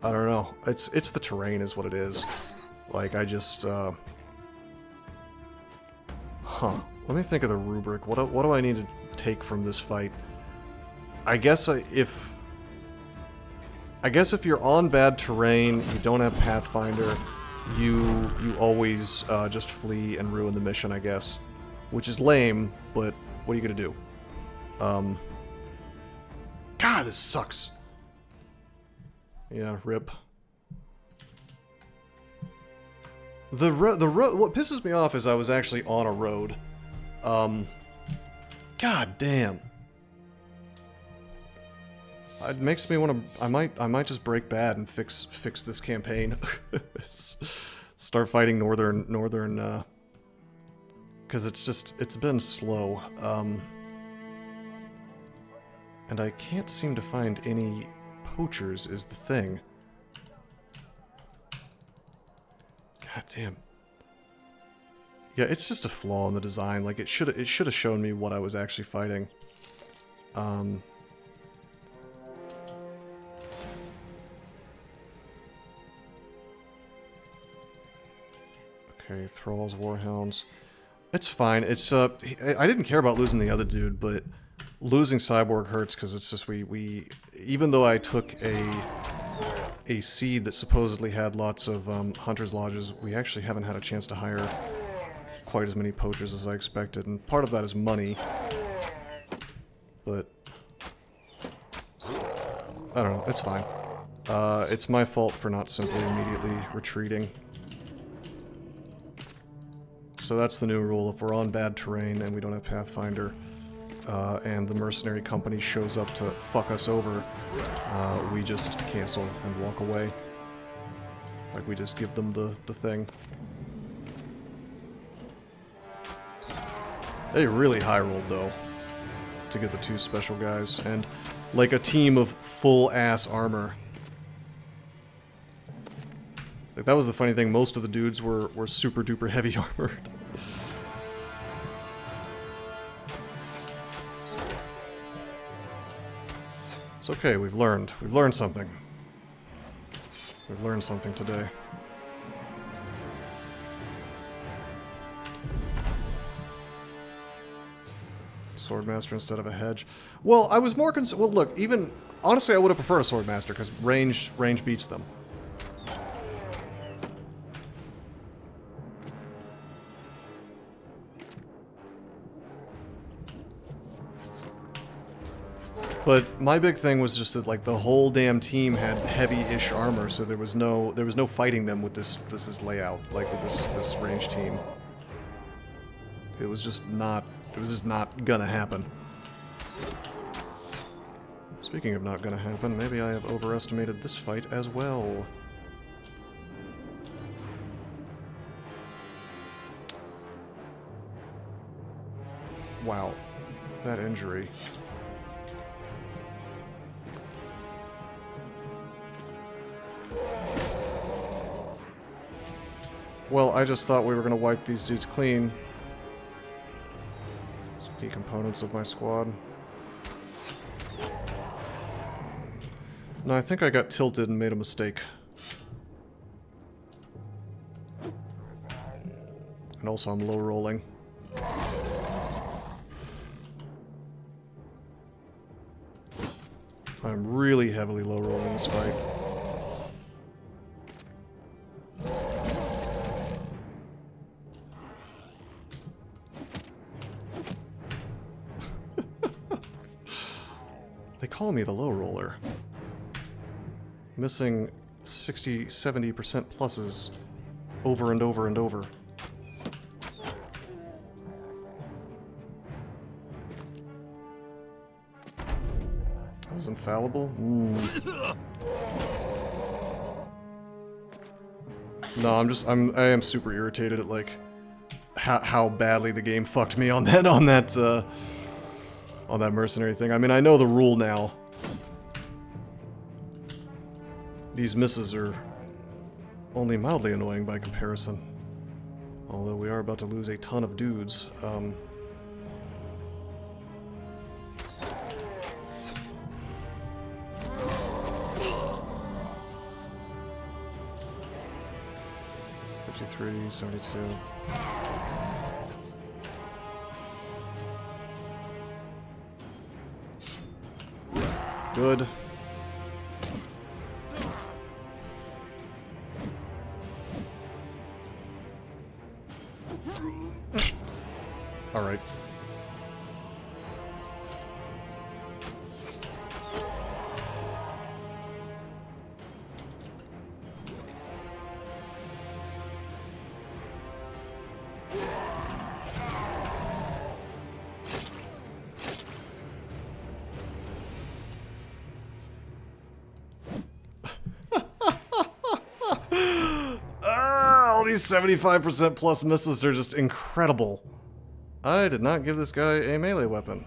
don't know. It's the terrain is what it is. Like, I just, Let me think of the rubric. What do I need to take from this fight? I guess if you're on bad terrain, you don't have Pathfinder, you always just flee and ruin the mission, I guess. Which is lame, but what are you gonna do? God, this sucks. Yeah, rip. The road. What pisses me off is I was actually on a road. God damn. It makes me want to. I might just break bad and fix this campaign. Start fighting northern. Because it's been slow. And I can't seem to find any poachers. Is the thing. God damn. Yeah, it's just a flaw in the design. Like, it should have shown me what I was actually fighting. Okay, Thralls, Warhounds. It's fine. It's, I didn't care about losing the other dude, but losing Cyborg hurts because it's just we even though I took a seed that supposedly had lots of Hunter's Lodges, we actually haven't had a chance to hire quite as many poachers as I expected, and part of that is money, but I don't know, it's fine. It's my fault for not simply immediately retreating. So that's the new rule. If we're on bad terrain and we don't have Pathfinder, and the mercenary company shows up to fuck us over, we just cancel and walk away. Like, we just give them the thing. They really high rolled, though, to get the 2 special guys, and like a team of full-ass armor. Like, that was the funny thing, most of the dudes were super-duper heavy armored. It's okay, we've learned something. We've learned something today. Swordmaster instead of a hedge. Well, I was more concerned. Well, look, even honestly, I would have preferred a Swordmaster because range beats them. But my big thing was just that, like, the whole damn team had heavy-ish armor, so there was no fighting them with this layout, like with this range team. It was just not gonna happen. Speaking of not gonna happen, maybe I have overestimated this fight as well. Wow, that injury. Well, I just thought we were gonna wipe these dudes clean. Some key components of my squad. No, I think I got tilted and made a mistake. And also I'm low rolling. I'm really heavily low rolling this fight. They call me the low roller. Missing 60, 70% pluses over and over and over. I was infallible? No, I am super irritated at, like, how badly the game fucked me on that mercenary thing. I mean, I know the rule now. These misses are only mildly annoying by comparison. Although we are about to lose a ton of dudes. 53, 72. Good. All right. All these 75% plus misses are just incredible. I did not give this guy a melee weapon.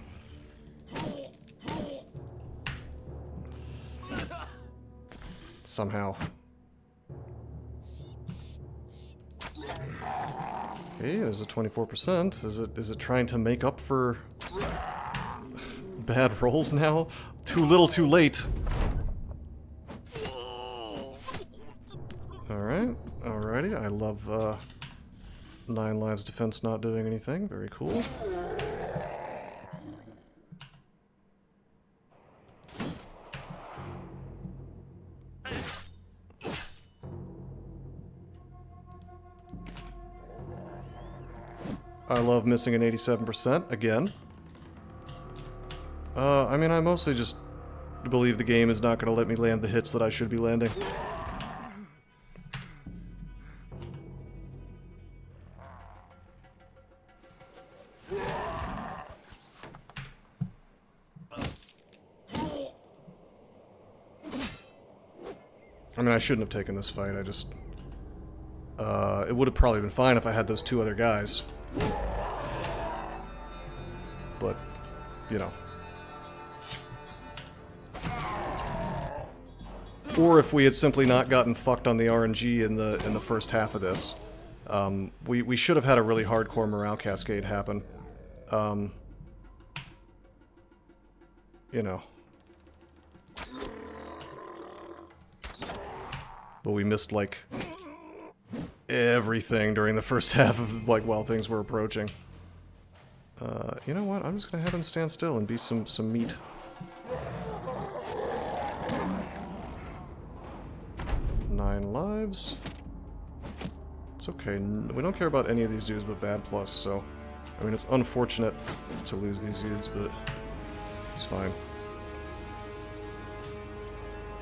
Somehow. Okay, there's a 24%. Is it trying to make up for bad rolls now? Too little, too late. Alright, alrighty. I love 9 lives defense not doing anything. Very cool. I love missing an 87% again. I mean, I mostly just believe the game is not going to let me land the hits that I should be landing. I mean, I shouldn't have taken this fight, I just... it would have probably been fine if I had those 2 other guys. But, you know. Or if we had simply not gotten fucked on the RNG in the first half of this. We should have had a really hardcore morale cascade happen. You know. But we missed, like, everything during the first half of, like, while things were approaching. You know what? I'm just gonna have him stand still and be some meat. Nine lives. It's okay. We don't care about any of these dudes but bad plus, so... I mean, it's unfortunate to lose these dudes, but it's fine.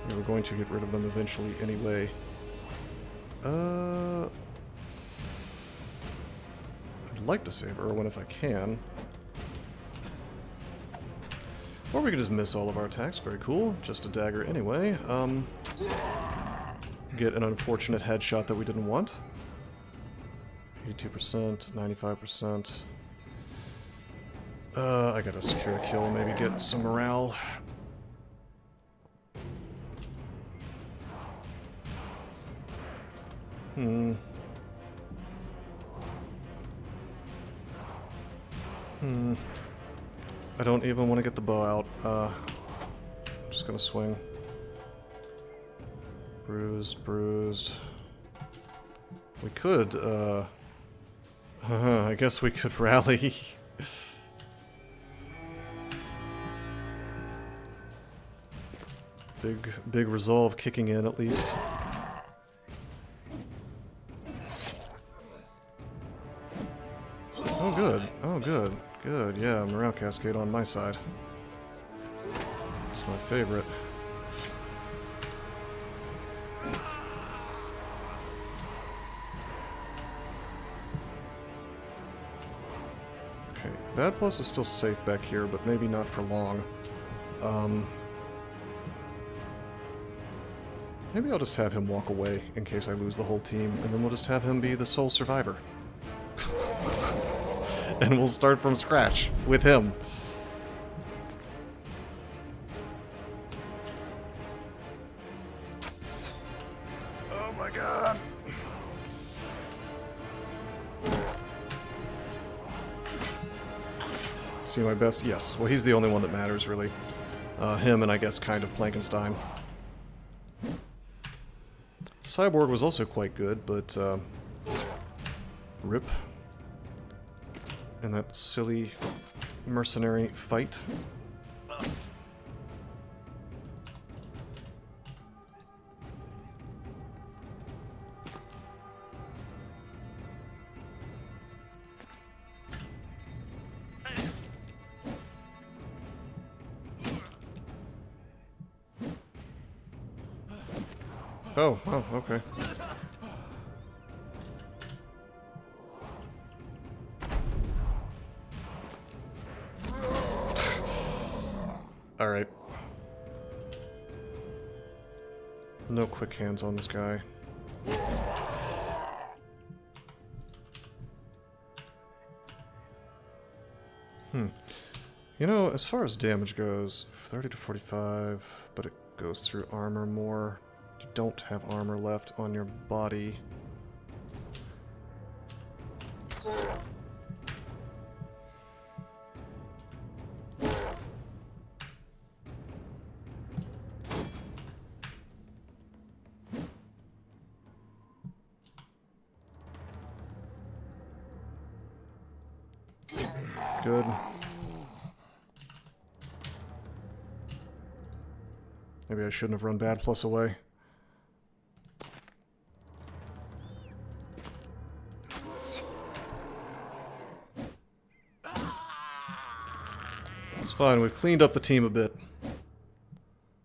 We were going to get rid of them eventually anyway. I'd like to save Irwin if I can. Or we could just miss all of our attacks. Very cool. Just a dagger anyway. Get an unfortunate headshot that we didn't want. 82%, 95%. I gotta secure a kill, maybe get some morale. I don't even want to get the bow out. I'm just gonna swing. Bruised, bruised. We could, I guess we could rally. Big resolve kicking in, at least. Oh, good. Oh, good. Good, yeah, Morale Cascade on my side. It's my favorite. Okay, Bad Plus is still safe back here, but maybe not for long. Maybe I'll just have him walk away in case I lose the whole team, and then we'll just have him be the sole survivor. And we'll start from scratch with him. Oh my god. See my best? Yes. Well, he's the only one that matters, really. Him and I guess kind of Plankenstein. Cyborg was also quite good, but rip. And that silly mercenary fight. Oh, oh, okay. Alright. No quick hands on this guy. You know, as far as damage goes, 30 to 45, but it goes through armor more. You don't have armor left on your body. Good. Maybe I shouldn't have run Bad Plus away. It's fine, we've cleaned up the team a bit.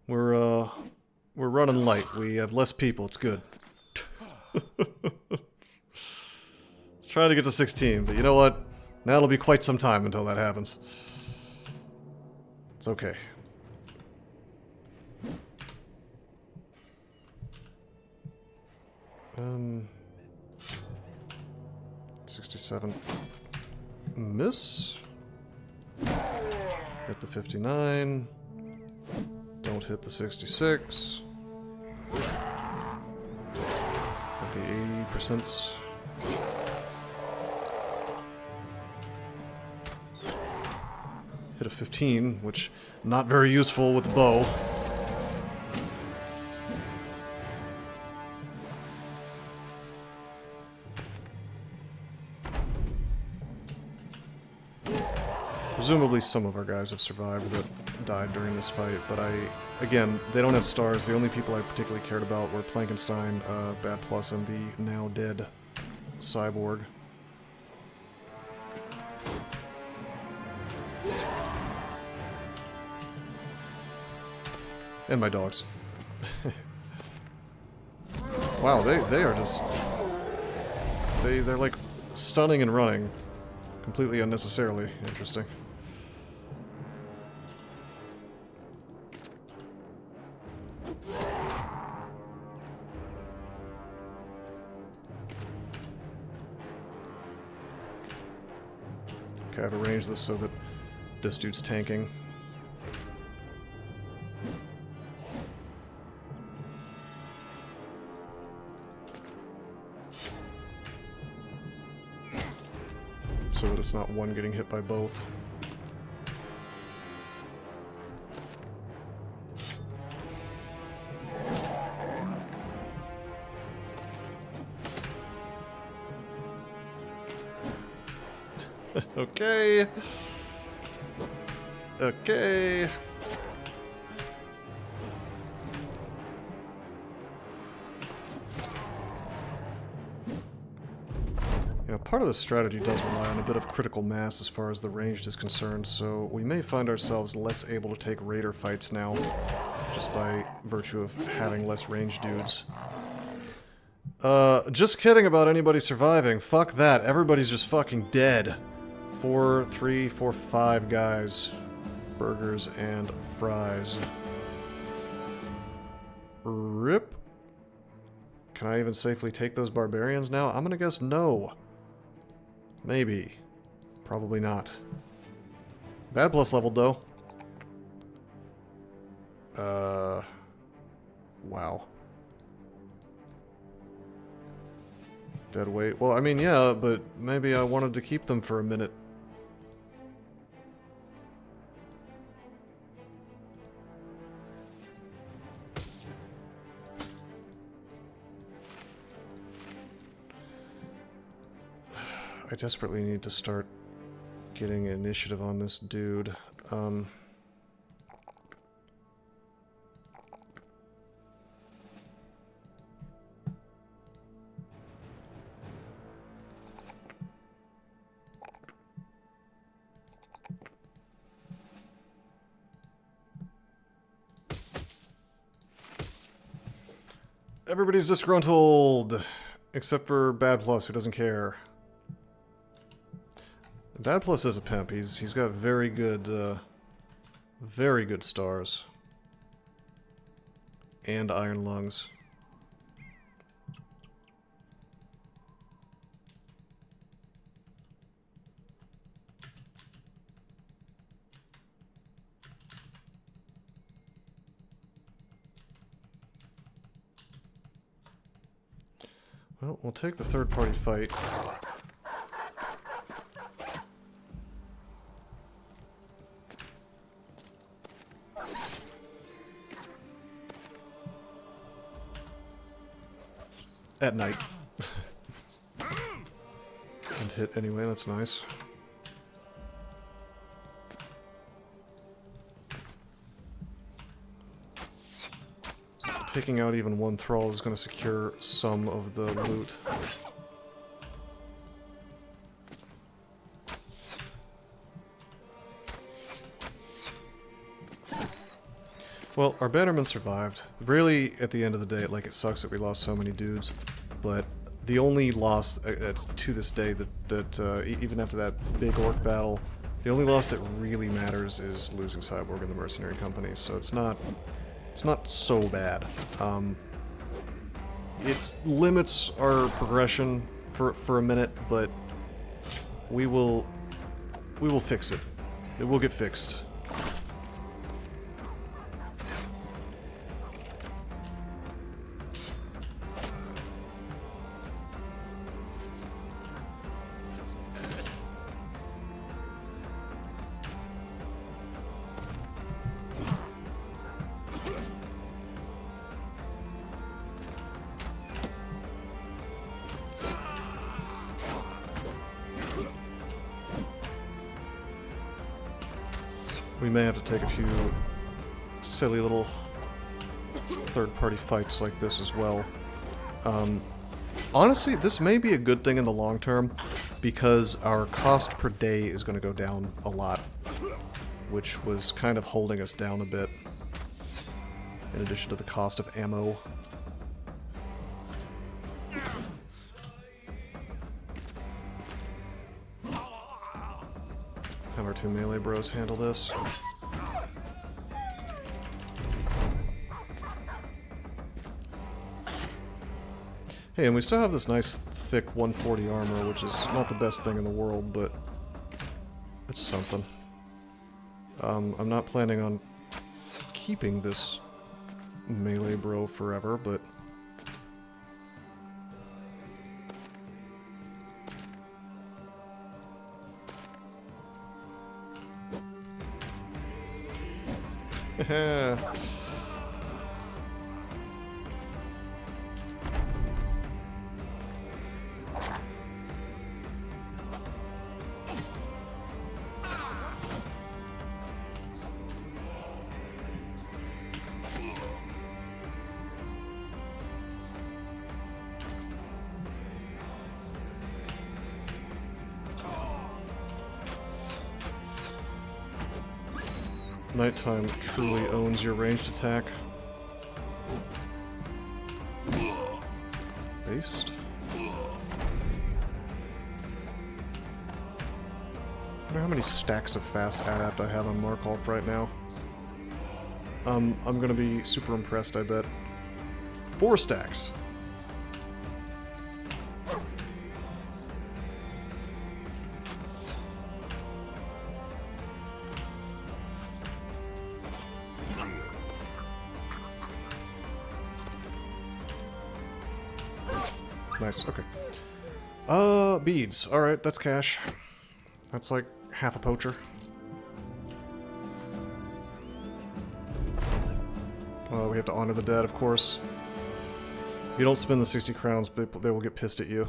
We're running light. We have less people, it's good. Let's try to get to 16, but you know what? Now it'll be quite some time until that happens. It's okay. Um, 67. Miss. Hit the 59. Don't hit the 66. Hit the 80%. Hit a 15, which not very useful with the bow. Presumably some of our guys have survived that died during this fight, but again, they don't have stars. The only people I particularly cared about were Plankenstein, Bad Plus, and the now dead Cyborg. And my dogs. Wow, they are just... They're like stunning and running. Completely unnecessarily interesting. Okay, I've arranged this so that this dude's tanking. So that it's not one getting hit by both. Okay. Okay. You know, part of the strategy does rely on a bit of critical mass as far as the ranged is concerned, so we may find ourselves less able to take raider fights now, just by virtue of having less ranged dudes. Just kidding about anybody surviving. Fuck that. Everybody's just fucking dead. 4, 3, 4, 5 guys. Burgers and fries. RIP. Can I even safely take those barbarians now? I'm gonna guess no. Maybe. Probably not. Bad plus leveled, though. Wow. Dead weight. Well, I mean, yeah, but maybe I wanted to keep them for a minute. I desperately need to start getting initiative on this dude. Everybody's disgruntled, except for Bad Plus, who doesn't care. Bad Plus is a pimp. He's got very good stars and iron lungs. Well, we'll take the third-party fight. At night. And hit anyway, that's nice. Taking out even one thrall is going to secure some of the loot. Well, our bannerman survived. Really, at the end of the day, like, it sucks that we lost so many dudes, but the only loss to this day that even after that big orc battle, the only loss that really matters is losing Cyborg and the Mercenary Company, so it's not so bad. It limits our progression for a minute, but we will fix it. It will get fixed. We may have to take a few silly little third-party fights like this as well. Honestly, this may be a good thing in the long term, because our cost per day is going to go down a lot, which was kind of holding us down a bit, in addition to the cost of ammo. Have our two melee bros handle this. Hey, and we still have this nice thick 140 armor, which is not the best thing in the world, but it's something. I'm not planning on keeping this melee bro forever, but Nighttime truly owns your ranged attack. Based. I wonder how many stacks of fast adapt I have on Markov right now. I'm gonna be super impressed, I bet. 4 stacks. Nice, okay. Beads. Alright, that's cash. That's like half a poacher. We have to honor the dead, of course. You don't spend the 60 crowns, but they will get pissed at you.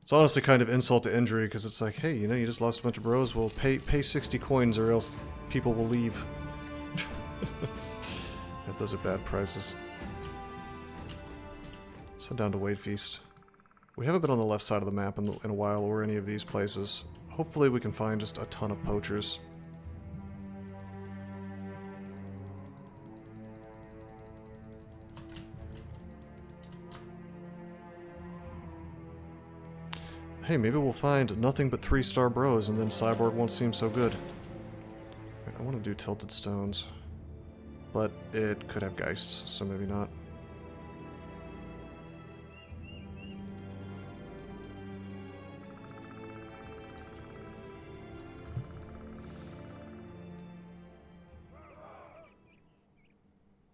It's honestly kind of insult to injury, because it's like, hey, you know, you just lost a bunch of bros, well, pay 60 coins or else people will leave. If those are bad prices. Let's head down to Wade Feast. We haven't been on the left side of the map in a while, or any of these places. Hopefully we can find just a ton of poachers. Hey, maybe we'll find nothing but 3-star bros, and then Cyborg won't seem so good. Wait, I want to do Tilted Stones. But it could have Geists, so maybe not.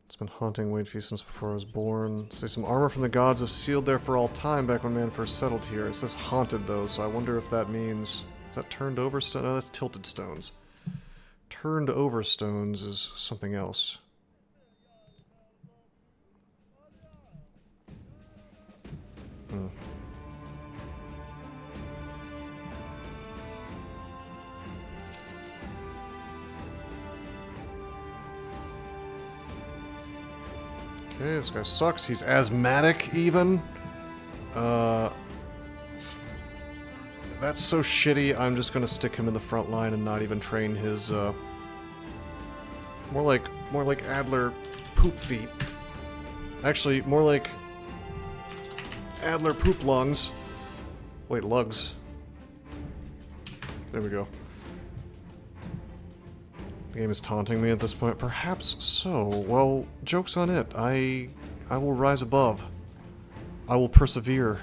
It's been haunting Wade Feast since before I was born. Say some armor from the gods have sealed there for all time back when man first settled here. It says haunted though, so I wonder if that means... Is that turned over stone? No, that's tilted stones. Turned over stones is something else. Hmm. Okay, this guy sucks. He's asthmatic, even. That's so shitty. I'm just gonna stick him in the front line and not even train his, more like Adler poop feet. Actually, more like Adler poop lungs. Wait, lugs. There we go. The game is taunting me at this point. Perhaps so. Well, joke's on it. I will rise above. I will persevere.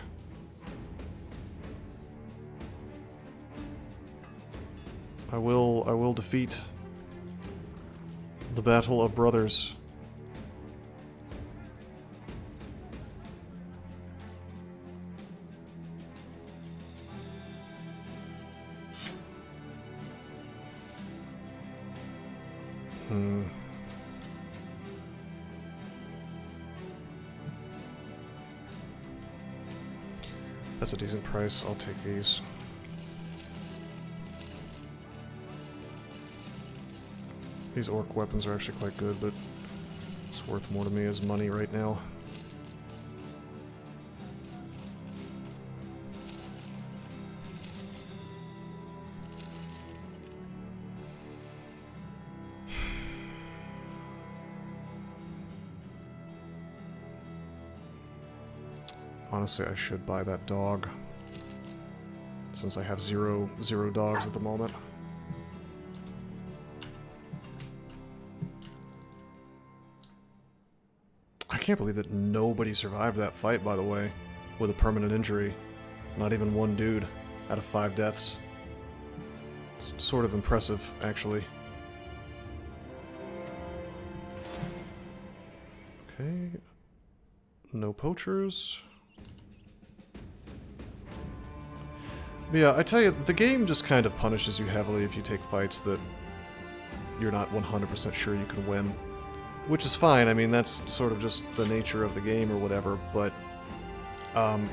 I will defeat the battle of brothers. That's a decent price. I'll take these. These orc weapons are actually quite good, but it's worth more to me as money right now. Honestly, I should buy that dog, since I have zero dogs at the moment. I can't believe that nobody survived that fight, by the way, with a permanent injury. Not even one dude out of 5 deaths. It's sort of impressive, actually. Okay. No poachers. But yeah, I tell you, the game just kind of punishes you heavily if you take fights that you're not 100% sure you can win. Which is fine, I mean, that's sort of just the nature of the game or whatever, but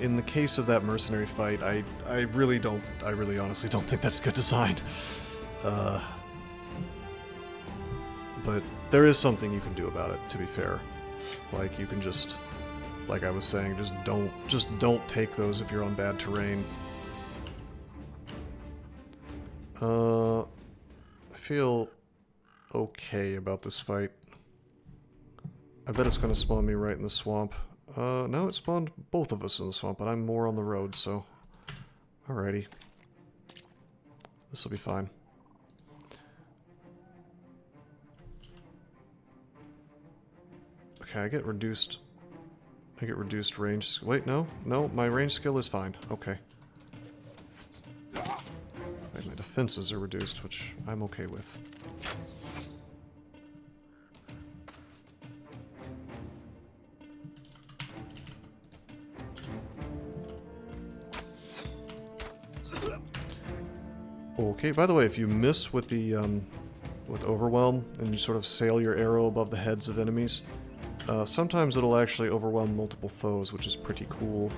in the case of that mercenary fight, I really honestly don't think that's good design. But there is something you can do about it, to be fair. Like, you can just, like I was saying, just don't take those if you're on bad terrain. feel okay about this fight. I bet it's going to spawn me right in the swamp. No, it spawned both of us in the swamp, but I'm more on the road, so... Alrighty. This will be fine. Okay, I get reduced range... Wait, no, my range skill is fine. Okay. My defenses are reduced, which I'm okay with. Okay, by the way, if you miss with the, with Overwhelm, and you sort of sail your arrow above the heads of enemies, sometimes it'll actually overwhelm multiple foes, which is pretty cool.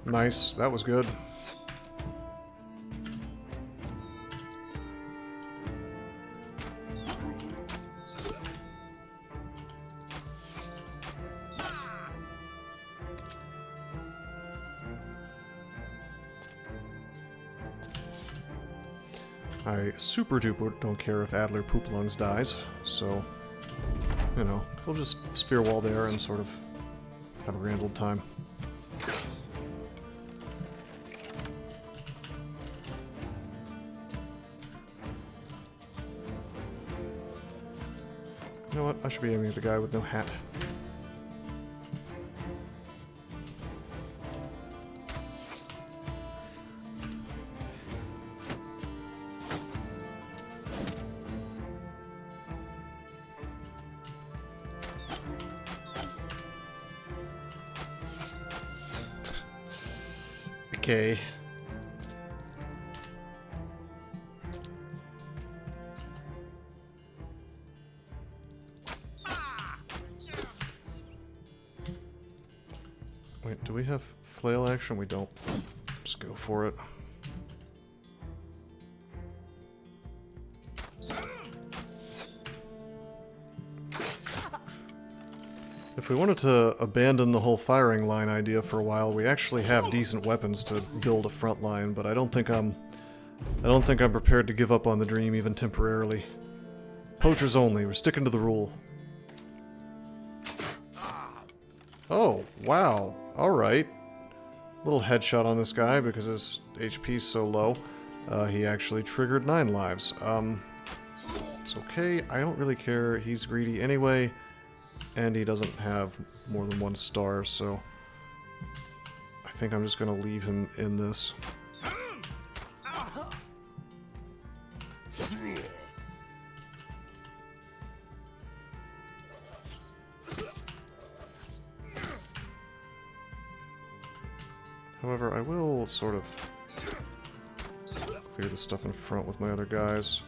Nice, that was good. I super duper don't care if Adler Poop Lungs dies, so, you know, we'll just spear wall there and sort of have a grand old time. You know what? I should be aiming at the guy with no hat. Okay. Wait, do we have flail action? We don't. Just go for it. If we wanted to abandon the whole firing line idea for a while, we actually have decent weapons to build a front line, but I don't think I'm prepared to give up on the dream even temporarily. Poachers only, we're sticking to the rule. Oh, wow. Alright. Little headshot on this guy because his HP's so low. He actually triggered 9 lives. It's okay, I don't really care, he's greedy anyway. And he doesn't have more than 1 star, so I think I'm just going to leave him in this. However, I will sort of clear the stuff in front with my other guys.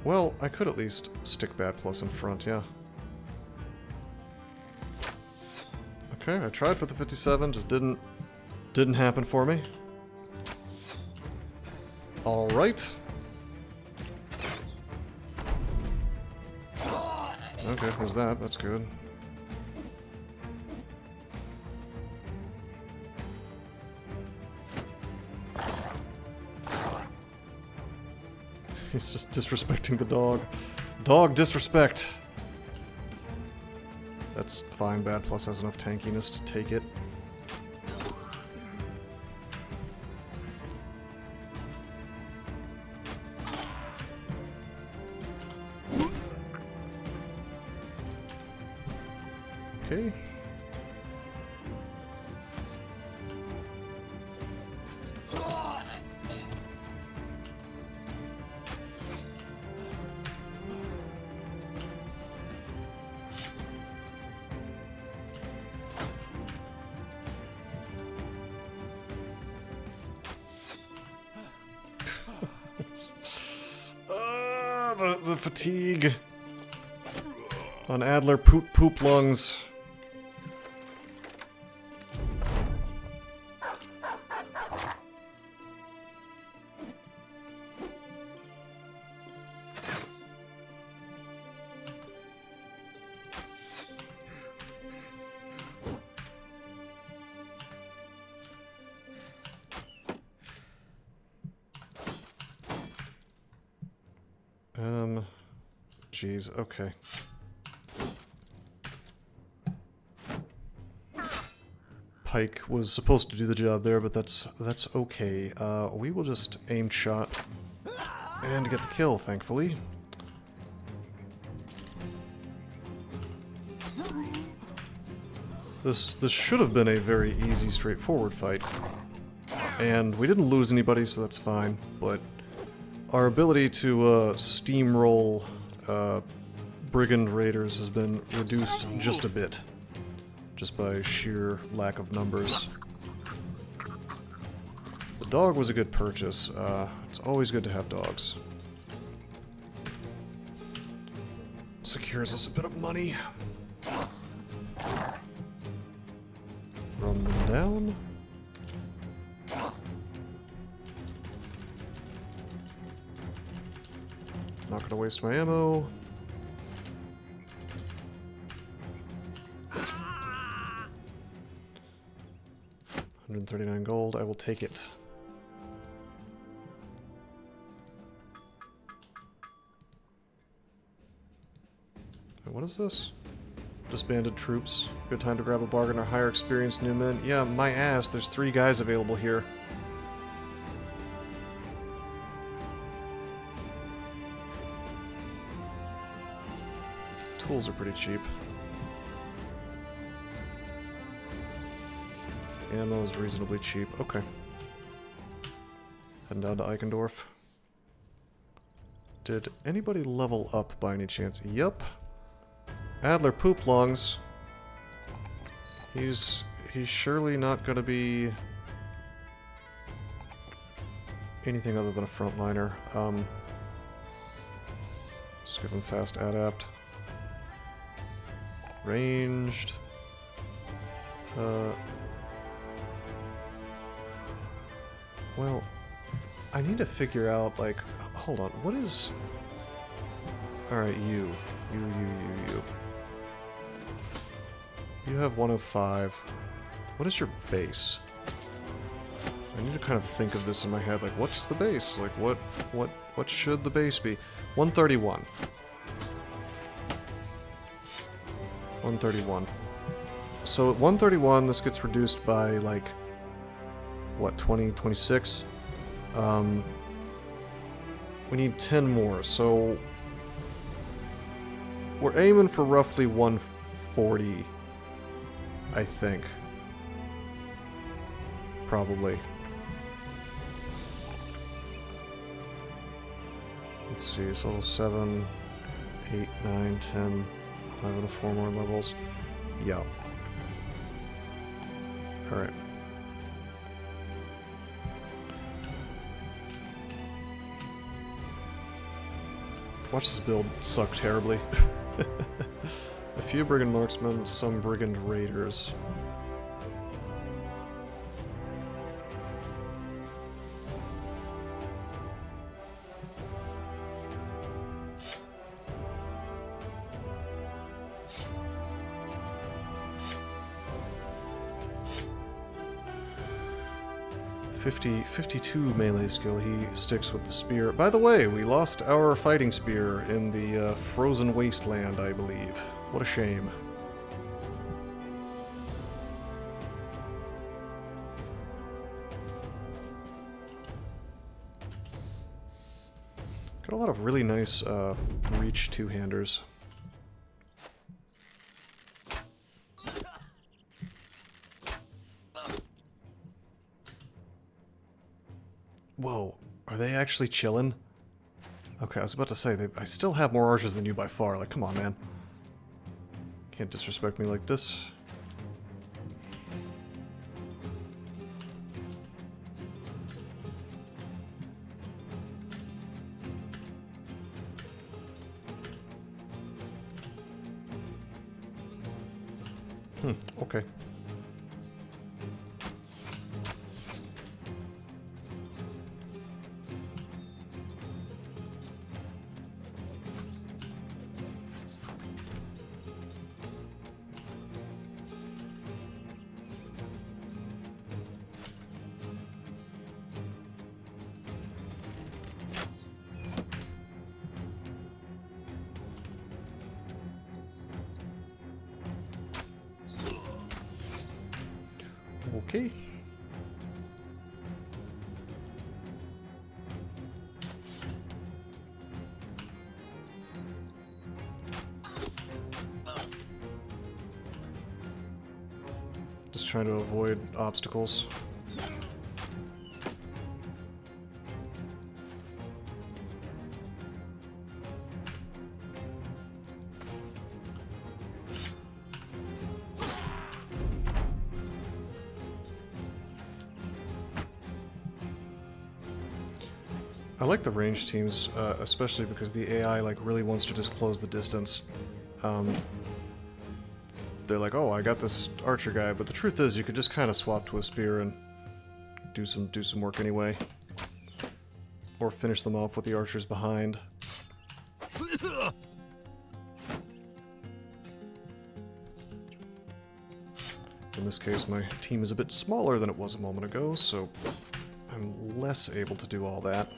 Well, I could at least stick Bad Plus in front, yeah. Okay, I tried for the 57, just didn't happen for me. Alright. Okay, there's that, that's good. He's just disrespecting the dog. Dog disrespect! That's fine, Bad Plus has enough tankiness to take it. Okay. The fatigue on Adler Poop Lungs. Jeez, okay. Pike was supposed to do the job there, but that's okay. We will just aim shot and get the kill, thankfully. This should have been a very easy, straightforward fight. And we didn't lose anybody, so that's fine, but our ability to steamroll brigand raiders has been reduced just a bit. Just by sheer lack of numbers. The dog was a good purchase. It's always good to have dogs. Secures us a bit of money. Run them down. Not gonna waste my ammo. $139 gold, I will take it. And what is this? Disbanded troops. Good time to grab a bargain or hire experienced new men. Yeah, my ass, there's 3 guys available here. Tools are pretty cheap. Ammo is reasonably cheap. Okay. Heading down to Eichendorf. Did anybody level up by any chance? Yep. Adler Poop Lungs. He's surely not gonna be anything other than a frontliner. Let's give him fast adapt. Ranged. Well, I need to figure out, like, hold on, what is... Alright, you. You have 105. What is your base? I need to kind of think of this in my head, like, what's the base? Like, what should the base be? 131. 131. So at 131, this gets reduced by, like, what, 20, 26? We need 10 more, so we're aiming for roughly 140, I think. Probably. Let's see, so level 7, 8, 9, 10, 11 to 4 more levels. Yeah. Alright. Watch this build suck terribly. A few brigand marksmen, some brigand raiders. .50, 52 melee skill, he sticks with the spear. By the way, we lost our fighting spear in the frozen wasteland, I believe. What a shame. Got a lot of really nice reach two-handers. Whoa, are they actually chilling? Okay, I was about to say, I still have more archers than you by far. Like, come on, man. Can't disrespect me like this. Okay. Okay. Just trying to avoid obstacles. I like the range teams, especially because the AI like really wants to just close the distance. They're like, oh, I got this archer guy, but the truth is, you could just kind of swap to a spear and do some work anyway, or finish them off with the archers behind. In this case, my team is a bit smaller than it was a moment ago, so I'm less able to do all that.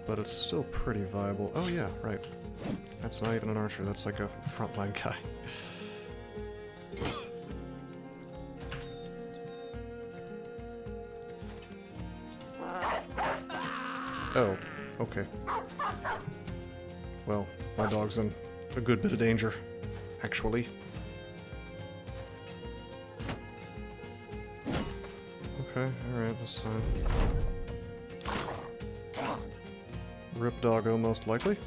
But it's still pretty viable. Oh yeah, right. That's not even an archer, that's like a frontline guy. Oh, okay. Well, my dog's in a good bit of danger, actually. Okay, alright, that's fine. Rip doggo, most likely.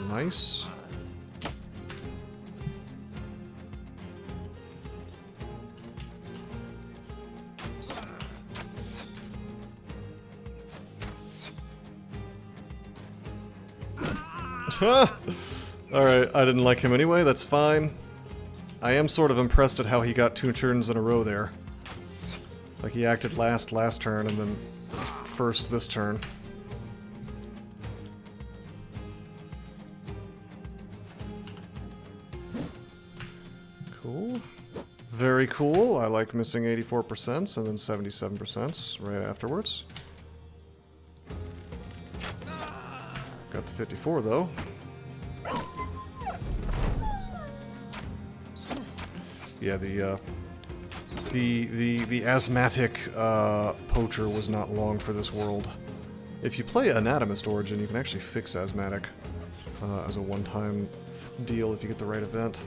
Nice. Alright, I didn't like him anyway, that's fine. I am sort of impressed at how he got 2 turns in a row there. Like, he acted last turn, and then first this turn. Cool. Very cool. I like missing 84% and then 77% right afterwards. Got the 54, though. Yeah, the asthmatic poacher was not long for this world. If you play Anatomist Origin, you can actually fix asthmatic as a one-time deal if you get the right event.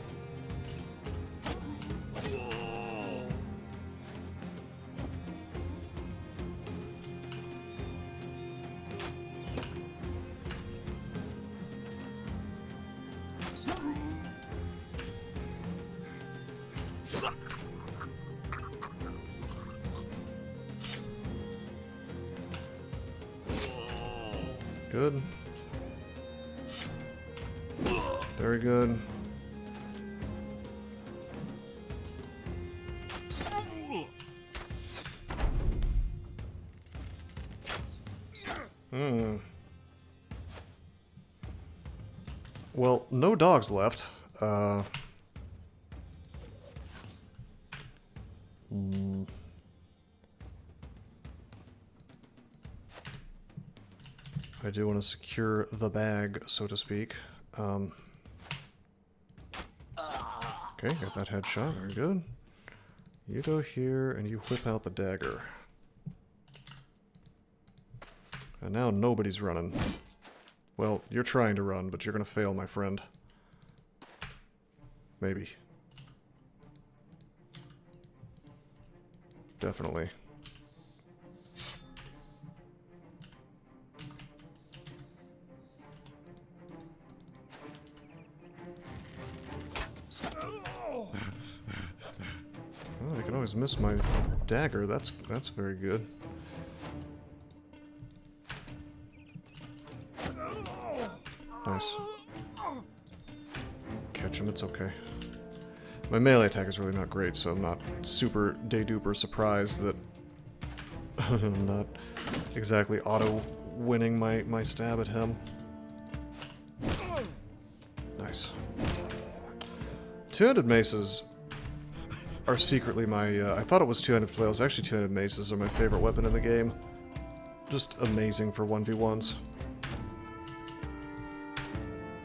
Good. Very good. Well, no dogs left. I do want to secure the bag, so to speak. Okay, got that headshot. Very good. You go here, and you whip out the dagger. And now nobody's running. Well, you're trying to run, but you're gonna fail, my friend. Maybe. Definitely. Oh, I can always miss my dagger. That's very good. Nice. Catch him, it's okay. My melee attack is really not great, so I'm not super de-duper surprised that I'm not exactly auto-winning my stab at him. Nice. Two-handed maces are secretly my, I thought it was two-handed flails. Actually, two-handed maces are my favorite weapon in the game. just amazing for 1v1s.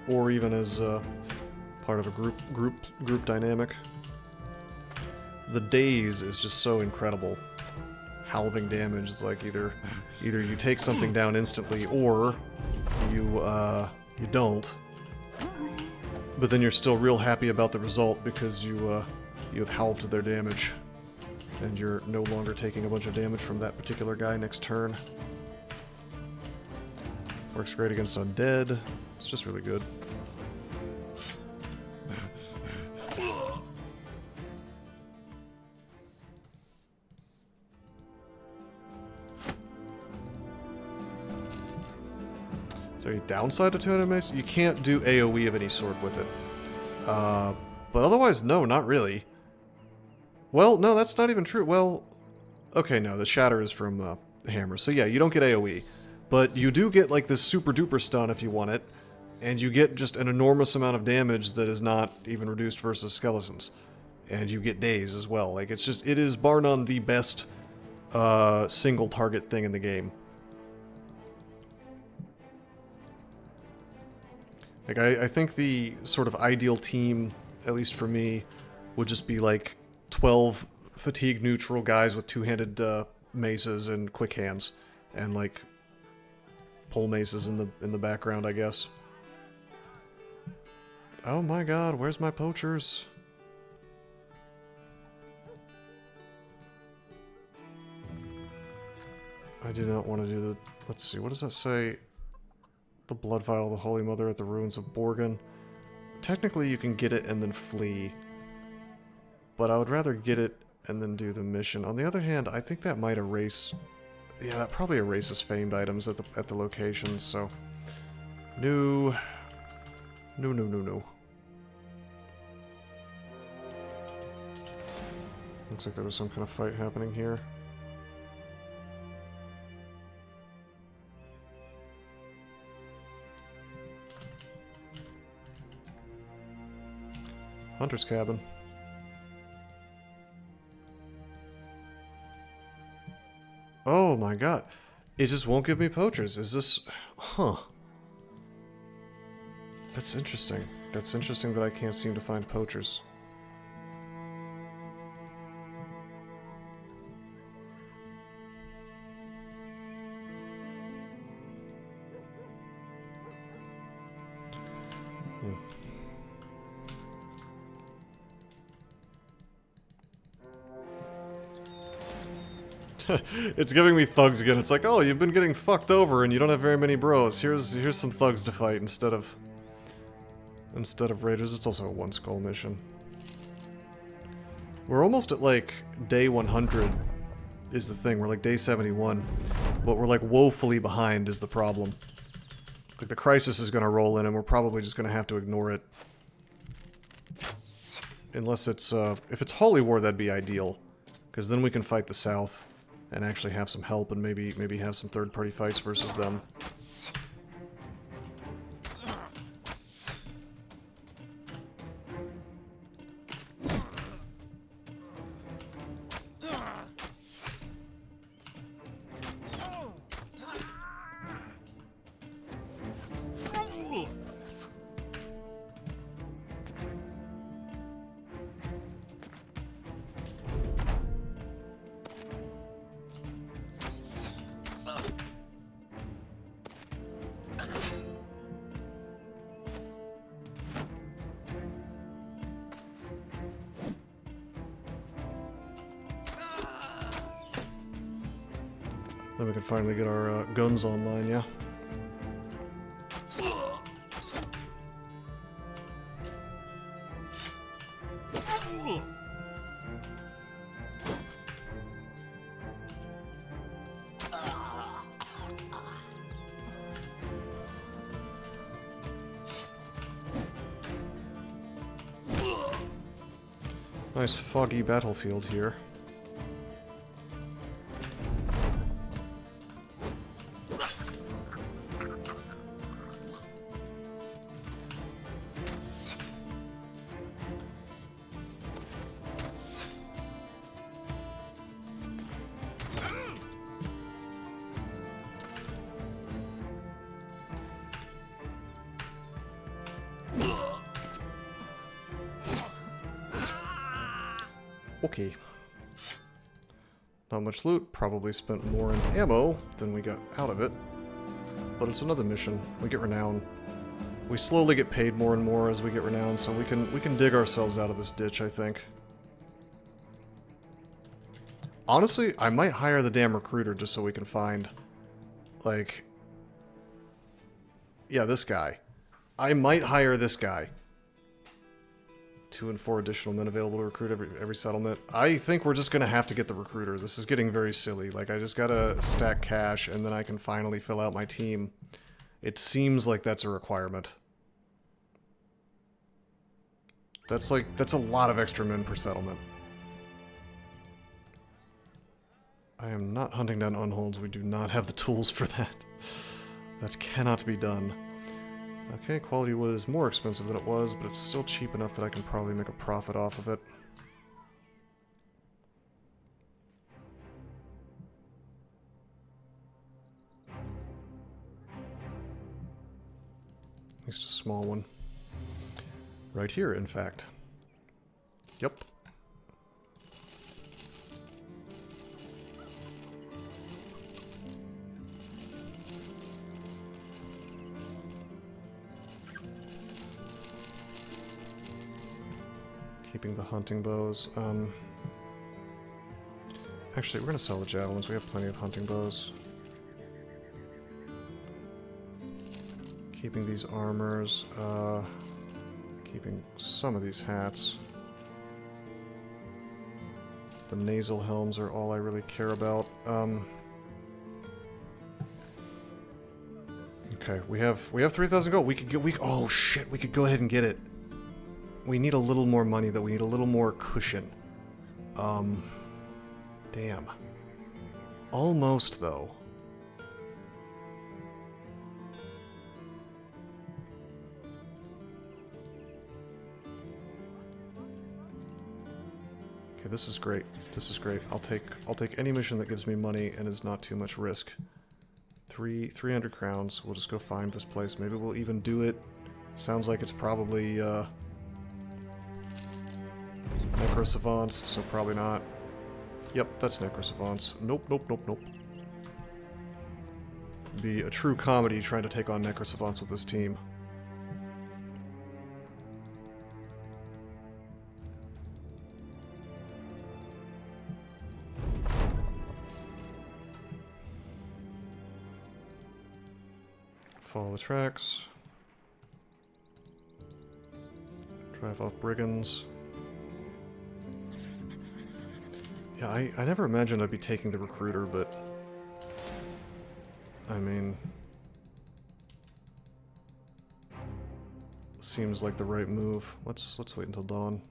Or even as part of a group dynamic. The daze is just so incredible. Halving damage is like either you take something down instantly or you don't. But then you're still real happy about the result because you have halved their damage. And you're no longer taking a bunch of damage from that particular guy next turn. Works great against undead. It's just really good. Is there any downside to two-handed mace? You can't do AoE of any sort with it. But otherwise, no, not really. Well, no, that's not even true. Well, okay, no, the shatter is from hammer. So yeah, you don't get AoE. But you do get like this super duper stun if you want it. And you get just an enormous amount of damage that is not even reduced versus skeletons. And you get daze as well. Like, it's just, it is bar none the best single target thing in the game. Like, I think the sort of ideal team, at least for me, would just be like 12 fatigue neutral guys with two-handed maces and quick hands. And like pole maces in the background, I guess. Oh my god, where's my poachers? I do not want to do the... Let's see, what does that say? The blood vial of the Holy Mother at the ruins of Borgen. Technically you can get it and then flee. But I would rather get it and then do the mission. On the other hand, I think that might erase... Yeah, that probably erases famed items at the locations, so... No. No, no, no, no. Looks like there was some kind of fight happening here. Hunter's cabin. Oh my god. It just won't give me poachers. Is this... Huh. That's interesting. That's interesting that I can't seem to find poachers. It's giving me thugs again. It's like, oh, you've been getting fucked over and you don't have very many bros. Here's some thugs to fight instead of raiders. It's also a one skull mission. We're almost at like day 100 is the thing. We're like day 71, but we're like woefully behind is the problem. Like the crisis is gonna roll in and we're probably just gonna have to ignore it. Unless it's if it's Holy War, that'd be ideal, because then we can fight the South. And actually have some help and maybe have some third-party fights versus them. Then we can finally get our guns online, yeah? Nice foggy battlefield here. okie. Not much loot. Probably spent more in ammo than we got out of it. But it's another mission. We get renown. We slowly get paid more and more as we get renown, so we can dig ourselves out of this ditch, I think. Honestly, I might hire the damn recruiter just so we can find, like... Yeah, this guy. I might hire this guy. 2 and 4 additional men available to recruit every settlement. I think we're just going to have to get the recruiter. This is getting very silly. Like, I just got to stack cash, and then I can finally fill out my team. It seems like that's a requirement. That's a lot of extra men per settlement. I am not hunting down unholds. We do not have the tools for that. That cannot be done. Okay, quality wood is more expensive than it was, but it's still cheap enough that I can probably make a profit off of it. At least a small one. Right here, in fact. Yep. Keeping the hunting bows. Actually, we're going to sell the javelins. We have plenty of hunting bows. Keeping these armors. Keeping some of these hats. The nasal helms are all I really care about. Okay, we have 3,000 gold. We could get oh shit, we could go ahead and get it. We need a little more money though. We need a little more cushion. Damn. Almost though. Okay, this is great. This is great. I'll take any mission that gives me money and is not too much risk. 300 crowns. We'll just go find this place. Maybe we'll even do it. Sounds like it's probably necrosavants, so probably not. Yep, that's necrosavants. Nope, nope, nope, nope. It'd be a true comedy trying to take on necrosavants with this team. Follow the tracks. Drive off brigands. Yeah, I never imagined I'd be taking the recruiter, but... I mean... Seems like the right move. Let's wait until dawn.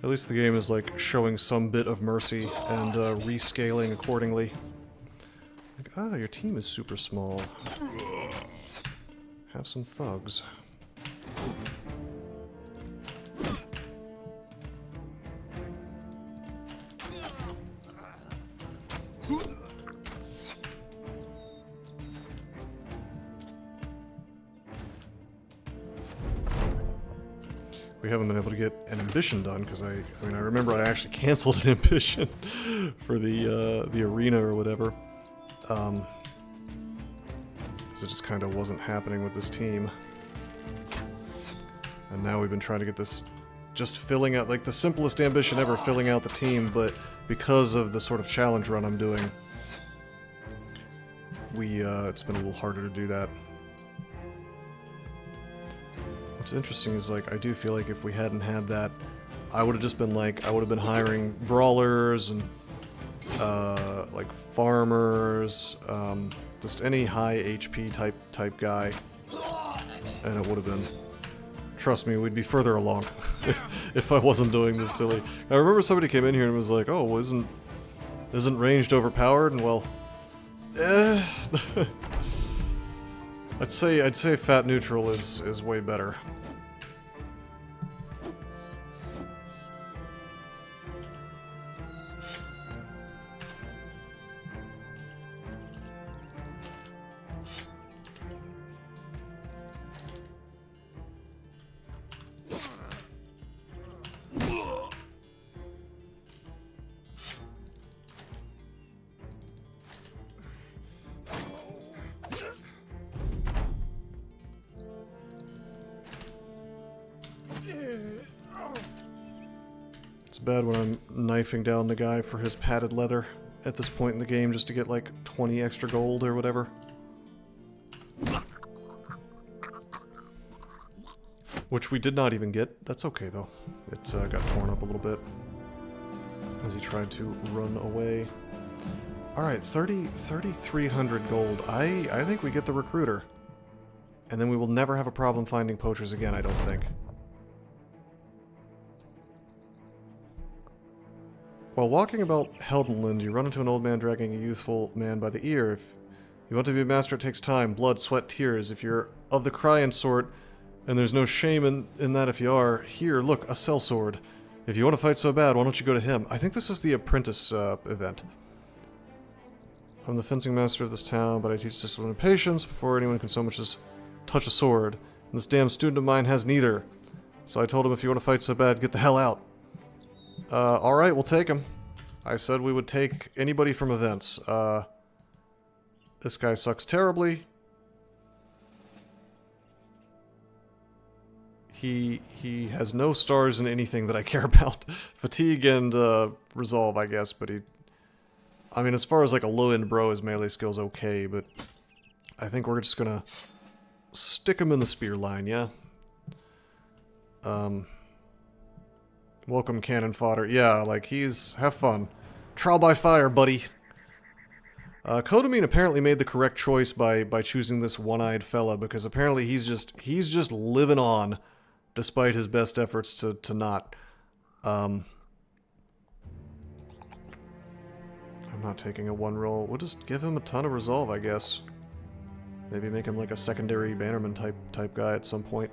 At least the game is like showing some bit of mercy and rescaling accordingly. Like, ah, your team is super small. Have some thugs. We haven't been able to get an ambition done because I mean I remember I actually canceled an ambition for the arena or whatever, because it just kind of wasn't happening with this team. And now we've been trying to get this, just filling out like the simplest ambition ever, filling out the team, but because of the sort of challenge run I'm doing, it's been a little harder to do that. What's interesting is, like, I do feel like if we hadn't had that, I would have just been like, I would have been hiring brawlers and, like, farmers, just any high HP type guy, and it would have been Trust me, we'd be further along if I wasn't doing this silly. I remember somebody came in here and was like, "Oh, well, isn't ranged overpowered?" And well, I'd say fat neutral is way better. It's bad when I'm knifing down the guy for his padded leather at this point in the game just to get like 20 extra gold or whatever. Which we did not even get. That's okay though. It's got torn up a little bit as he tried to run away. Alright, 3,300 gold. I think we get the recruiter. And then we will never have a problem finding poachers again, I don't think. While walking about Heldenland, you run into an old man dragging a youthful man by the ear. If you want to be a master, it takes time, blood, sweat, tears. If you're of the crying sort, and there's no shame in that if you are, here, look, a sellsword. If you want to fight so bad, why don't you go to him? I think this is the apprentice event. I'm the fencing master of this town, but I teach discipline and patience before anyone can so much as touch a sword. And this damn student of mine has neither. So I told him, if you want to fight so bad, get the hell out. Alright, we'll take him. I said we would take anybody from events. This guy sucks terribly. He has no stars in anything that I care about. Fatigue and, resolve, I guess, but I mean, as far as like a low-end bro, his melee skill's okay, but I think we're just gonna stick him in the spear line, yeah? Welcome cannon fodder. Yeah, like have fun. Trial by fire, buddy. Kodamine apparently made the correct choice by choosing this one-eyed fella, because apparently he's just living on, despite his best efforts to not. I'm not taking a one roll. We'll just give him a ton of resolve, I guess. Maybe make him like a secondary bannerman type guy at some point.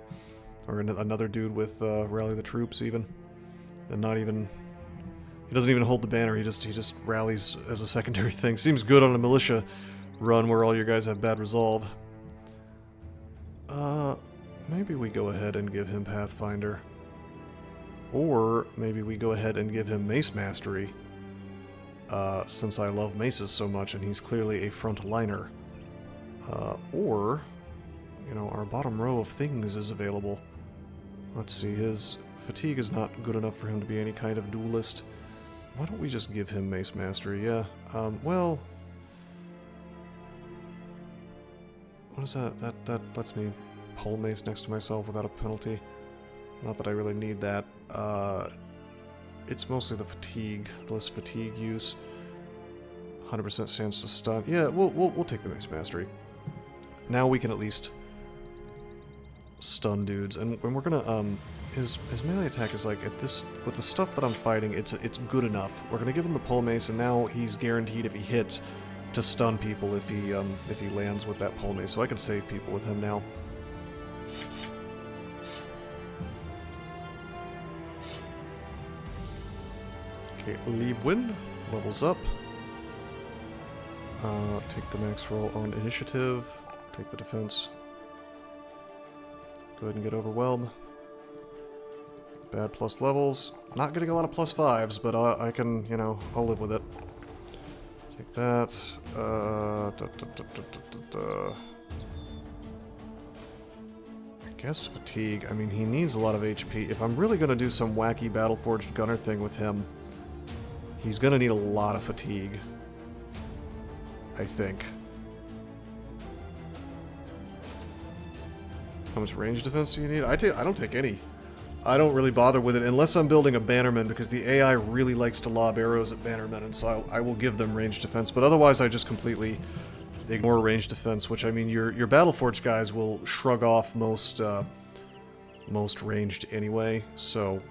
Or another dude with rally the troops even. And not even... He doesn't even hold the banner, he just rallies as a secondary thing. Seems good on a militia run where all your guys have bad resolve. Maybe we go ahead and give him Pathfinder. Or maybe we go ahead and give him Mace Mastery. Since I love maces so much and he's clearly a front liner. Or, you know, our bottom row of things is available. Let's see, his fatigue is not good enough for him to be any kind of duelist. Why don't we just give him Mace Mastery? Yeah, well... What is that? That lets me pull Mace next to myself without a penalty. Not that I really need that. It's mostly the fatigue, the less fatigue use. 100% stands to stun. Yeah, we'll take the Mace Mastery. Now we can at least stun dudes, and when we're gonna his melee attack is like, at this, with the stuff that I'm fighting, it's good enough. We're gonna give him the pole mace, and now he's guaranteed, if he hits, to stun people if he lands with that pole mace. So I can save people with him now. Okay, Liebwin levels up. Take the max roll on initiative. Take the defense. Go ahead and get overwhelmed. Bad plus levels. Not getting a lot of plus 5s, but I can, you know, I'll live with it. Take that. I guess fatigue. I mean, he needs a lot of HP. If I'm really going to do some wacky Battleforged Gunner thing with him, he's going to need a lot of fatigue. I think. How much range defense do you need? I don't take any. I don't really bother with it unless I'm building a bannerman, because the AI really likes to lob arrows at bannermen, and so I will give them range defense. But otherwise, I just completely ignore range defense. Which, I mean, your Battleforged guys will shrug off most most ranged anyway, so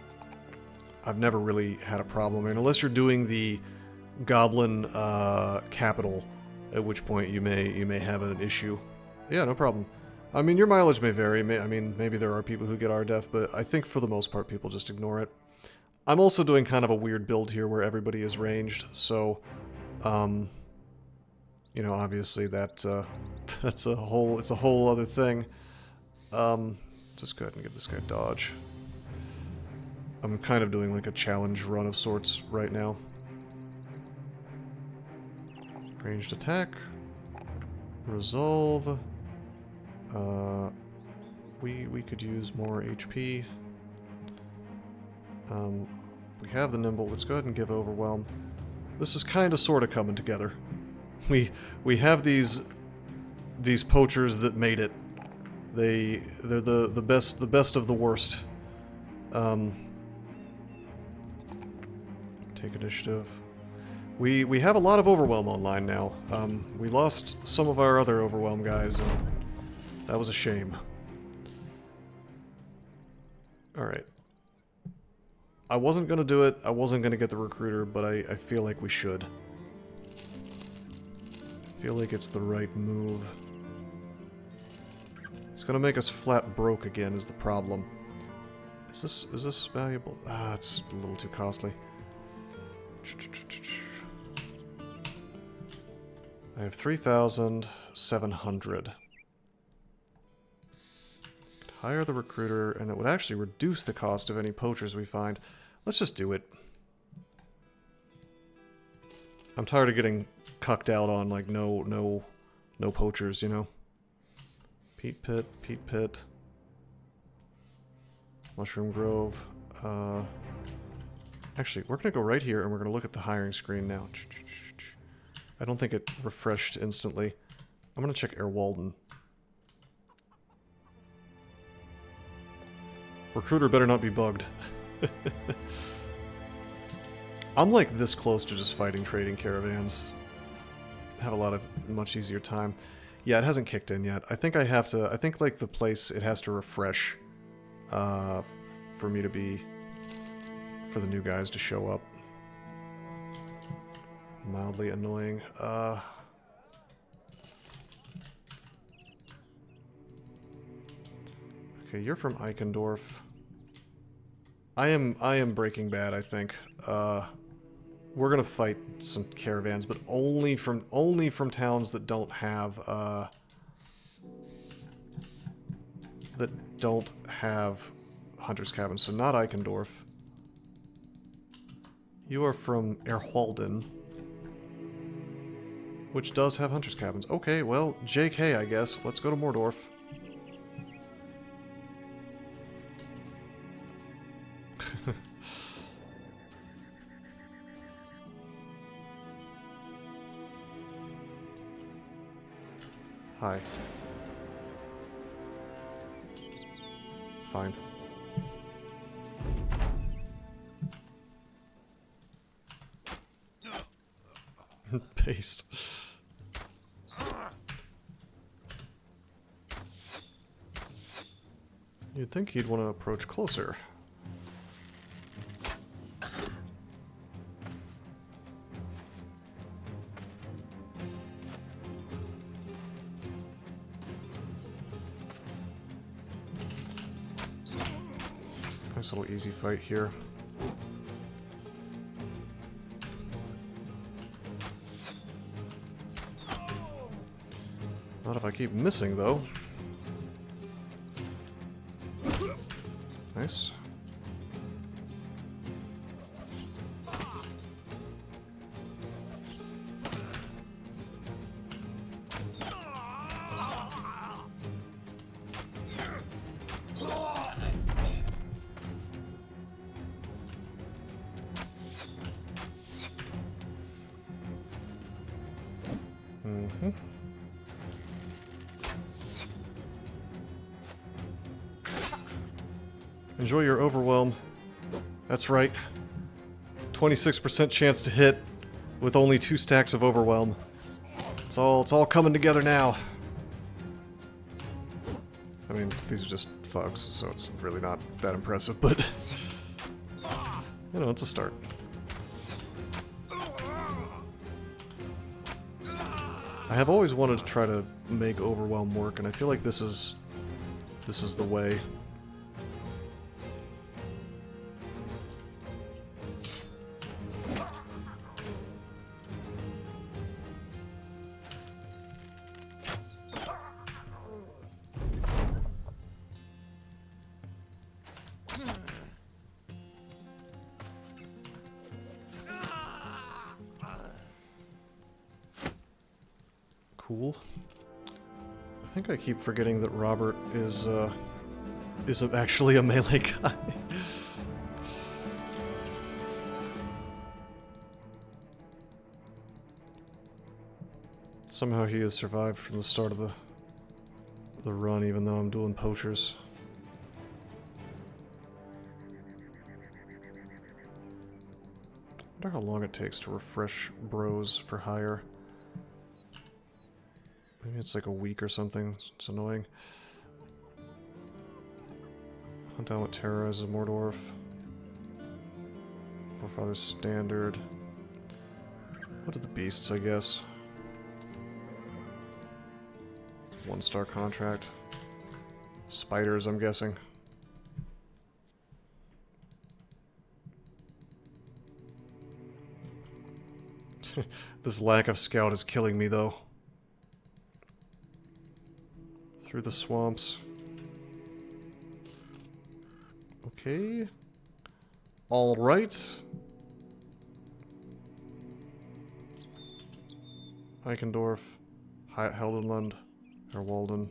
I've never really had a problem. And unless you're doing the goblin capital, at which point you may have an issue. Yeah, no problem. I mean, your mileage may vary. I mean, maybe there are people who get RDEF, but I think for the most part people just ignore it. I'm also doing kind of a weird build here where everybody is ranged, so you know, obviously that it's a whole other thing. Just go ahead and give this guy dodge. I'm kind of doing like a challenge run of sorts right now. Ranged attack. Resolve. We could use more HP. We have the nimble. Let's go ahead and give overwhelm. This is kind of sort of coming together. We have these poachers that made it. They're the best of the worst. Take initiative. We have a lot of overwhelm online now. We lost some of our other overwhelm guys, and that was a shame. Alright. I wasn't gonna do it, I wasn't gonna get the recruiter, but I feel like we should. I feel like it's the right move. It's gonna make us flat broke again is the problem. Is this valuable? Ah, it's a little too costly. I have 3,700. Hire the recruiter, and it would actually reduce the cost of any poachers we find. Let's just do it. I'm tired of getting cucked out on, like, no poachers, you know? Peat pit. Mushroom Grove. Actually, we're gonna go right here, and we're gonna look at the hiring screen now. I don't think it refreshed instantly. I'm gonna check Air Walden. Recruiter better not be bugged. I'm like this close to just fighting trading caravans. Have a lot of much easier time. Yeah, it hasn't kicked in yet. I think I have to. I think like the place it has to refresh for me to be for the new guys to show up. Mildly annoying. Okay, you're from Eichendorf. I am Breaking Bad, I think. We're gonna fight some caravans, but only from towns that don't have hunters' cabins. So not Eichendorf. You are from Erhalden, which does have hunters' cabins. Okay, well, JK, I guess. Let's go to Mordorf. Hi. Fine. Paste. You'd think he'd want to approach closer. Nice little easy fight here. Not if I keep missing, though. Nice. Enjoy your overwhelm. That's right. 26% chance to hit with only 2 stacks of overwhelm. It's all coming together now. I mean, these are just thugs, so it's really not that impressive, but you know, it's a start. I have always wanted to try to make overwhelm work, and I feel like this is the way. Cool. I think I keep forgetting that Robert is actually a melee guy. Somehow he has survived from the start of the run, even though I'm doing poachers. I wonder how long it takes to refresh bros for hire. Maybe it's like a week or something. It's annoying. Hunt down what terrorizes Mordorf. Forefather's standard. What are the beasts, I guess? 1-star contract. Spiders, I'm guessing. This lack of scout is killing me, though. Through the swamps. Okay. All right. Eichendorf. Heldenland. Or Walden.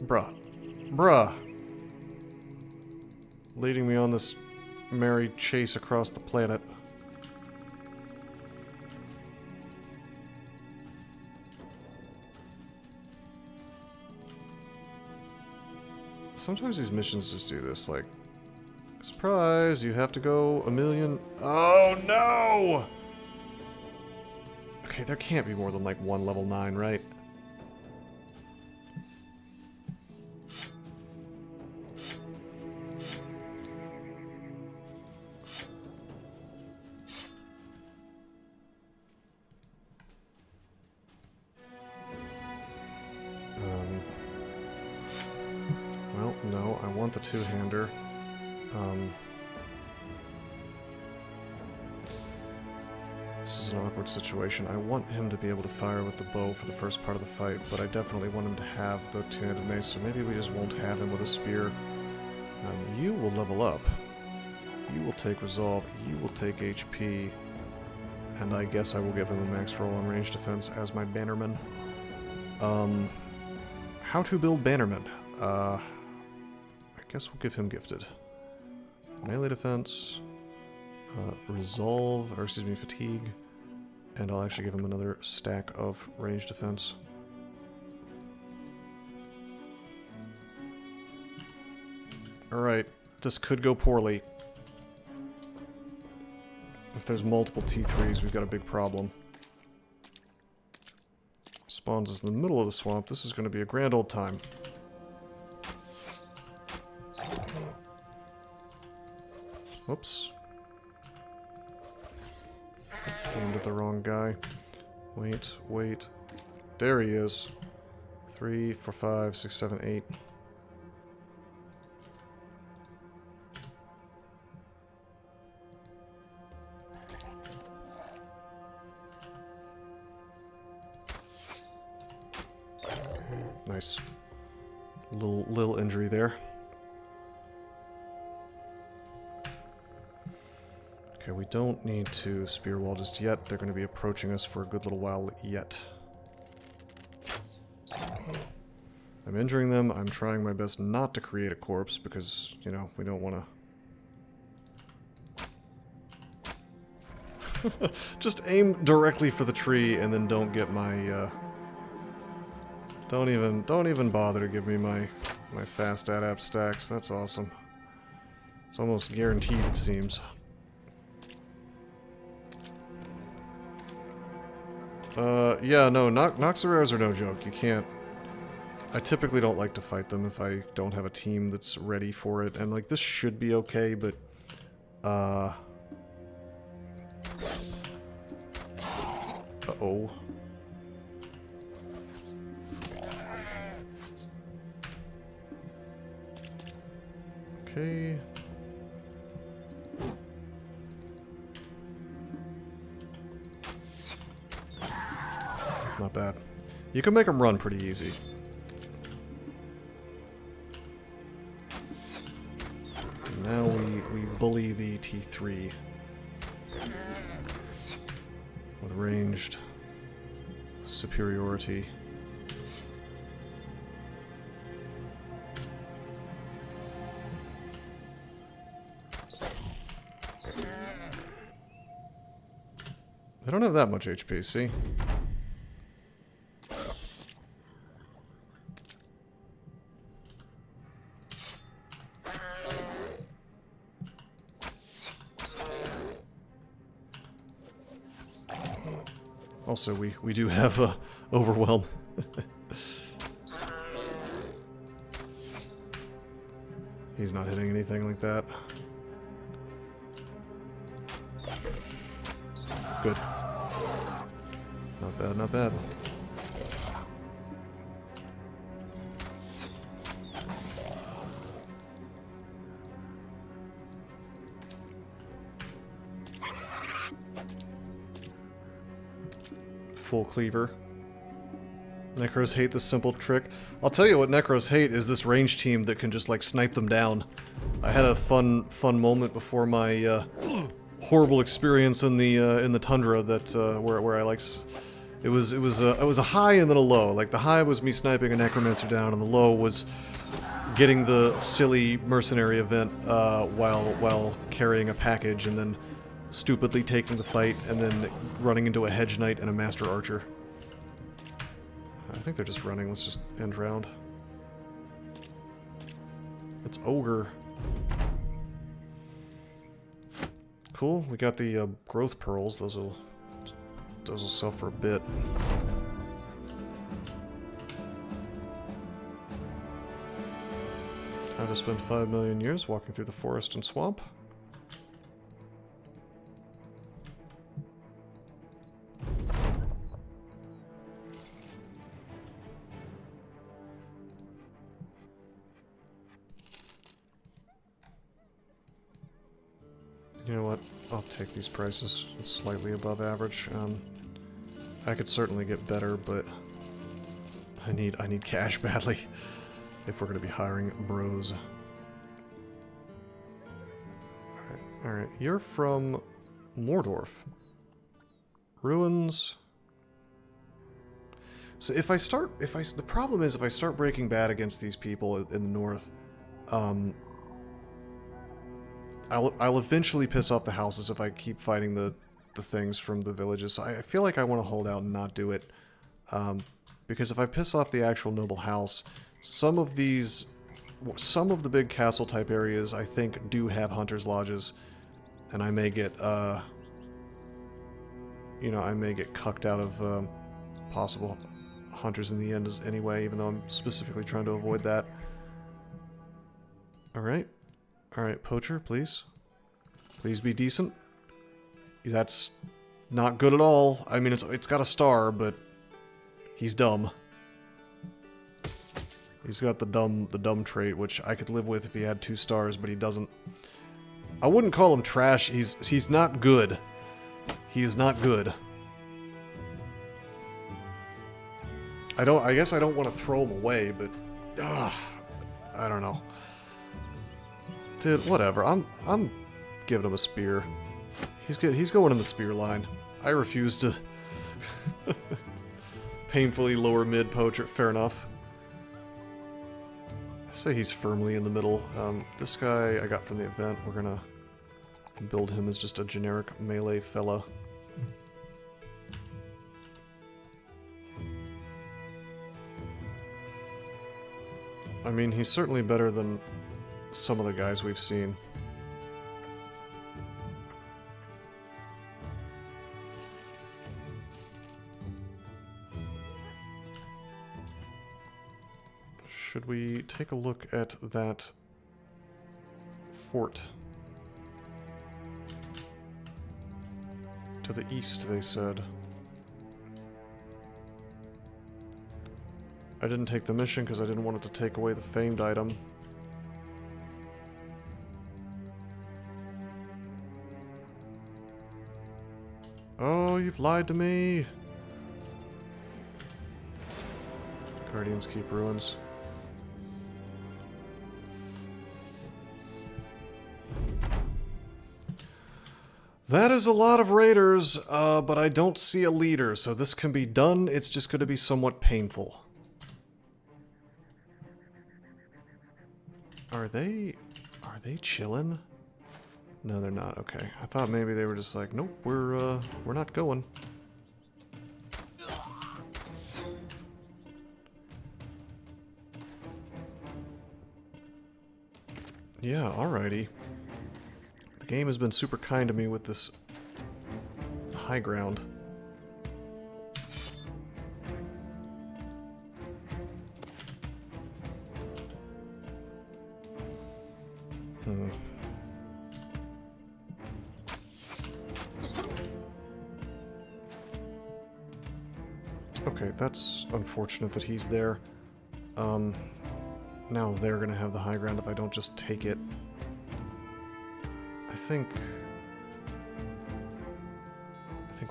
Bruh. Bruh. Leading me on this merry chase across the planet. Sometimes these missions just do this, like, surprise, you have to go 1,000,000. Oh no! Okay, there can't be more than like one level 9, right? Well, no, I want the two-hander. This is an awkward situation. I want him to be able to fire with the bow for the first part of the fight, but I definitely want him to have the two-handed mace, so maybe we just won't have him with a spear. You will level up. You will take resolve. You will take HP. And I guess I will give him a max roll on range defense as my bannerman. How to build bannerman? I guess we'll give him gifted. Melee defense, resolve, or excuse me, fatigue, and I'll actually give him another stack of range defense. Alright, this could go poorly. If there's multiple T3s, we've got a big problem. Spawns is in the middle of the swamp. This is going to be a grand old time. Whoops. Aimed at the wrong guy. Wait, wait. There he is. 3, 4, 5, 6, 7, 8. Nice. Little injury there. Okay, we don't need to spear wall just yet. They're going to be approaching us for a good little while yet. I'm injuring them. I'm trying my best not to create a corpse because, you know, we don't want to... Just aim directly for the tree and then don't get my, Don't even bother to give me my fast adapt stacks. That's awesome. It's almost guaranteed, it seems. Yeah, no, Noxerares are no joke. You can't I typically don't like to fight them if I don't have a team that's ready for it. And, like, this should be okay, but... Uh-oh. Okay. Not bad. You can make them run pretty easy. And now we bully the T3 with ranged superiority. They don't have that much HP, see? Also, we do have overwhelm. He's not hitting anything like that. Good. Not bad, not bad. Full cleaver. Necros hate this simple trick. I'll tell you what Necros hate is this range team that can just like snipe them down. I had a fun moment before my horrible experience in the tundra that where I like it was a high and then a low. Like the high was me sniping a necromancer down, and the low was getting the silly mercenary event while carrying a package, and then stupidly taking the fight, and then running into a hedge knight and a master archer. I think they're just running. Let's just end round. It's ogre. Cool. We got the growth pearls. Those will sell for a bit. How to spend 5 million years walking through the forest and swamp. You know what? I'll take these prices. It's slightly above average. I could certainly get better, but I need cash badly if we're going to be hiring bros. All right. You're from Mordorf. Ruins. So the problem is if I start Breaking Bad against these people in the north, I'll eventually piss off the houses if I keep fighting the things from the villages. So I feel like I want to hold out and not do it. Because if I piss off the actual noble house, some of the big castle type areas I think do have hunters' lodges. And I may get, I may get cucked out of possible hunters in the end anyway, even though I'm specifically trying to avoid that. Alright. Alright, poacher, please. Please be decent. That's not good at all. I mean, it's got a star, but he's dumb. He's got the dumb trait, which I could live with if he had 2 stars, but he doesn't. I wouldn't call him trash. He's not good. He is not good. I guess I don't want to throw him away, but I don't know. Dude, whatever. I'm giving him a spear. He's going in the spear line. I refuse to painfully lower mid poacher. Fair enough. I say he's firmly in the middle. This guy I got from the event. We're gonna build him as just a generic melee fella. I mean, he's certainly better than some of the guys we've seen. Should we take a look at that fort? To the east, they said. I didn't take the mission because I didn't want it to take away the famed item. Oh, you've lied to me! Guardians keep ruins. That is a lot of raiders, but I don't see a leader, so this can be done. It's just going to be somewhat painful. Are they chilling? No, they're not. Okay. I thought maybe they were just like, nope, we're not going. Yeah, alrighty. The game has been super kind to me with this high ground. Okay, that's unfortunate that he's there. Now they're gonna have the high ground if I don't just take it. I think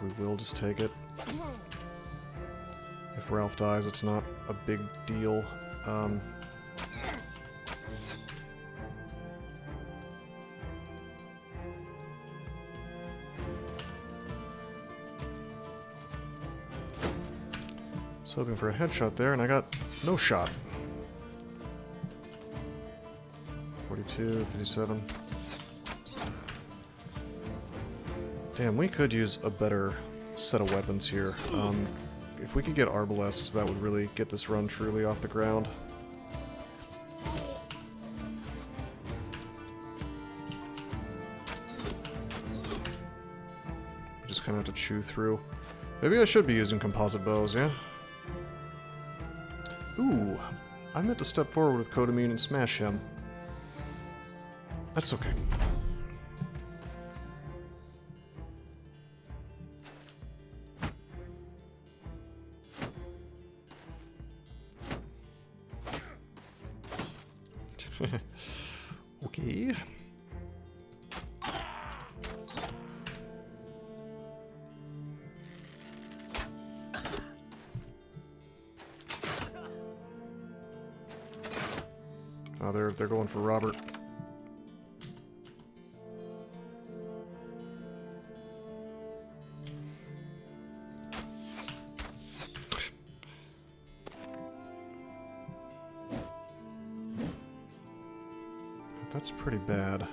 we will just take it. If Ralph dies, it's not a big deal. Was hoping for a headshot there, and I got no shot. 42, 57. Damn, we could use a better set of weapons here. If we could get arbalests, that would really get this run truly off the ground. Just kind of have to chew through. Maybe I should be using composite bows, yeah? Ooh, I meant to step forward with Codamine and smash him. That's okay. Okay. Oh, they're going for Robert. That's pretty bad.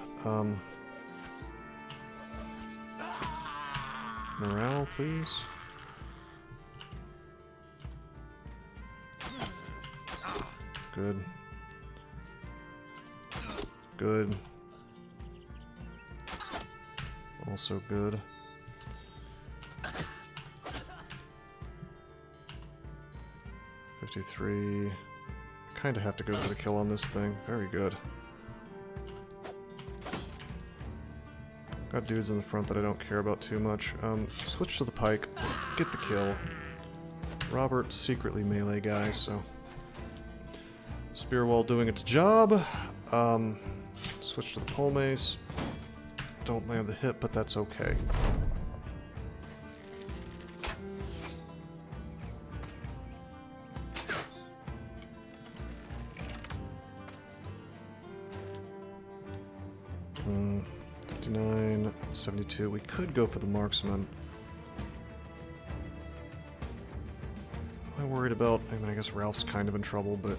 Morale, please. Good. Good. Also good. $53. Kind of have to go for the kill on this thing. Very good. Got dudes in the front that I don't care about too much. Switch to the pike. Get the kill. Robert, secretly melee guy, so... Spear wall doing its job. Switch to the pole mace. Don't land the hit, but that's okay. Hmm. 59, 72. We could go for the marksman. Am I worried about... I mean, I guess Ralph's kind of in trouble, but...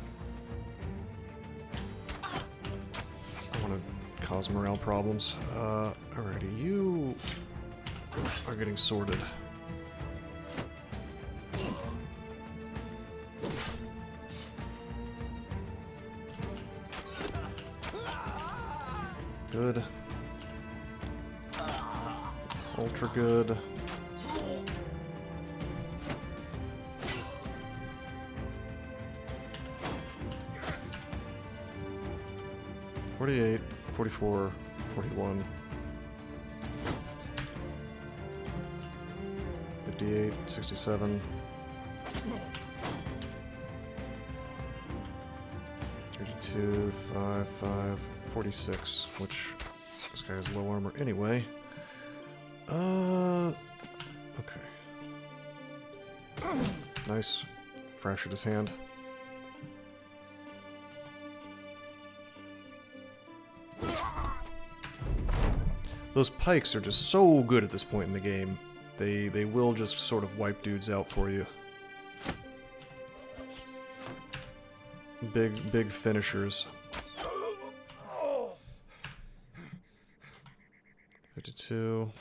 I want to cause morale problems. Alrighty, you are getting sorted. Good. Ultra good. 48, 44, 41, 58, 67, 32, 5, 5, 46, which this guy has low armor anyway. Okay. Nice. Fractured his hand. Those pikes are just so good at this point in the game. They will just sort of wipe dudes out for you. Big finishers. 52.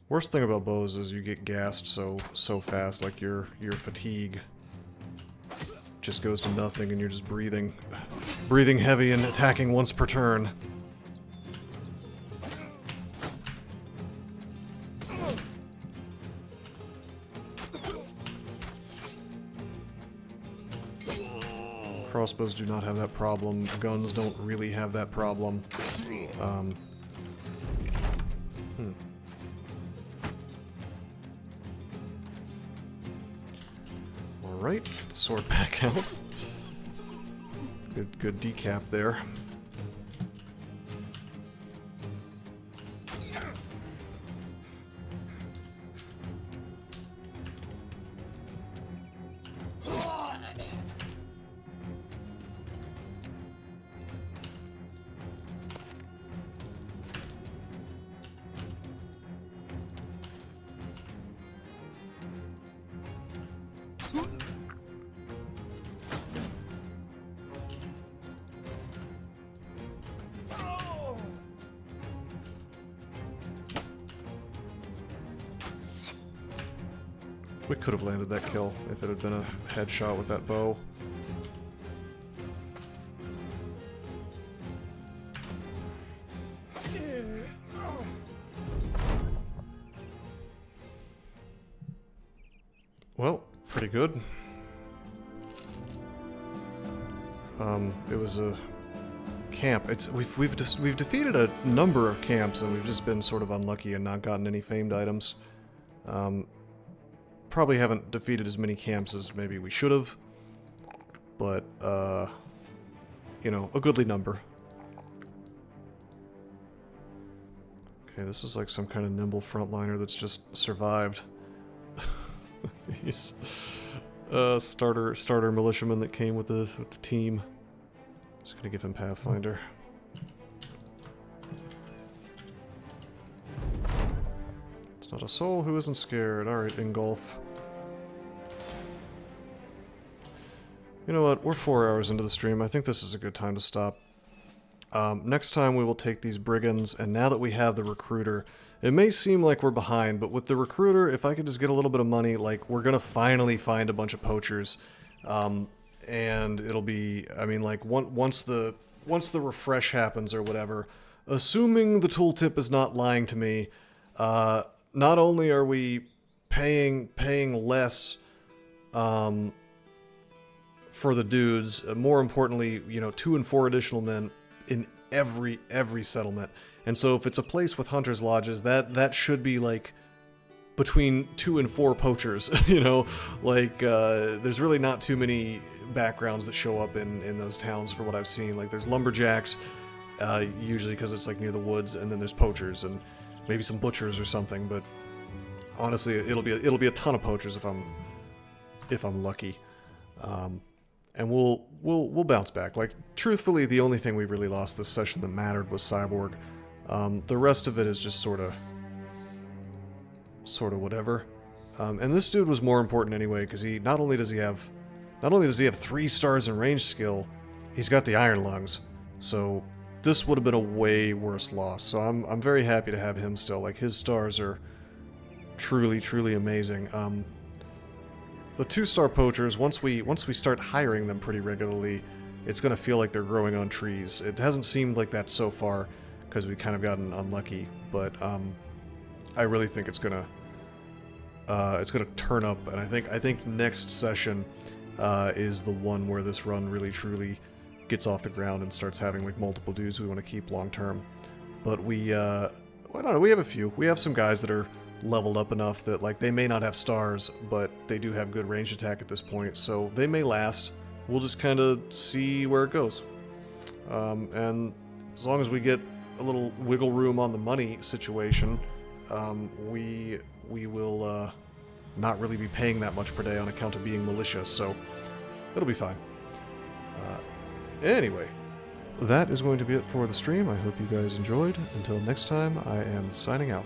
Worst thing about bows is you get gassed so fast, like your fatigue just goes to nothing and you're just breathing heavy and attacking once per turn. Crossbows do not have that problem. Guns don't really have that problem. Alright, sword back out. Good decap there. We could have landed that kill if it had been a headshot with that bow. Well, pretty good. It was a camp. We've defeated a number of camps and we've just been sort of unlucky and not gotten any famed items. Probably haven't defeated as many camps as maybe we should have, but, you know, a goodly number. Okay, this is like some kind of nimble frontliner that's just survived. He's a starter militiaman that came with the team. Just gonna give him Pathfinder. It's not a soul who isn't scared. Alright, engulf. You know what? We're 4 hours into the stream. I think this is a good time to stop. Next time we will take these brigands, and now that we have the recruiter, it may seem like we're behind, but with the recruiter, if I could just get a little bit of money, like, we're gonna finally find a bunch of poachers. And it'll be, I mean, like, once the refresh happens or whatever, assuming the tooltip is not lying to me, not only are we paying less, for the dudes, more importantly, you know, 2 and 4 additional men in every settlement. And so if it's a place with hunters' lodges, that should be like between 2 and 4 poachers, you know, like there's really not too many backgrounds that show up in those towns for what I've seen. Like there's lumberjacks, usually because it's like near the woods, and then there's poachers and maybe some butchers or something. But honestly, it'll be a ton of poachers if I'm lucky. And we'll bounce back. Like, truthfully, the only thing we really lost this session that mattered was Cyborg. The rest of it is just sort of whatever. And this dude was more important anyway, because he not only does he have 3 stars in range skill, he's got the iron lungs. So this would have been a way worse loss. So I'm very happy to have him still. Like, his stars are truly amazing. The 2-star poachers, once we start hiring them pretty regularly, it's going to feel like they're growing on trees. It hasn't seemed like that so far, because we kind of gotten unlucky, but I really think it's going it's going to turn up, and I think next session is the one where this run really truly gets off the ground and starts having like multiple dudes we want to keep long term. But we, well, I don't know, we have a few. We have some guys that are leveled up enough that like they may not have stars, but they do have good range attack at this point, so they may last. We'll just kind of see where it goes. And as long as we get a little wiggle room on the money situation, we will not really be paying that much per day on account of being militia, so it'll be fine. Anyway, that is going to be it for the stream. I hope you guys enjoyed. Until next time, I am signing out.